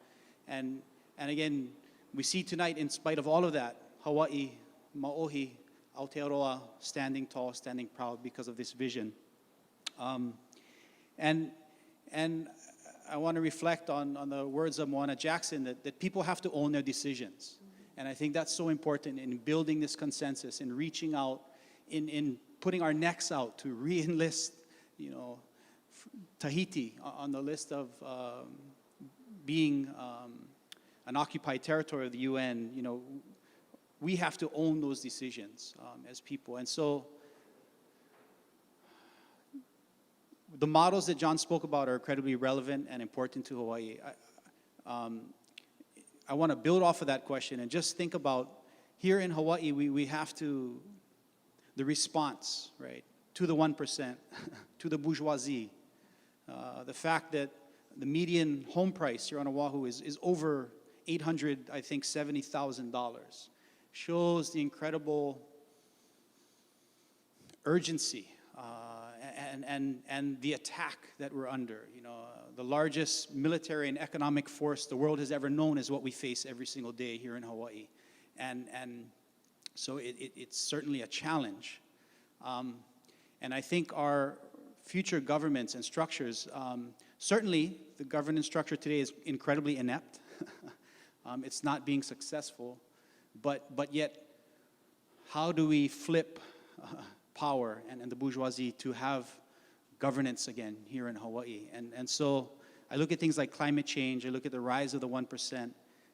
And again, we see tonight, in spite of all of that, Hawaii, Maohi, Aotearoa, standing tall, standing proud because of this vision. And I want to reflect on the words of Moana Jackson, that people have to own their decisions. And I think that's so important in building this consensus, in reaching out, in putting our necks out to re-enlist, Tahiti on the list of being an occupied territory of the UN. We have to own those decisions as people. And so the models that John spoke about are incredibly relevant and important to Hawaii. I want to build off of that question and just think about, here in Hawaii, we have to, the response, right, to the 1%, to the bourgeoisie, the fact that the median home price here on Oahu is over $870,000, shows the incredible urgency and the attack that we're under. The largest military and economic force the world has ever known is what we face every single day here in Hawaii. And so it's certainly a challenge. And I think our future governments and structures, certainly the governance structure today is incredibly inept. It's not being successful, but yet how do we flip power and the bourgeoisie to have governance again here in Hawaii? And so I look at things like climate change, I look at the rise of the 1%.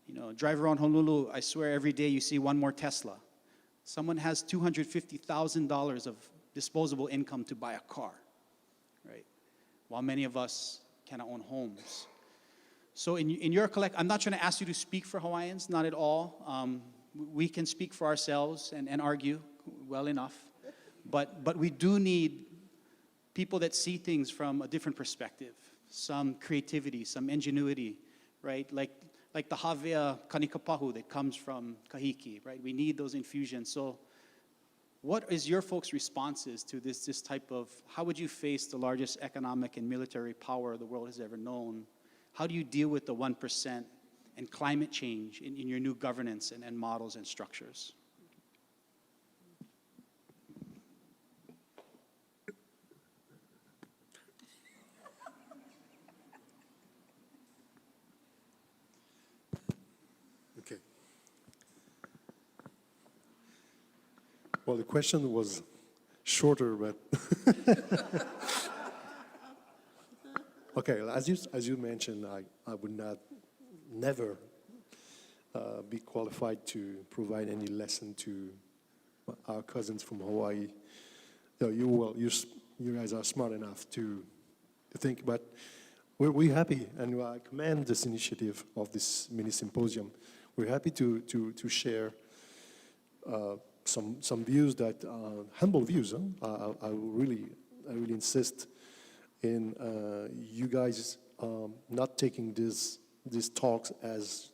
You know, drive around Honolulu, I swear every day you see one more Tesla. Someone has $250,000 of disposable income to buy a car, right? While many of us cannot own homes. So in your I'm not trying to ask you to speak for Hawaiians, not at all. We can speak for ourselves and argue well enough. But we do need people that see things from a different perspective, some creativity, some ingenuity, right? Like the Havea Kanikapahu that comes from Kahiki, right? We need those infusions. So what is your folks' responses to this type of, how would you face the largest economic and military power the world has ever known? How do you deal with the 1% and climate change in your new governance and models and structures? Okay. Well, the question was shorter, but okay. As you mentioned, I would never be qualified to provide any lesson to our cousins from Hawaii. You guys are smart enough to think, but we're happy, and I commend this initiative of this mini-symposium. We're happy to share some views that humble views. Huh? I really insist in you guys not taking these talks as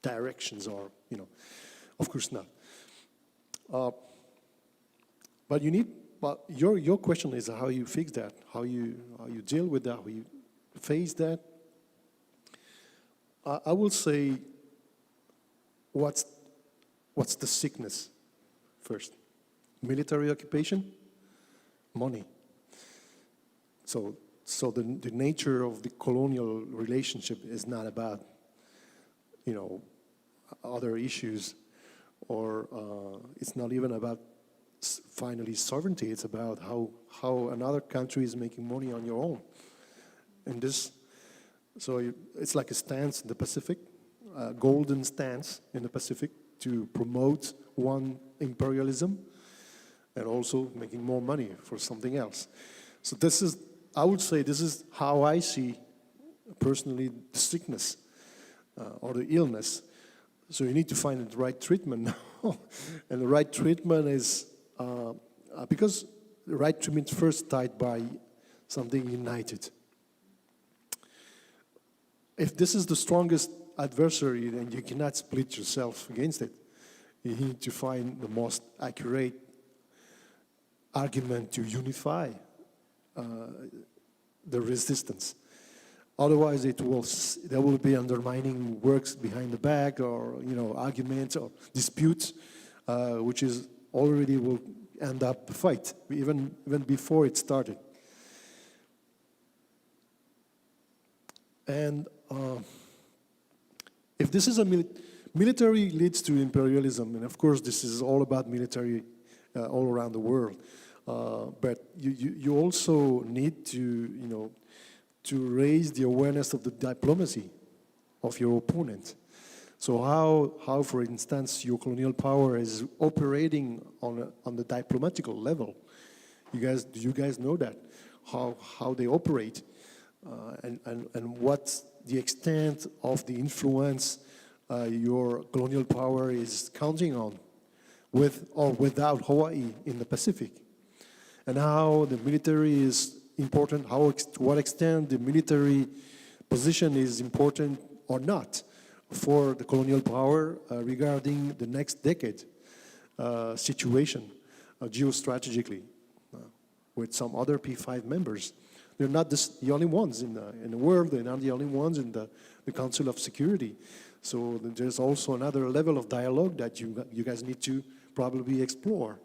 directions, or of course not. But your question is how you fix that, how you deal with that, how you face that. I will say, what's the sickness first? Military occupation, money. So the nature of the colonial relationship is not about other issues, or it's not even about finally sovereignty. It's about how another country is making money on your own. And it's like a stance in the Pacific, a golden stance in the Pacific to promote one imperialism and also making more money for something else. So I would say this is how I see personally the sickness or the illness. So you need to find the right treatment now. And the right treatment is, because the right treatment is first tied by something united. If this is the strongest adversary, then you cannot split yourself against it. You need to find the most accurate argument to unify the resistance. Otherwise, there will be undermining works behind the back, or arguments or disputes, which is already will end up a fight even before it started. And if this is military leads to imperialism, and of course this is all about military all around the world. But you also need to raise the awareness of the diplomacy of your opponent. So how, for instance, your colonial power is operating on the diplomatical level. Do you guys know that? How they operate, and what's the extent of the influence your colonial power is counting on, with or without Hawaii in the Pacific, and how the military is important, to what extent the military position is important or not for the colonial power regarding the next decade situation geostrategically with some other P5 members. They're not the only ones in the world. They're not the only ones in the Council of Security. So there's also another level of dialogue that you guys need to probably explore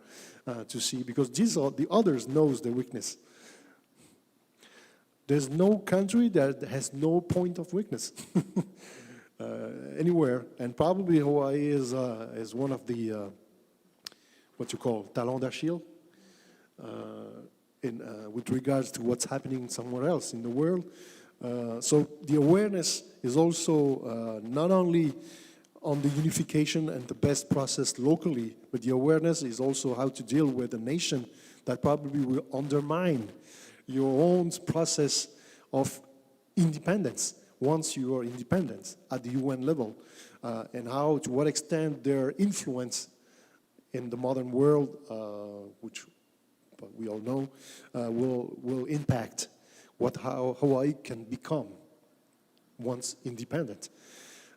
to see, because the others knows the weakness. There's no country that has no point of weakness anywhere, and probably Hawaii is one of the what you call talon d'Achille with regards to what's happening somewhere else in the world. So the awareness is also not only on the unification and the best process locally, but the awareness is also how to deal with a nation that probably will undermine your own process of independence once you are independent at the UN level, and how, to what extent their influence in the modern world, which we all know, will impact how Hawaii can become once independent.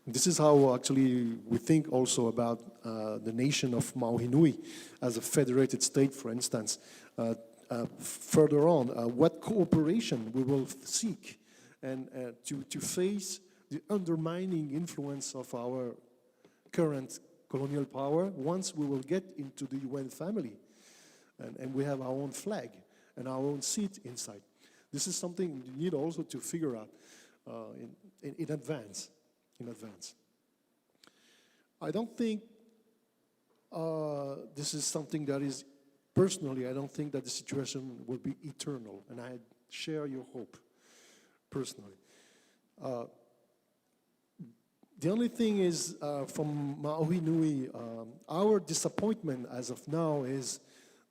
This is how actually we think also about the nation of Maui Nui as a federated state, for instance. Further on, what cooperation we will seek and to face the undermining influence of our current colonial power once we will get into the UN family and we have our own flag and our own seat inside. This is something you need also to figure out in advance. I don't think this is something that is, personally, I don't think that the situation will be eternal, and I share your hope, personally. The only thing is, from Maui Nui, our disappointment as of now is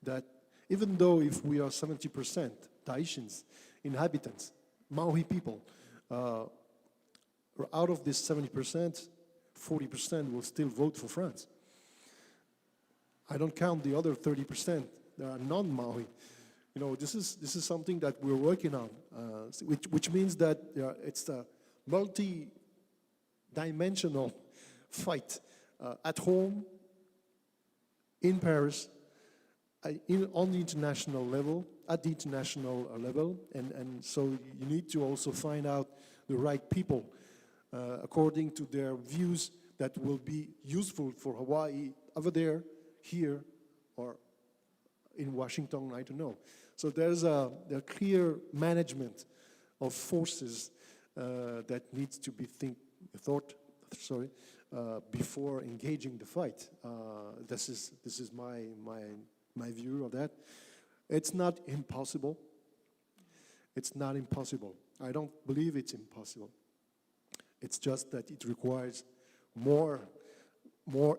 that even though if we are 70% Tahitians, inhabitants, Maui people, out of this 70%, 40% will still vote for France. I don't count the other 30% that are non-Maui. You know, this is something that we're working on, which means that it's a multi-dimensional fight at home, in Paris, on the international level, at the international level, and so you need to also find out the right people according to their views that will be useful for Hawaii over there, here, or in Washington, I don't know. So there's a clear management of forces that needs to be thought before engaging the fight. This is my view of that. It's not impossible. It's not impossible. I don't believe it's impossible. It's just that it requires more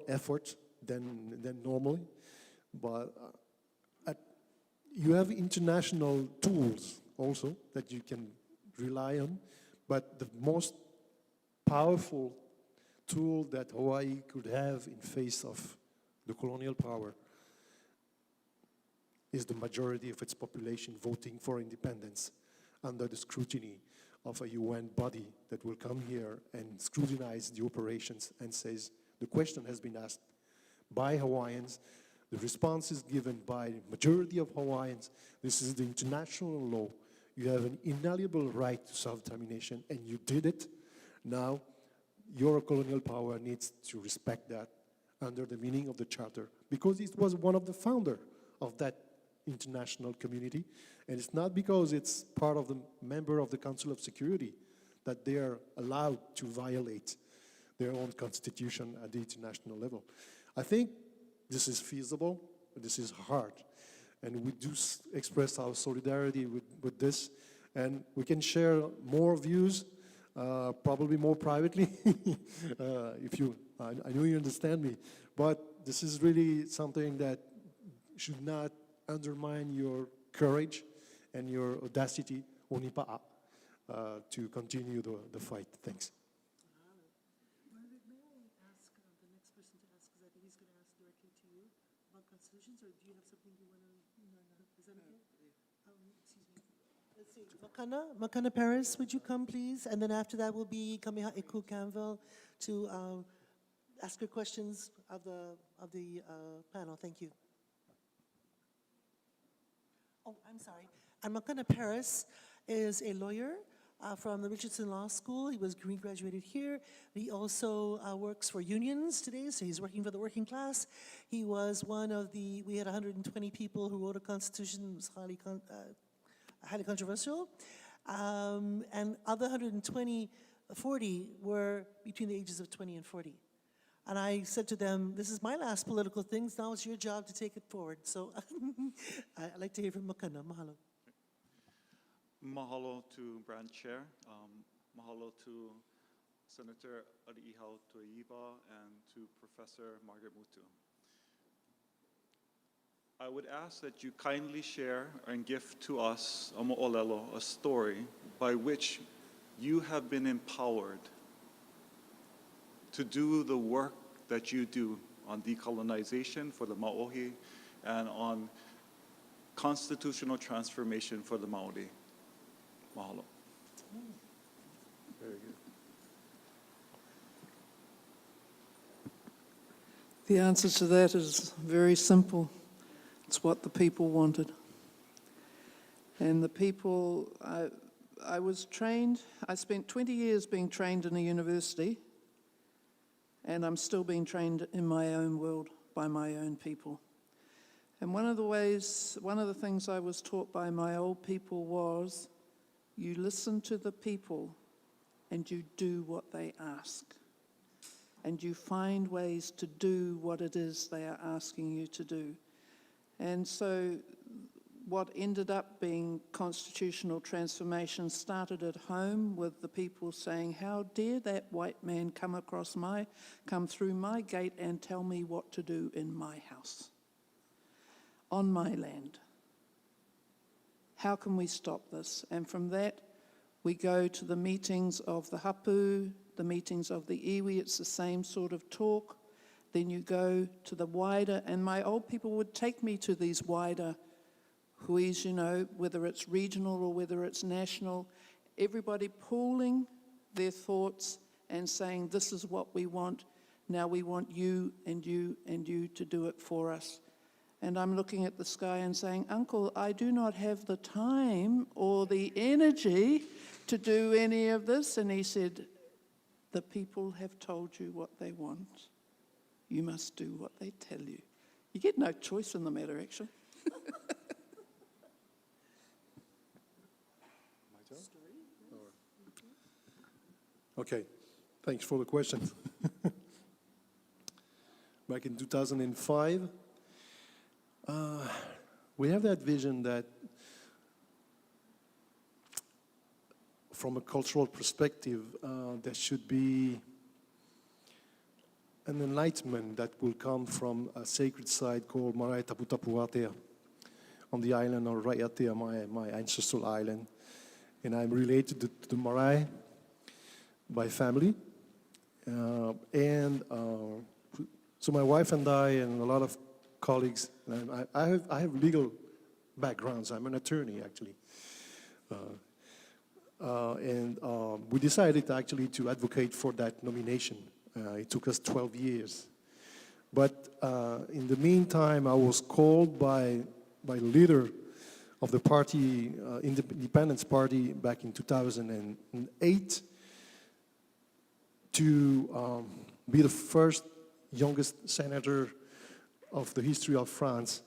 effort than normally. But you have international tools also that you can rely on. But the most powerful tool that Hawaii could have in face of the colonial power is the majority of its population voting for independence under the scrutiny of a UN body that will come here and scrutinize the operations and says, the question has been asked by Hawaiians, the response is given by the majority of Hawaiians, this is the international law, you have an inalienable right to self-determination, and you did it. Now, your colonial power needs to respect that under the meaning of the Charter, because it was one of the founders of that international community, and it's not because it's part of the member of the Council of Security that they are allowed to violate their own constitution at the international level. I think this is feasible, but this is hard, and we do express our solidarity with this, and we can share more views, probably more privately, I know you understand me, but this is really something that should not undermine your courage and your audacity, ʻOnipaʻa, to continue the fight. Thanks. May I ask the next person to ask, because I think he's going to ask directly to you about constitutions, or do you have something you want to? No. Is that okay? Excuse me. Let's see. Makana Paris, would you come, please? And then after that will be Kame'eleihiwa Canville to ask her questions of the panel. Thank you. Oh, I'm sorry. And Makana Paris is a lawyer from the Richardson Law School. He graduated here. He also works for unions today, so he's working for the working class. He was one of we had 120 people who wrote a constitution. It was highly controversial. And of the 120, 40 were between the ages of 20 and 40. And I said to them, this is my last political things, now it's your job to take it forward. So I'd like to hear from Makana. Mahalo. Mahalo to Brandt Chair. Mahalo to Senator ʻOnipaʻa and to Professor Margaret Mutu. I would ask that you kindly share and give to us, a mo'olelo, a story by which you have been empowered to do the work that you do on decolonization for the Maohi and on constitutional transformation for the Maori. Mahalo. Very good. The answer to that is very simple. It's what the people wanted. And the people, I was trained, I spent 20 years being trained in a university, and I'm still being trained in my own world by my own people. And one of the things I was taught by my old people was, you listen to the people and you do what they ask. And you find ways to do what it is they are asking you to do. And so what ended up being constitutional transformation started at home with the people saying, how dare that white man come through my gate and tell me what to do in my house, on my land? How can we stop this? And from that, we go to the meetings of the hapu, the meetings of the iwi, it's the same sort of talk. Then you go to the wider, and my old people would take me to these wider huis, you know, whether it's regional or whether it's national, everybody pooling their thoughts and saying, this is what we want, now we want you and you and you to do it for us. And I'm looking at the sky and saying, Uncle, I do not have the time or the energy to do any of this. And he said, the people have told you what they want. You must do what they tell you. You get no choice in the matter, actually. Okay, thanks for the question. Back in 2005, we have that vision that from a cultural perspective, there should be an enlightenment that will come from a sacred site called Marae Taputapuatea on the island of Raiatea, my ancestral island. And I'm related to the Marae by family. So my wife and I and a lot of colleagues, and I have legal backgrounds. I'm an attorney, actually. We decided actually to advocate for that nomination. It took us 12 years. But in the meantime, I was called by the leader of the party, Independence Party, back in 2008, to be the first youngest senator of the history of France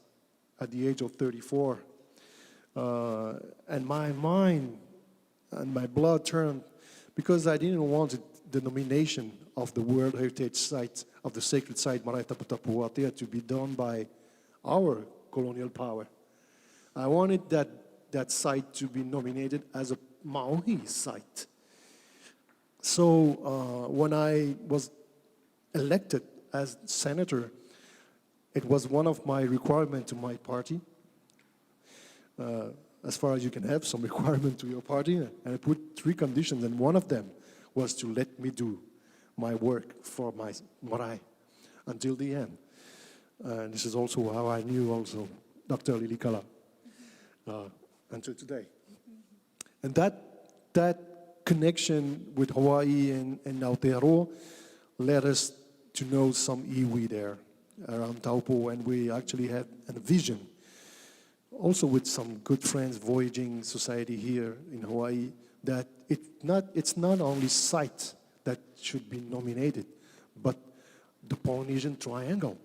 at the age of 34. And my mind and my blood turned, because I didn't want the nomination of the World Heritage Site, of the sacred site Marae Taputapuatea, to be done by our colonial power. I wanted that site to be nominated as a Maui site. So when I was elected as senator, it was one of my requirements to my party, as far as you can have some requirement to your party, and I put 3 conditions, and one of them was to let me do my work for my marae until the end. And this is also how I knew also Dr. Lilikala until today. And that connection with Hawaii and Aotearoa led us to know some iwi there around Taupo, and we actually had a vision, also with some good friends, Voyaging Society here in Hawaii, that it's not only site that should be nominated, but the Polynesian Triangle,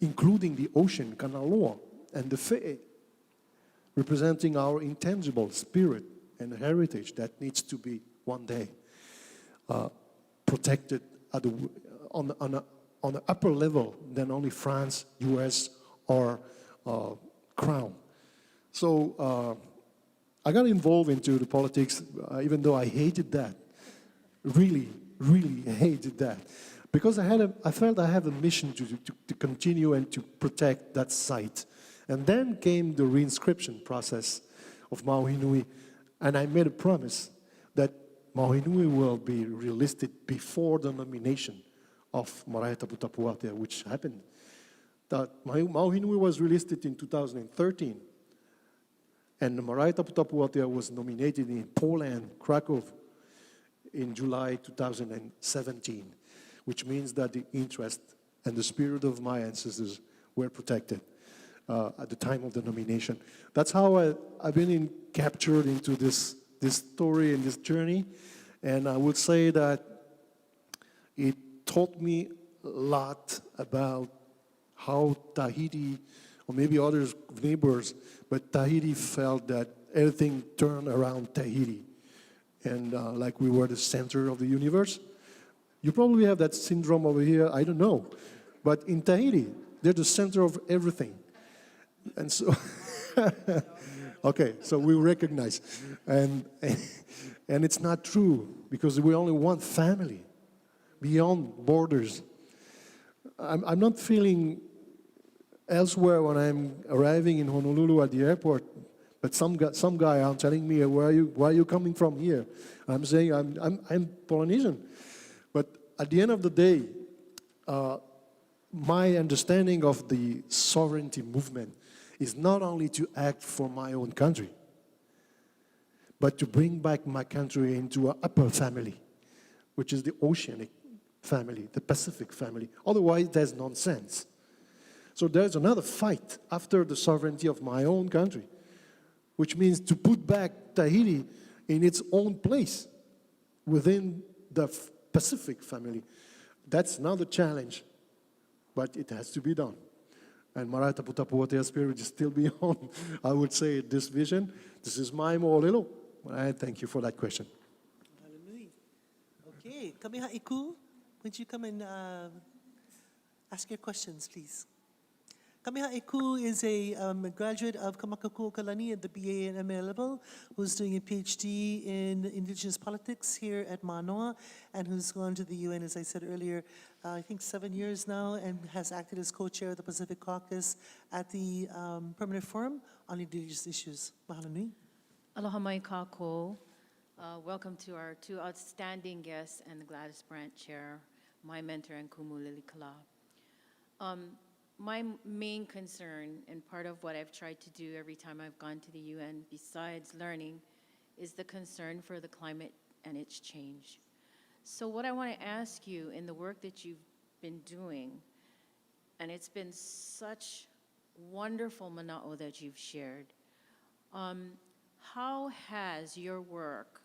including the ocean, Kanaloa, and the Fe'e, representing our intangible spirit and heritage that needs to be one day protected on the upper level than only France, US, or Crown. So I got involved into the politics, even though I hated that. Really, really hated that. Because I felt I have a mission to continue and to protect that site. And then came the reinscription process of Maui Nui, and I made a promise that Maui Nui will be relisted before the nomination of Marae Taputapuatea, which happened. That Maui Nui was relisted in 2013, and the Marae Taputapuatea was nominated in Poland, Krakow, in July 2017, which means that the interest and the spirit of my ancestors were protected at the time of the nomination. That's how I've been captured into this story and this journey, and I would say that it taught me a lot about how Tahiti, or maybe other neighbors, but Tahiti felt that everything turned around Tahiti, and like we were the center of the universe. You probably have that syndrome over here, I don't know, but in Tahiti, they're the center of everything. And so, okay, so we recognize, and it's not true, because we only want family, beyond borders. I'm not feeling elsewhere when I'm arriving in Honolulu at the airport, but some guy are telling me, where are you coming from here? I'm saying, I'm Polynesian. But at the end of the day, my understanding of the sovereignty movement is not only to act for my own country, but to bring back my country into an upper family, which is the oceanic family, the Pacific family. Otherwise, there's nonsense. So there's another fight after the sovereignty of my own country, which means to put back Tahiti in its own place within the Pacific family. That's another challenge, but it has to be done. And Marae Taputapuatea spirit is still beyond, I would say, this vision. This is my mo'olelo. I thank you for that question. Hallelujah. Okay, Kame'eleihiwa, would you come and ask your questions, please? Kame'eleihiwa is a graduate of Kamakakūokalani at the BA and MA level, who's doing a PhD in Indigenous politics here at Mānoa, and who's gone to the UN, as I said earlier, I think 7 years now, and has acted as co-chair of the Pacific Caucus at the Permanent Forum on Indigenous Issues. Mahalo nui. Aloha mai kākou. Welcome to our two outstanding guests and the Gladys Brandt Chair, my mentor and kumu Lilikala. My main concern, and part of what I've tried to do every time I've gone to the UN, besides learning, is the concern for the climate and its change. So what I want to ask you, in the work that you've been doing, and it's been such wonderful mana'o that you've shared, how has your work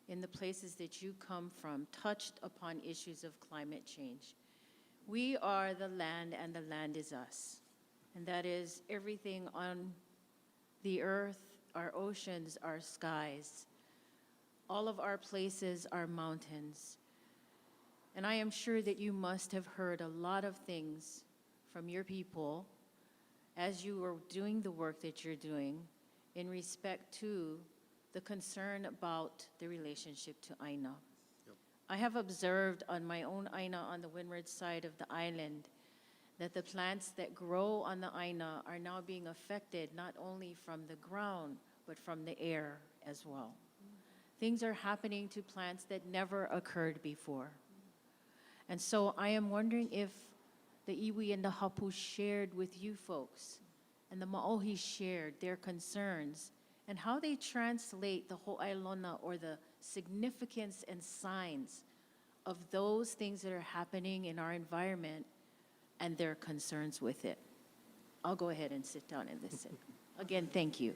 in the places that you come from touched upon issues of climate change? We are the land and the land is us. And that is everything on the earth, our oceans, our skies. All of our places are mountains. And I am sure that you must have heard a lot of things from your people as you were doing the work that you're doing in respect to the concern about the relationship to Aina. I have observed on my own Aina on the windward side of the island that the plants that grow on the Aina are now being affected not only from the ground, but from the air as well. Things are happening to plants that never occurred before. And so I am wondering if the iwi and the hapu shared with you folks, and the ma'ohi shared their concerns, and how they translate the ho'ailona, or the significance and signs of those things that are happening in our environment and their concerns with it. I'll go ahead and sit down and listen. Again, thank you.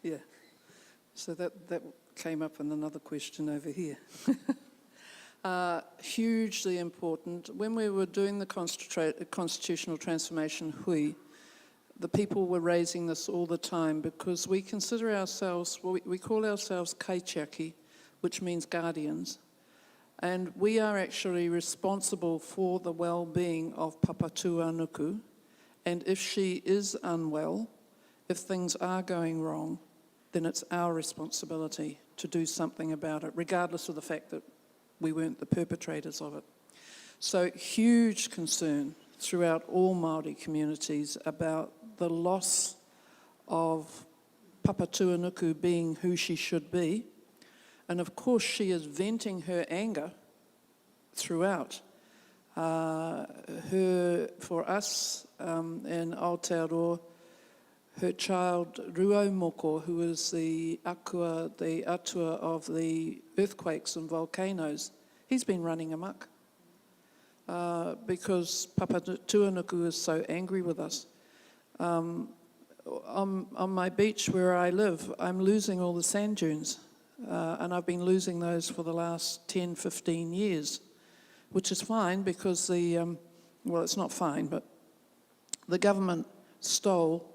Yeah. So that came up in another question over here. Hugely important. When we were doing the constitutional transformation hui, the people were raising this all the time because we consider ourselves, well, we call ourselves kaitiaki, which means guardians. And we are actually responsible for the well-being of Papatūānuku. And if she is unwell, if things are going wrong, then it's our responsibility to do something about it, regardless of the fact that we weren't the perpetrators of it. So huge concern throughout all Māori communities about the loss of Papa Tuanuku being who she should be. And of course she is venting her anger throughout. For us in Aotearoa, her child Ruo Moko, who is the atua of the earthquakes and volcanoes, he's been running amok because Papa Tuanuku is so angry with us. On my beach where I live, I'm losing all the sand dunes, and I've been losing those for the last 10, 15 years, which is fine because well, it's not fine, but the government stole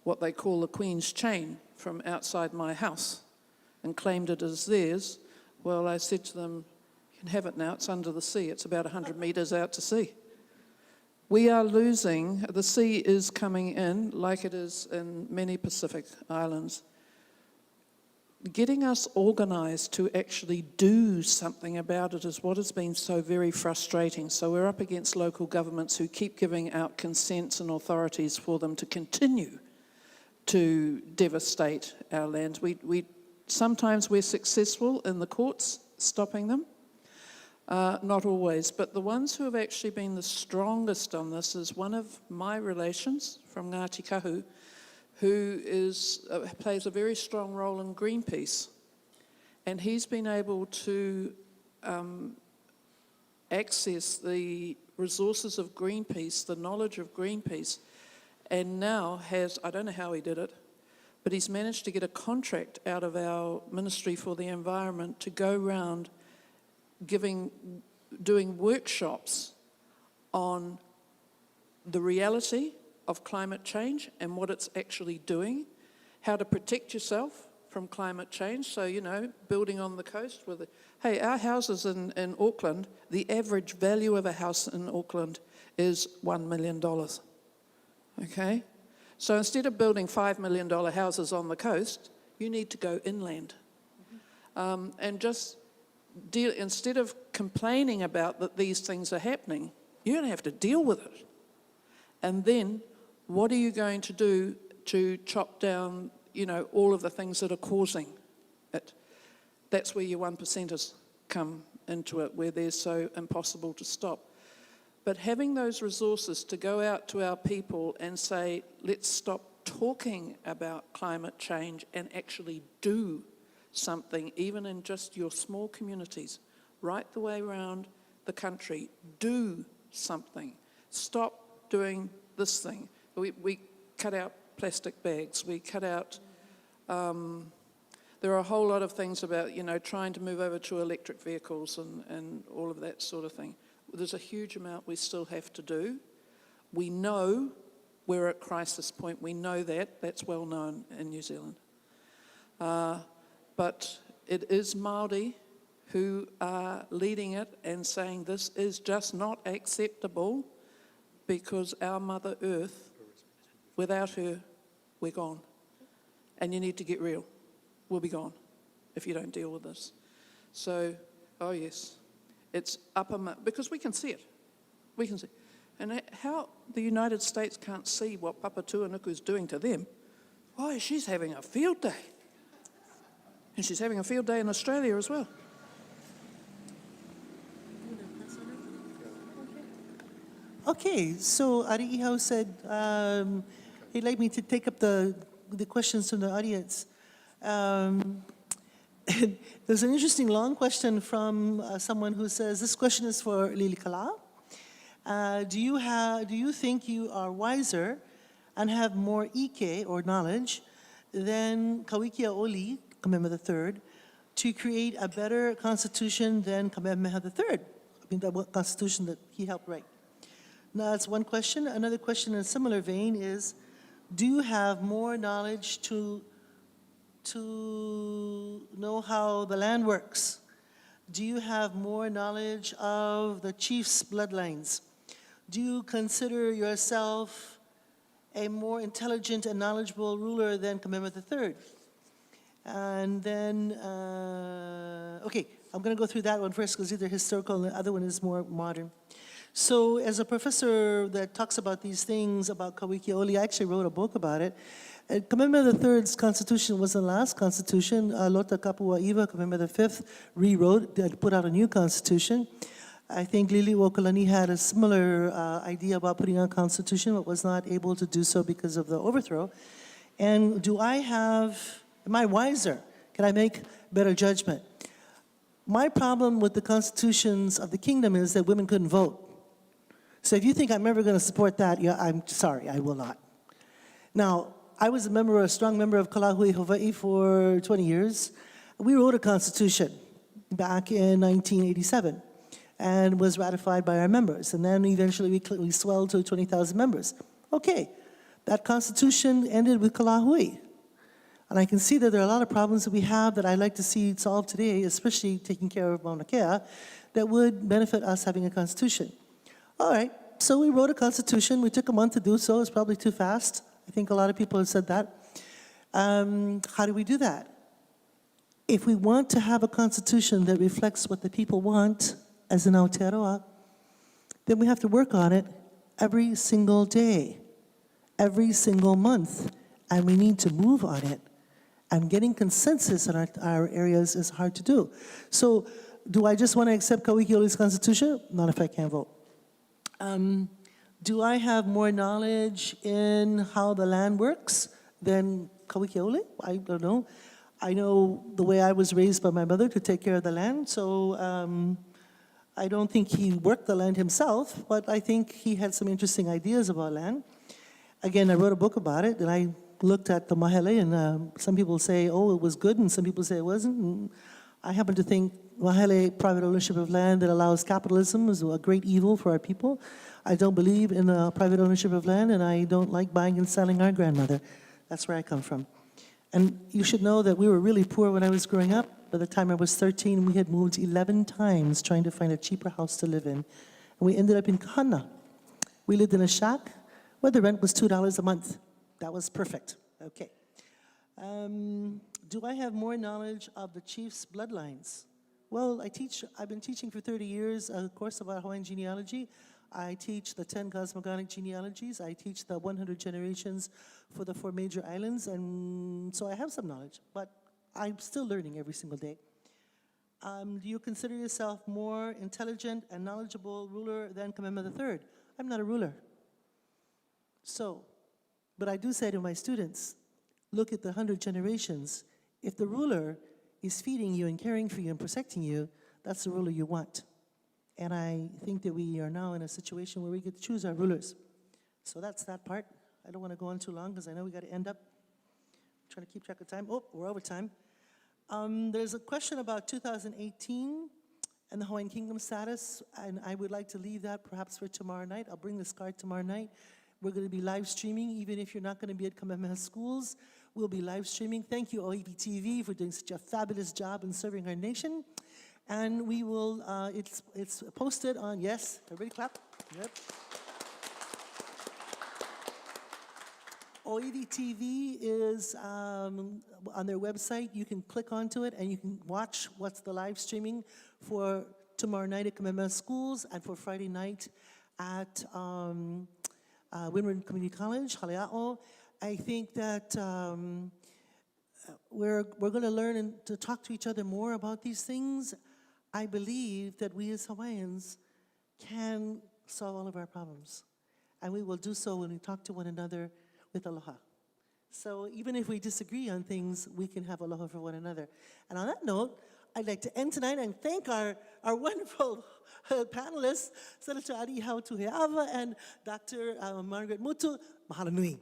what they call the Queen's Chain from outside my house and claimed it as theirs. Well, I said to them, you can have it now, it's under the sea, it's about 100 metres out to sea. We are losing, the sea is coming in like it is in many Pacific islands. Getting us organised to actually do something about it is what has been so very frustrating. So we're up against local governments who keep giving out consents and authorities for them to continue to devastate our lands. Sometimes we're successful in the courts stopping them, not always, but the ones who have actually been the strongest on this is one of my relations from Ngāti Kahu, who plays a very strong role in Greenpeace. And he's been able to access the resources of Greenpeace, the knowledge of Greenpeace, and now has, I don't know how he did it, but he's managed to get a contract out of our Ministry for the Environment to go around doing workshops on the reality of climate change and what it's actually doing, how to protect yourself from climate change. So, you know, building on the coast with hey, our houses in Auckland, the average value of a house in Auckland is $1 million, okay? So instead of building $5 million houses on the coast, you need to go inland. And just instead of complaining about that these things are happening, you're going to have to deal with it. And then what are you going to do to chop down, you know, all of the things that are causing it? That's where your 1%ers come into it, where they're so impossible to stop. But having those resources to go out to our people and say, let's stop talking about climate change and actually do something, even in just your small communities, right the way around the country, do something. Stop doing this thing. We cut out plastic bags, we cut out, there are a whole lot of things about, you know, trying to move over to electric vehicles and all of that sort of thing. There's a huge amount we still have to do. We know we're at crisis point, we know that, that's well known in New Zealand. But it is Māori who are leading it and saying this is just not acceptable because our Mother Earth, without her, we're gone. And you need to get real. We'll be gone if you don't deal with this. So, oh yes, it's because we can see it. We can see. And how the United States can't see what Papa Tuanuku is doing to them, oh, she's having a field day. And she's having a field day in Australia as well. Okay, so Ari Ihau said he'd like me to take up the questions from the audience. There's an interesting long question from someone who says, this question is for Lilikala. Do you think you are wiser and have more ike or knowledge than Kawikia Oli, Kame'eleihiwa III, to create a better constitution than Kame'eleihiwa III? I mean, the constitution that he helped write. Now, that's one question. Another question in a similar vein is, do you have more knowledge to know how the land works? Do you have more knowledge of the chief's bloodlines? Do you consider yourself a more intelligent and knowledgeable ruler than Kame'eleihiwa III? And then, okay, I'm going to go through that one first because either historical and the other one is more modern. So as a professor that talks about these things, about Kawikioli, I actually wrote a book about it. Kame'eleihiwa III's constitution was the last constitution. Lota Kapua'iwa, Kame'eleihiwa V, rewrote, put out a new constitution. I think Lilikalani had a similar idea about putting out a constitution, but was not able to do so because of the overthrow. And am I wiser? Can I make better judgment? My problem with the constitutions of the kingdom is that women couldn't vote. So if you think I'm ever going to support that, yeah, I'm sorry, I will not. Now, I was a strong member of Kalahui, Hawaii for 20 years. We wrote a constitution back in 1987 and was ratified by our members. And then eventually we swelled to 20,000 members. Okay, that constitution ended with Kalahui. And I can see that there are a lot of problems that we have that I'd like to see solved today, especially taking care of Maunakea, that would benefit us having a constitution. All right, so we wrote a constitution. We took a month to do so. It's probably too fast. I think a lot of people have said that. How do we do that? If we want to have a constitution that reflects what the people want as an Aotearoa, then we have to work on it every single day, every single month, and we need to move on it. And getting consensus in our areas is hard to do. So do I just want to accept Kawikioli's constitution? Not if I can't vote. Do I have more knowledge in how the land works than Kawikioli? I don't know. I know the way I was raised by my mother to take care of the land, so I don't think he worked the land himself, but I think he had some interesting ideas about land. Again, I wrote a book about it, and I looked at the mahele, and some people say, oh, it was good, and some people say it wasn't. And I happen to think mahele, private ownership of land that allows capitalism, is a great evil for our people. I don't believe in private ownership of land, and I don't like buying and selling our grandmother. That's where I come from. And you should know that we were really poor when I was growing up. By the time I was 13, we had moved 11 times trying to find a cheaper house to live in. And we ended up in Kahana. We lived in a shack where the rent was $2 a month. That was perfect. Okay. Do I have more knowledge of the chief's bloodlines? Well, I've been teaching for 30 years a course about Hawaiian genealogy. I teach the 10 cosmogonic genealogies. I teach the 100 generations for the 4 major islands. And so I have some knowledge, but I'm still learning every single day. Do you consider yourself more intelligent and knowledgeable ruler than Kame'eleihiwa III? I'm not a ruler. So, but I do say to my students, look at the 100 generations. If the ruler is feeding you and caring for you and protecting you, that's the ruler you want. And I think that we are now in a situation where we get to choose our rulers. So that's that part. I don't want to go on too long because I know we got to end up. I'm trying to keep track of time. Oh, we're over time. There's a question about 2018 and the Hawaiian Kingdom status, and I would like to leave that perhaps for tomorrow night. I'll bring this card tomorrow night. We're going to be live streaming, even if you're not going to be at Kamehameha schools. We'll be live streaming. Thank you, OEB TV, for doing such a fabulous job in serving our nation. And we will, it's posted on, yes, everybody clap. Yep. OEB TV is on their website. You can click onto it and you can watch what's the live streaming for tomorrow night at Kamehameha Schools and for Friday night at Windward Community College, Hālau. I think that we're going to learn and to talk to each other more about these things. I believe that we as Hawaiians can solve all of our problems. And we will do so when we talk to one another with aloha. So even if we disagree on things, we can have aloha for one another. And on that note, I'd like to end tonight and thank our wonderful panelists, Senator Ari Hautuheava and Dr. Margaret Mutu. Mahalo nui.